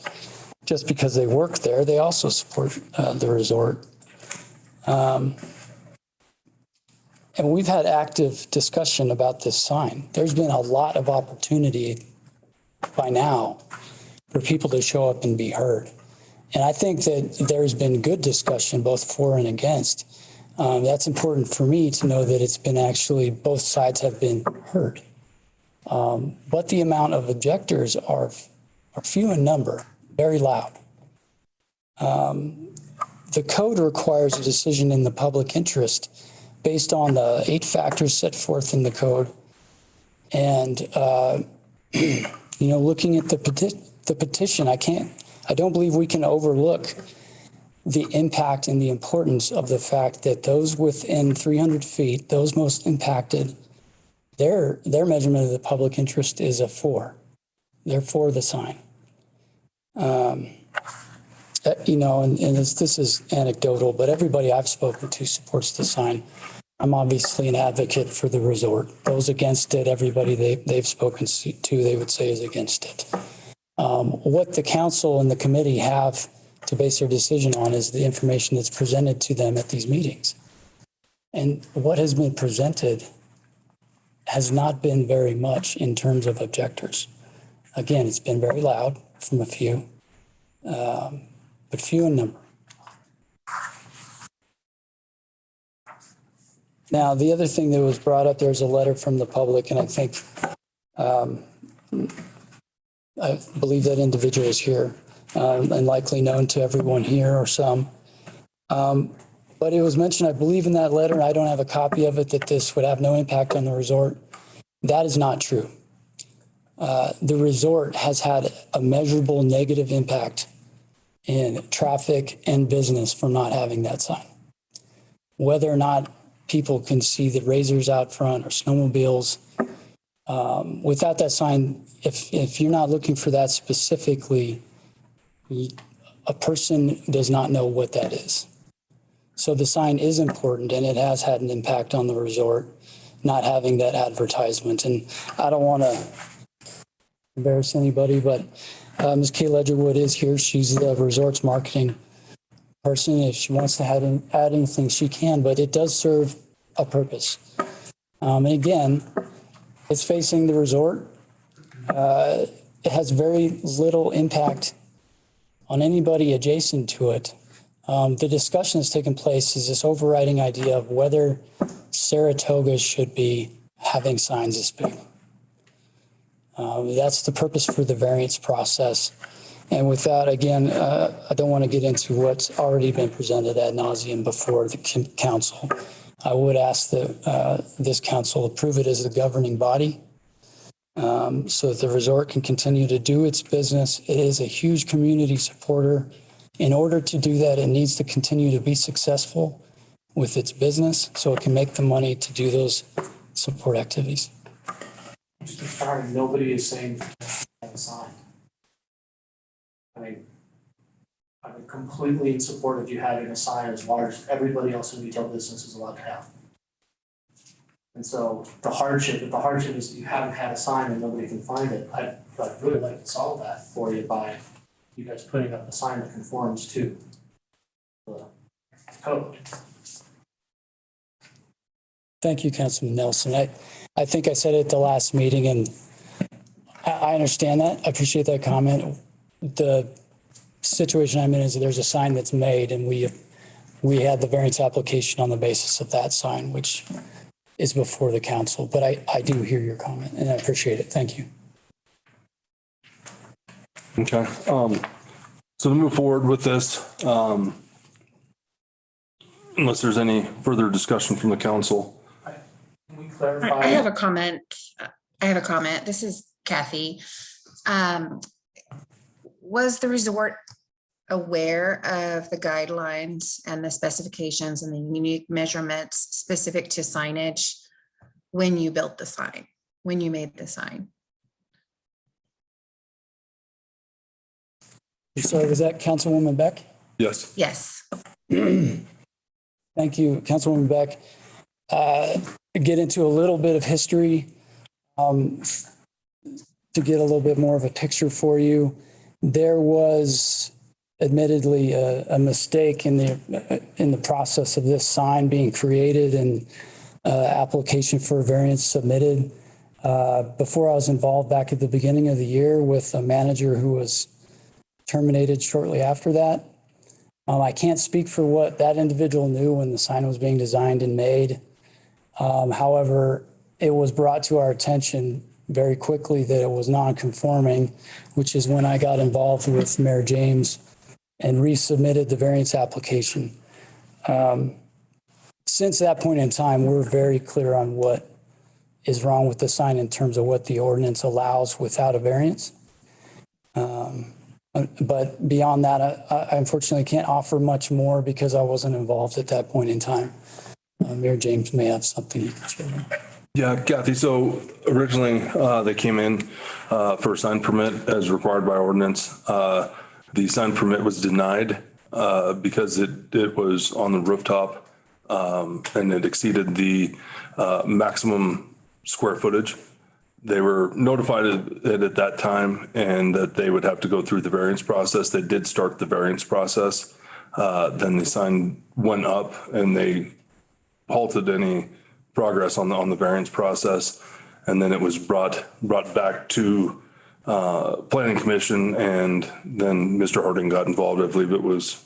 [SPEAKER 19] Just because they work there, they also support the resort. And we've had active discussion about this sign. There's been a lot of opportunity by now for people to show up and be heard. And I think that there's been good discussion, both for and against. That's important for me to know that it's been actually, both sides have been heard. But the amount of objectors are few in number, very loud. The code requires a decision in the public interest based on the 8 factors set forth in the code. And, looking at the petition, I don't believe we can overlook the impact and the importance of the fact that those within 300 feet, those most impacted, their measurement of the public interest is a 4. They're for the sign. This is anecdotal, but everybody I've spoken to supports the sign. I'm obviously an advocate for the resort. Those against it, everybody they've spoken to, they would say is against it. What the council and the committee have to base their decision on is the information that's presented to them at these meetings. And what has been presented has not been very much in terms of objectors. Again, it's been very loud from a few, but few in number. Now, the other thing that was brought up, there's a letter from the public, and I think, I believe that individual is here and likely known to everyone here or some. But it was mentioned, I believe in that letter, and I don't have a copy of it, that this would have no impact on the resort. That is not true. The resort has had a measurable negative impact in traffic and business from not having that sign. Whether or not people can see the razors out front or snowmobiles, without that sign, if you're not looking for that specifically, a person does not know what that is. So the sign is important, and it has had an impact on the resort, not having that advertisement. And I don't want to embarrass anybody, but Ms. Kay Ledgerwood is here. She's the resort's marketing person. If she wants to add anything, she can, but it does serve a purpose. And again, it's facing the resort. It has very little impact on anybody adjacent to it. The discussion that's taken place is this overriding idea of whether Saratoga should be having signs this big. That's the purpose for the variance process. And with that, again, I don't want to get into what's already been presented ad nauseum before the council. I would ask that this council approve it as the governing body so that the resort can continue to do its business. It is a huge community supporter. In order to do that, it needs to continue to be successful with its business so it can make the money to do those support activities.
[SPEAKER 5] Just to start, nobody is saying have a sign. I mean, I'm completely in support of you having a sign as large as everybody else in retail business is allowed to have. And so the hardship is that you haven't had a sign and nobody can find it. I'd really like to solve that for you by you guys putting up a sign that conforms to the code.
[SPEAKER 19] Thank you, Councilman Nelson. I think I said it at the last meeting, and I understand that. I appreciate that comment. The situation I'm in is that there's a sign that's made, and we had the variance application on the basis of that sign, which is before the council. But I do hear your comment, and I appreciate it. Thank you.
[SPEAKER 4] Okay. So to move forward with this, unless there's any further discussion from the council.
[SPEAKER 5] Can we clarify?
[SPEAKER 15] I have a comment. This is Kathy. Was the resort aware of the guidelines and the specifications and the unique measurements specific to signage when you built the sign, when you made the sign?
[SPEAKER 19] So was that Councilwoman Beck?
[SPEAKER 4] Yes.
[SPEAKER 15] Yes.
[SPEAKER 19] Thank you, Councilwoman Beck. Get into a little bit of history to get a little bit more of a picture for you. There was admittedly a mistake in the process of this sign being created and application for a variance submitted. Before I was involved back at the beginning of the year with a manager who was terminated shortly after that. I can't speak for what that individual knew when the sign was being designed and made. However, it was brought to our attention very quickly that it was non-conforming, which is when I got involved with Mayor James and resubmitted the variance application. Since that point in time, we're very clear on what is wrong with the sign in terms of what the ordinance allows without a variance. But beyond that, I unfortunately can't offer much more because I wasn't involved at that point in time. Mayor James may have something he can share.
[SPEAKER 4] Yeah, Kathy, so originally they came in for a sign permit as required by ordinance. The sign permit was denied because it was on the rooftop and it exceeded the maximum square footage They were notified at that time and that they would have to go through the variance process. They did start the variance process. Then the sign went up and they halted any progress on the variance process. And then it was brought back to planning commission, and then Mr. Harding got involved. I believe it was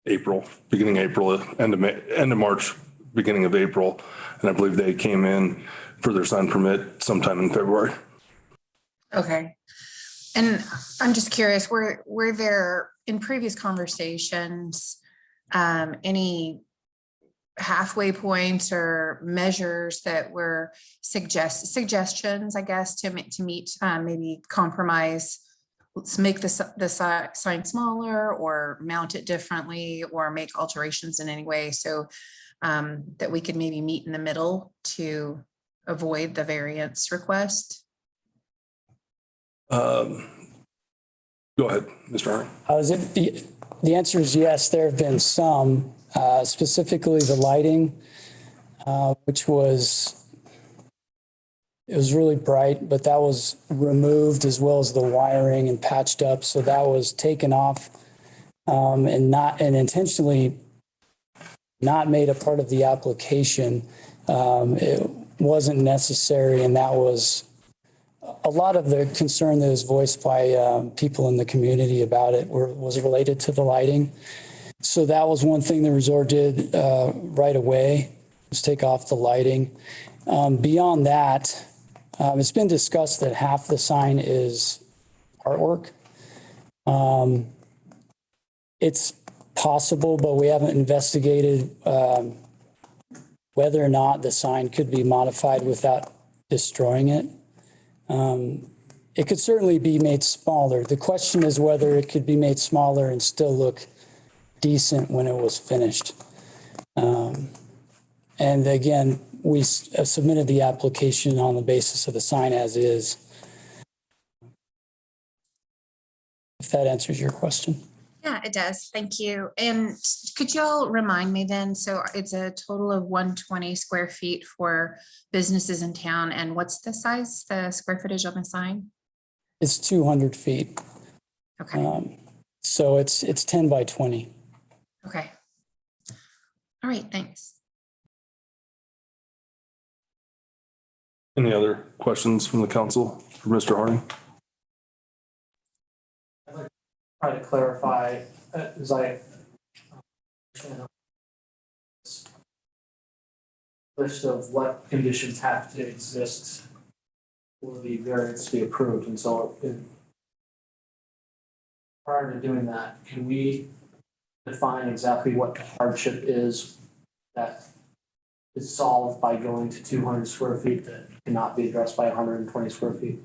[SPEAKER 4] beginning April, end of March, beginning of April. And I believe they came in for their sign permit sometime in February.
[SPEAKER 15] Okay. And I'm just curious, were there in previous conversations, any halfway points or measures that were suggestions, I guess, to meet, maybe compromise, let's make the sign smaller or mount it differently or make alterations in any way so that we could maybe meet in the middle to avoid the variance request?
[SPEAKER 4] Go ahead, Mr. Harding.
[SPEAKER 19] The answer is yes, there have been some, specifically the lighting, which was really bright, but that was removed as well as the wiring and patched up. So that was taken off and intentionally not made a part of the application. It wasn't necessary, and that was a lot of the concern that was voiced by people in the community about it was related to the lighting. So that was one thing the resort did right away, was take off the lighting. Beyond that, it's been discussed that half the sign is artwork. It's possible, but we haven't investigated whether or not the sign could be modified without destroying it. It could certainly be made smaller. The question is whether it could be made smaller and still look decent when it was finished. And again, we submitted the application on the basis of the sign as is. If that answers your question.
[SPEAKER 15] Yeah, it does. Thank you. And could y'all remind me then, so it's a total of 120 square feet for businesses in town. And what's the size, the square footage of the sign?
[SPEAKER 19] It's 200 feet.
[SPEAKER 15] Okay.
[SPEAKER 19] So it's 10 by 20.
[SPEAKER 15] Okay. All right, thanks.
[SPEAKER 4] Any other questions from the council for Mr. Harding?
[SPEAKER 5] Try to clarify, as I understand this list of what conditions have to exist for the variance to be approved. And so prior to doing that, can we define exactly what the hardship is that is solved by going to 200 square feet that cannot be addressed by 120 square feet?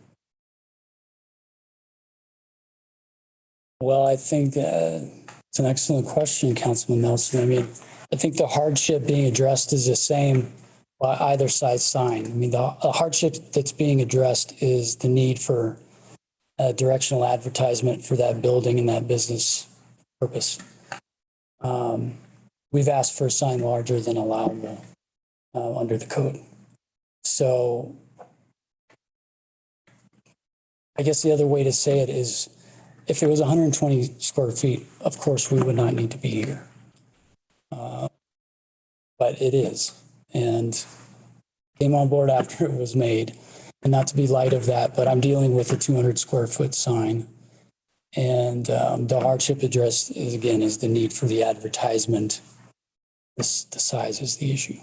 [SPEAKER 19] Well, I think it's an excellent question, Councilman Nelson. I mean, I think the hardship being addressed is the same by either side sign. I mean, the hardship that's being addressed is the need for directional advertisement for that building and that business purpose. We've asked for a sign larger than allowable under the code. So I guess the other way to say it is, if it was 120 square feet, of course, we would not need to be here. But it is, and came on board after it was made. And not to be light of that, but I'm dealing with a 200 square foot sign. And the hardship address is, again, is the need for the advertisement. The size is the issue.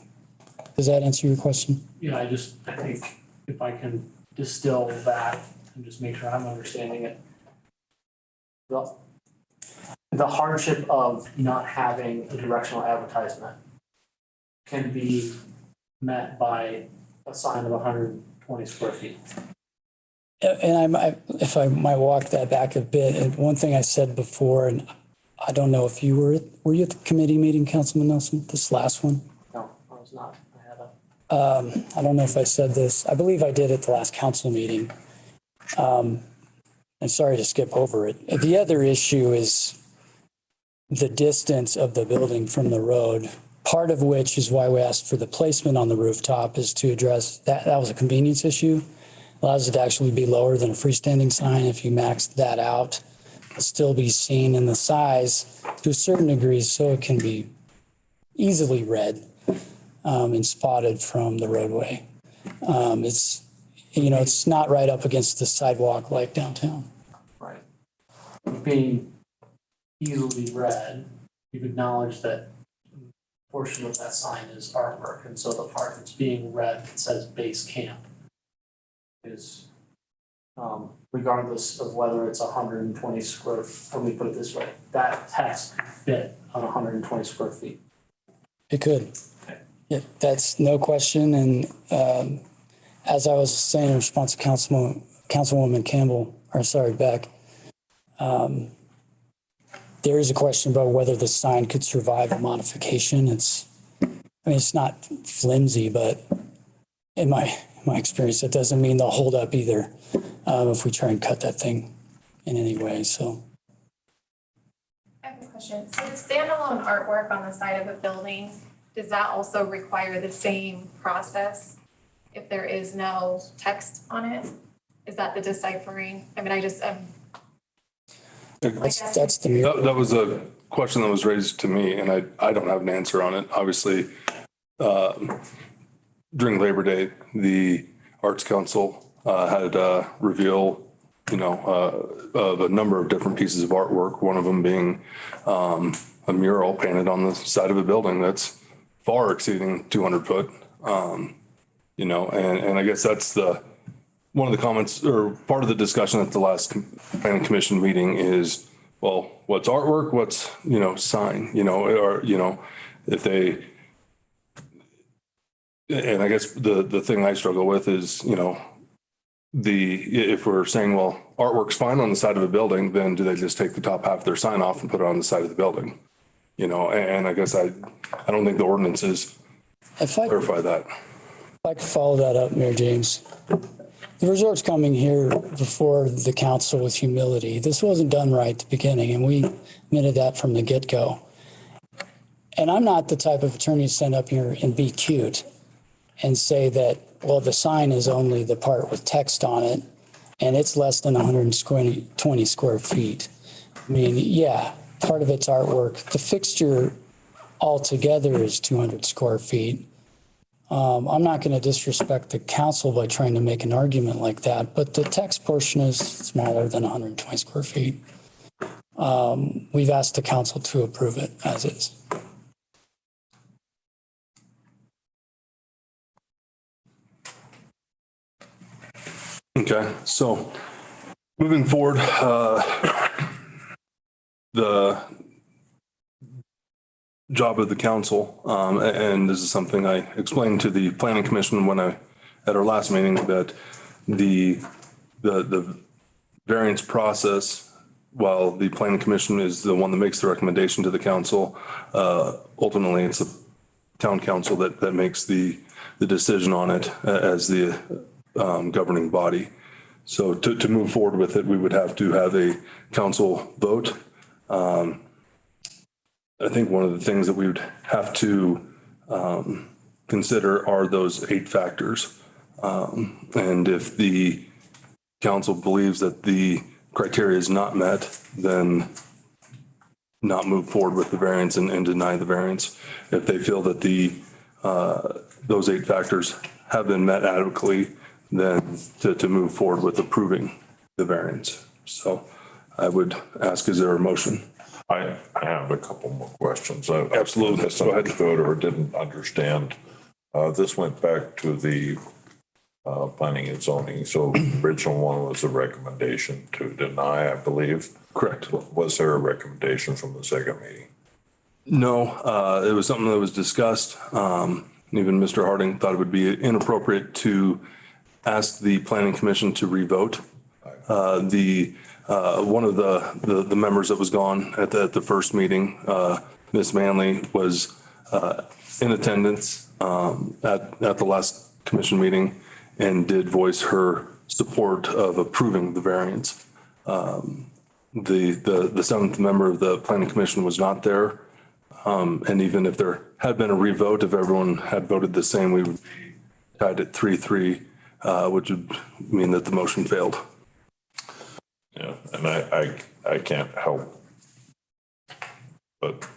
[SPEAKER 19] Does that answer your question?
[SPEAKER 5] Yeah, I think if I can distill that and just make sure I'm understanding it. The hardship of not having a directional advertisement can be met by a sign of 120 square feet.
[SPEAKER 19] And if I might walk that back a bit, and one thing I said before, and I don't know if you were you at the committee meeting, Councilman Nelson, this last one?
[SPEAKER 5] No, I was not. I had
[SPEAKER 19] I don't know if I said this. I believe I did at the last council meeting. And sorry to skip over it. The other issue is the distance of the building from the road, part of which is why we asked for the placement on the rooftop, is to address that. That was a convenience issue. allows it to actually be lower than a freestanding sign. If you max that out, it'll still be seen in the size to a certain degree, so it can be easily read and spotted from the roadway. It's, you know, it's not right up against the sidewalk like downtown.
[SPEAKER 5] Right. Being easily read, you've acknowledged that a portion of that sign is artwork, and so the part that's being read that says base camp is, regardless of whether it's 120 square, let me put it this way, that text could fit on 120 square feet.
[SPEAKER 19] It could. Yeah, that's no question. And as I was saying in response to Councilwoman Campbell, or sorry, Beck, there is a question about whether the sign could survive a modification. It's not flimsy, but in my experience, it doesn't mean they'll hold up either if we try and cut that thing in any way. So.
[SPEAKER 9] I have a question. So the standalone artwork on the side of a building, does that also require the same process if there is no text on it? Is that the deciphering? I mean,
[SPEAKER 19] That's the
[SPEAKER 4] that was a question that was raised to me, and I don't have an answer on it. Obviously, during Labor Day, the Arts Council had reveal, of a number of different pieces of artwork. One of them being a mural painted on the side of a building that's far exceeding 200 foot. And I guess that's one of the comments or part of the discussion at the last planning commission meeting is, well, what's artwork? What's, sign, if they, and I guess the thing I struggle with is, if we're saying, well, artwork's fine on the side of a building, then do they just take the top half of their sign off and put it on the side of the building? And I guess I don't think the ordinances clarify that.
[SPEAKER 19] If I could follow that up, Mayor James. The resort's coming here before the council with humility. This wasn't done right at the beginning, and we admitted that from the get-go. And I'm not the type of attorney to stand up here and be cute and say that, well, the sign is only the part with text on it, and it's less than 120 square feet. I mean, yeah, part of it's artwork. The fixture altogether is 200 square feet. I'm not going to disrespect the council by trying to make an argument like that, but the text portion is smaller than 120 square feet. We've asked the council to approve it as is.
[SPEAKER 4] Okay, so moving forward, the job of the council, and this is something I explained to the planning commission at our last meeting, that the variance process, while the planning commission is the one that makes the recommendation to the council, ultimately it's the town council that makes the decision on it as the governing body. So to move forward with it, we would have to have a council vote. I think one of the things that we would have to consider are those 8 factors. And if the council believes that the criteria is not met, then not move forward with the variance and deny the variance. If they feel that those 8 factors have been met adequately, then to move forward with approving the variance. So I would ask, is there a motion?
[SPEAKER 8] I have a couple more questions. I
[SPEAKER 4] Absolutely.
[SPEAKER 8] misunderstood or didn't understand. This went back to the planning and zoning. So the original one was a recommendation to deny, I believe.
[SPEAKER 4] Correct.
[SPEAKER 8] Was there a recommendation from the second meeting?
[SPEAKER 4] No, it was something that was discussed. Even Mr. Harding thought it would be inappropriate to ask the planning commission to revote. One of the members that was gone at the first meeting, Ms. Manley, was in attendance at the last commission meeting and did voice her support of approving the variance. The seventh member of the planning commission was not there. And even if there had been a revote, if everyone had voted the same, we would be tied at 3-3 which would mean that the motion failed.
[SPEAKER 8] Yeah, and I can't help but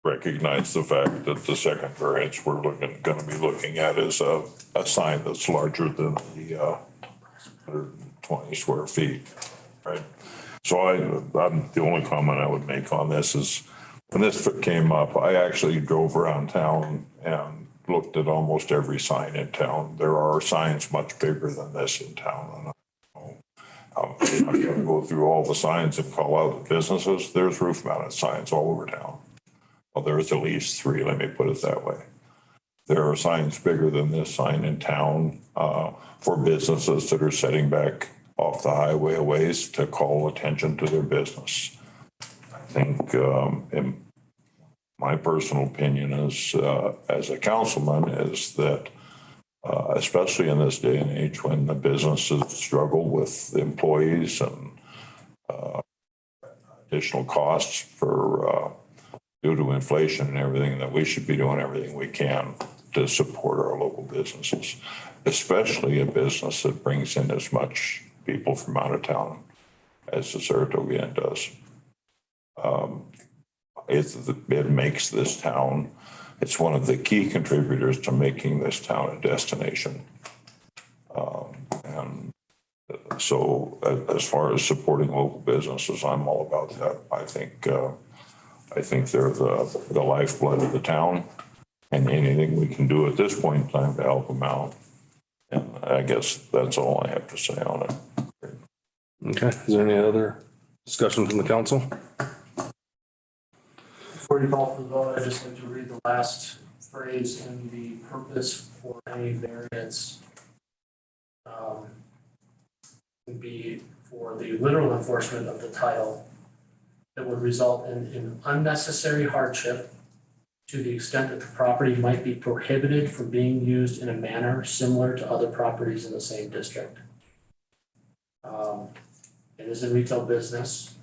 [SPEAKER 8] recognize the fact that the second variance we're gonna be looking at is a sign that's larger than the 120 square feet, right? So I'm, the only comment I would make on this is when this came up, I actually drove around town and looked at almost every sign in town. There are signs much bigger than this in town. And I'm not gonna go through all the signs and call out the businesses. There's roof mounted signs all over town. Well, there's at least 3, let me put it that way. There are signs bigger than this sign in town for businesses that are setting back off the highway a ways to call attention to their business. I think, in my personal opinion as a councilman is that, especially in this day and age when the businesses struggle with employees and additional costs for due to inflation and everything, that we should be doing everything we can to support our local businesses, especially a business that brings in as much people from out of town as the Saratoga Inn does. It makes this town, it's one of the key contributors to making this town a destination. And so as far as supporting local businesses, I'm all about that. I think they're the lifeblood of the town, and anything we can do at this point in time to help them out. And I guess that's all I have to say on it.
[SPEAKER 4] Okay, is there any other discussion from the council?
[SPEAKER 5] Before you call for the vote, I'd just like to read the last phrase in the purpose for any variance. Would be for the literal enforcement of the title that would result in unnecessary hardship to the extent that the property might be prohibited from being used in a manner similar to other properties in the same district. It is a retail business.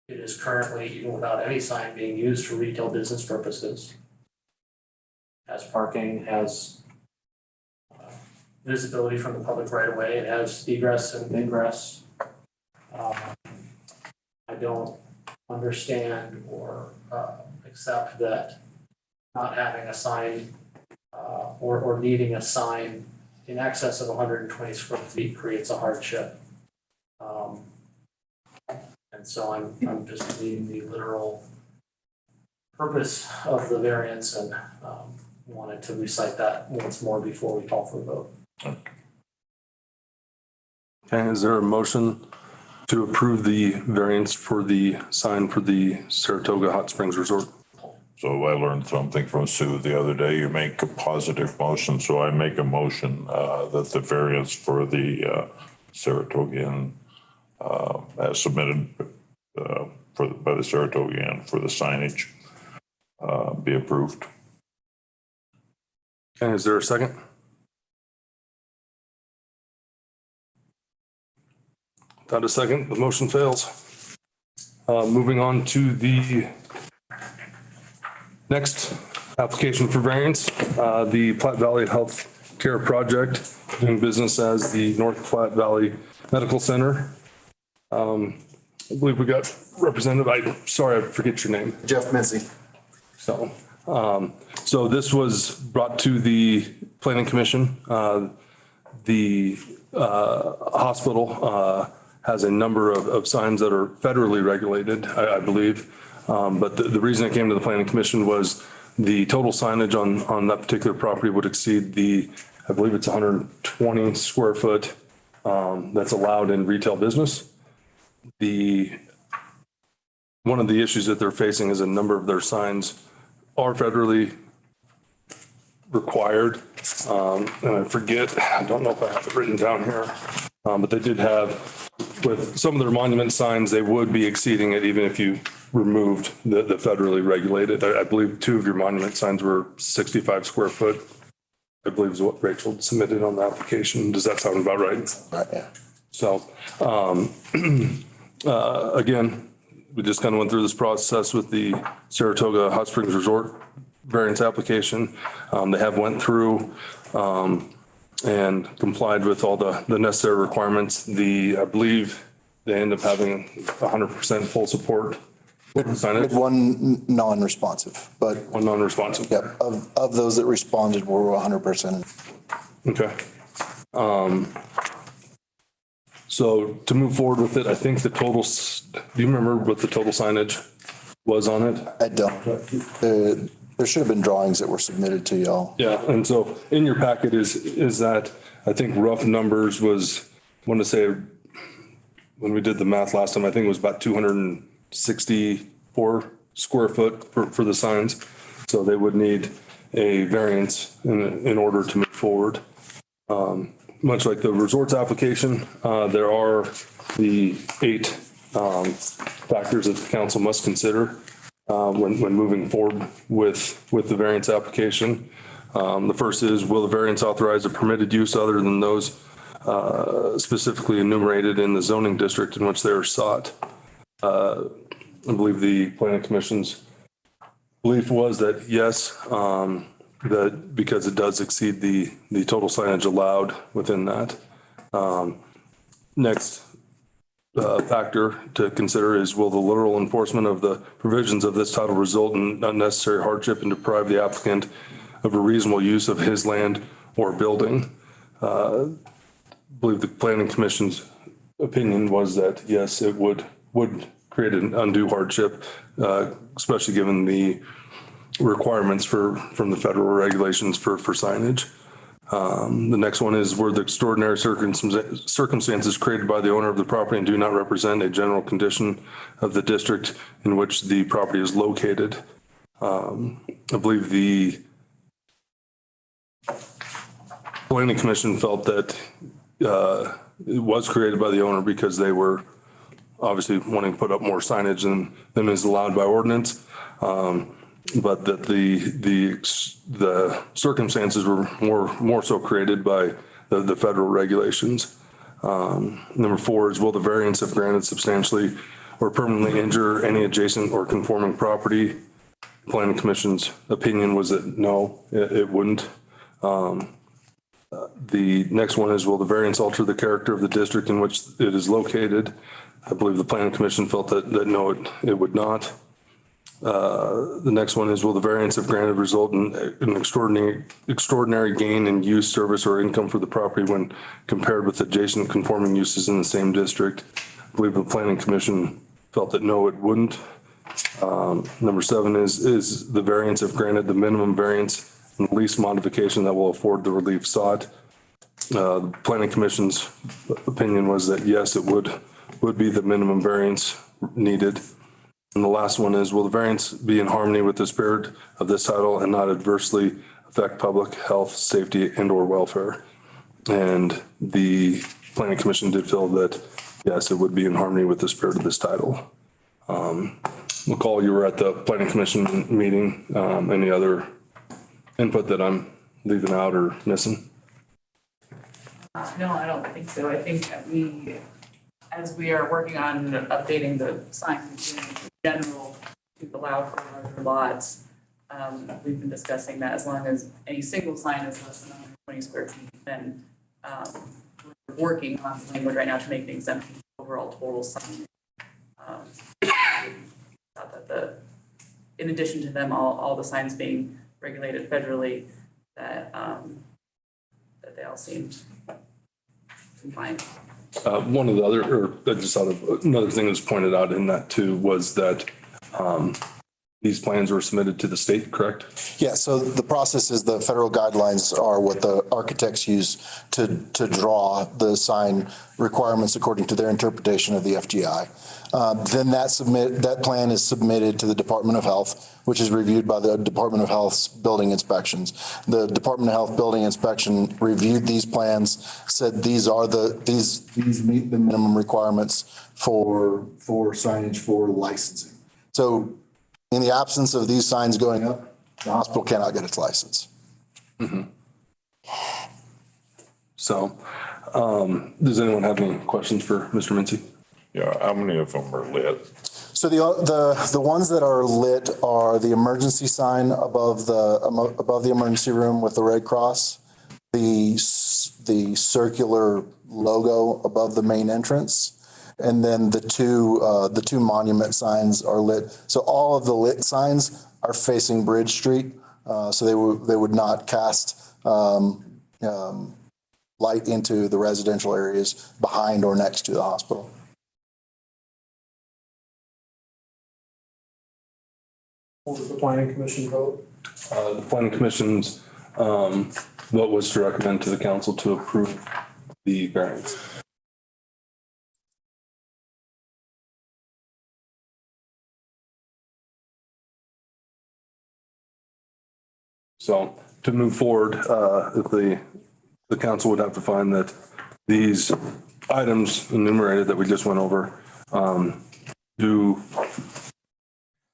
[SPEAKER 5] It is currently, even without any sign, being used for retail business purposes. Has parking, has visibility from the public right of way. It has egress and ingress. I don't understand or accept that not having a sign or needing a sign in excess of 120 square feet creates a hardship. And so I'm just reading the literal purpose of the variance and wanted to recite that once more before we call for the vote.
[SPEAKER 4] Okay, is there a motion to approve the variance for the sign for the Saratoga Hot Springs Resort?
[SPEAKER 8] So I learned something from Sue the other day. You make a positive motion, so I make a motion that the variance for the Saratoga Inn as submitted by the Saratoga Inn for the signage be approved.
[SPEAKER 4] Okay, is there a second? Without a second, the motion fails. Moving on to the next application for variance, the Platte Valley Health Care Project, doing business as the North Platte Valley Medical Center. I believe we got representative, sorry, I forget your name.
[SPEAKER 20] Jeff Mincy.
[SPEAKER 4] So this was brought to the Planning Commission. The hospital has a number of signs that are federally regulated, I believe. But the reason it came to the Planning Commission was the total signage on that particular property would exceed I believe it's 120 square foot that's allowed in retail business. One of the issues that they're facing is a number of their signs are federally required. And I forget, I don't know if I have it written down here, but they did have, with some of their monument signs, they would be exceeding it even if you removed the federally regulated. I believe 2 of your monument signs were 65 square foot, I believe is what Rachel submitted on the application. Does that sound about right?
[SPEAKER 20] Right, yeah.
[SPEAKER 4] So, again, we just kind of went through this process with the Saratoga Hot Springs Resort variance application. They have went through and complied with all the necessary requirements. I believe they end up having 100% full support.
[SPEAKER 20] With one non-responsive, but.
[SPEAKER 4] One non-responsive.
[SPEAKER 20] Yep, of those that responded were 100%.
[SPEAKER 4] Okay. So to move forward with it, I think the total, do you remember what the total signage was on it?
[SPEAKER 20] I don't. There should have been drawings that were submitted to y'all.
[SPEAKER 4] Yeah, and so in your packet is that, I think rough numbers was, I want to say, when we did the math last time, I think it was about 264 square foot for the signs. So they would need a variance in order to move forward. Much like the resorts application, there are the 8 factors that the council must consider when moving forward with the variance application. The first is, will the variance authorize a permitted use other than those specifically enumerated in the zoning district in which they are sought? I believe the planning commission's belief was that yes, that because it does exceed the total signage allowed within that. Next factor to consider is, will the literal enforcement of the provisions of this title result in unnecessary hardship and deprive the applicant of a reasonable use of his land or building? I believe the planning commission's opinion was that yes, it would create an undue hardship, especially given the requirements from the federal regulations for signage. The next one is, were the extraordinary circumstances created by the owner of the property and do not represent a general condition of the district in which the property is located. I believe the planning commission felt that it was created by the owner because they were obviously wanting to put up more signage than is allowed by ordinance. But that the circumstances were more so created by the federal regulations. Number 4 is, will the variance, if granted, substantially or permanently injure any adjacent or conforming property? Planning commission's opinion was that no, it wouldn't. The next one is, will the variance alter the character of the district in which it is located? I believe the planning commission felt that no, it would not. The next one is, will the variance, if granted, result in an extraordinary gain in use, service, or income for the property when compared with adjacent conforming uses in the same district? I believe the planning commission felt that no, it wouldn't. Number 7 is the variance, if granted, the minimum variance and least modification that will afford the relief sought. The planning commission's opinion was that yes, it would be the minimum variance needed. And the last one is, will the variance be in harmony with the spirit of this title and not adversely affect public health, safety, and or welfare? And the planning commission did feel that yes, it would be in harmony with the spirit of this title. McCall, you were at the planning commission meeting. Any other input that I'm leaving out or missing?
[SPEAKER 3] No, I don't think so. I think that as we are working on updating the signs in general to allow for larger lots, we've been discussing that as long as any single sign is less than 120 square feet, then we're working on the language right now to make the exemption overall total sign. Thought that in addition to them, all the signs being regulated federally, that they all seemed compliant.
[SPEAKER 4] One of the other, or I just thought of another thing that was pointed out in that too, was that these plans were submitted to the state, correct?
[SPEAKER 20] Yeah, so the process is the federal guidelines are what the architects use to draw the sign requirements according to their interpretation of the FGI. Then that plan is submitted to the Department of Health, which is reviewed by the Department of Health's building inspections. The Department of Health building inspection reviewed these plans, said these meet the minimum requirements for signage for licensing. So in the absence of these signs going up, the hospital cannot get its license.
[SPEAKER 4] Mm-hmm. So, does anyone have any questions for Mr. Mincy?
[SPEAKER 8] Yeah, how many of them are lit?
[SPEAKER 20] So the ones that are lit are the emergency sign above the emergency room with the red cross. The the circular logo above the main entrance. And then the two monument signs are lit. So all of the lit signs are facing Bridge Street. So they would not cast light into the residential areas behind or next to the hospital.
[SPEAKER 5] What was the planning commission vote?
[SPEAKER 4] The planning commission's vote was to recommend to the council to approve the variance. So to move forward, if the council would have to find that these items enumerated that we just went over do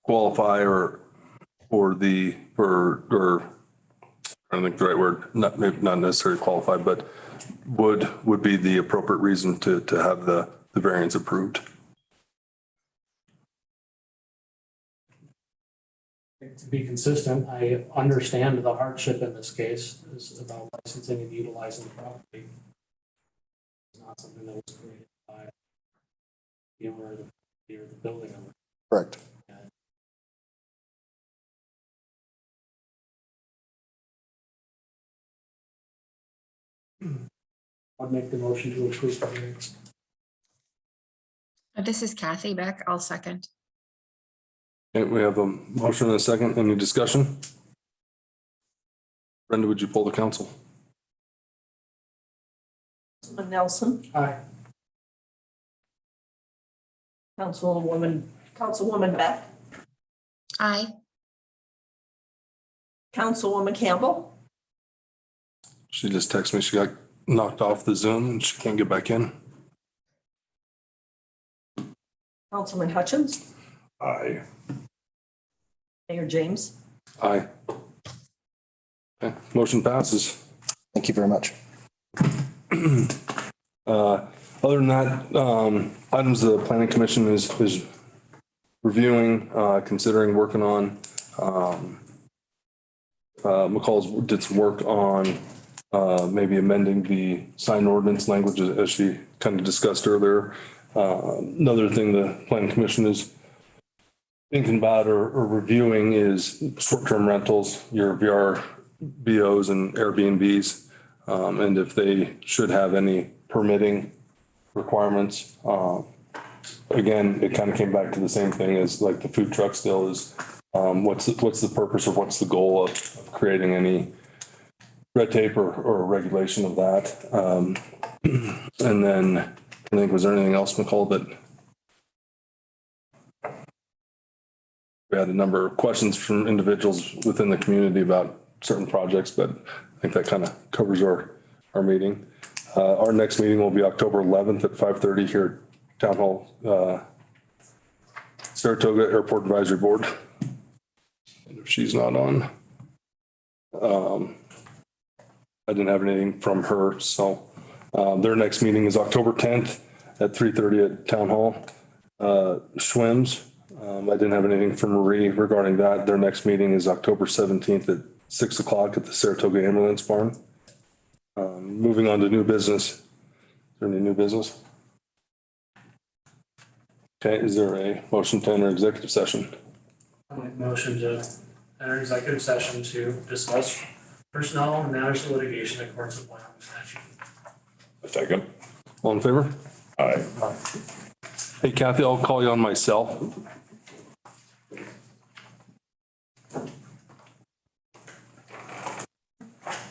[SPEAKER 4] qualify or I don't think the right word, maybe not necessarily qualified, but would be the appropriate reason to have the variance approved.
[SPEAKER 5] To be consistent, I understand the hardship in this case is about licensing and utilizing the property. It's not something that was created by the owner of the property or the building owner.
[SPEAKER 20] Correct.
[SPEAKER 5] I'd make the motion to approve the variance.
[SPEAKER 15] This is Kathy Beck. I'll second.
[SPEAKER 4] Okay, we have a motion and a second. Any discussion? Brenda, would you pull the council?
[SPEAKER 21] Councilman Nelson,
[SPEAKER 5] Aye.
[SPEAKER 21] Councilwoman Beck,
[SPEAKER 15] Aye.
[SPEAKER 21] Councilwoman Campbell,
[SPEAKER 4] She just texted me. She got knocked off the Zoom and she can't get back in.
[SPEAKER 21] Councilman Hutchins,
[SPEAKER 4] Aye.
[SPEAKER 21] Mayor James.
[SPEAKER 4] Aye. Okay, motion passes.
[SPEAKER 20] Thank you very much.
[SPEAKER 4] Other than that, items the planning commission is reviewing, considering working on, McCall's did some work on, maybe amending the sign ordinance language as she kind of discussed earlier. Another thing the planning commission is thinking about or reviewing is short-term rentals, your VRBOs and Airbnbs, and if they should have any permitting requirements. Again, it kind of came back to the same thing as like the food truck still is, what's the purpose or what's the goal of creating any red tape or regulation of that? And then I think, was there anything else, McCall, that we had a number of questions from individuals within the community about certain projects, but I think that kind of covers our meeting. Our next meeting will be October 11th at 5:30 here at Town Hall, Saratoga Airport Advisory Board. And if she's not on, I didn't have anything from her, so their next meeting is October 10th at 3:30 at Town Hall. Schwimm's, I didn't have anything from Marie regarding that. Their next meeting is October 17th at 6 o'clock at the Saratoga Ambulance Barn. Moving on to new business. Is there any new business? Okay, is there a motion to enter executive session?
[SPEAKER 5] I make motion to enter executive session to discuss personnel and matters of litigation in accordance with Wyoming statute.
[SPEAKER 8] A second.
[SPEAKER 4] All in favor?
[SPEAKER 8] Aye.
[SPEAKER 4] Hey Kathy, I'll call you on my cell.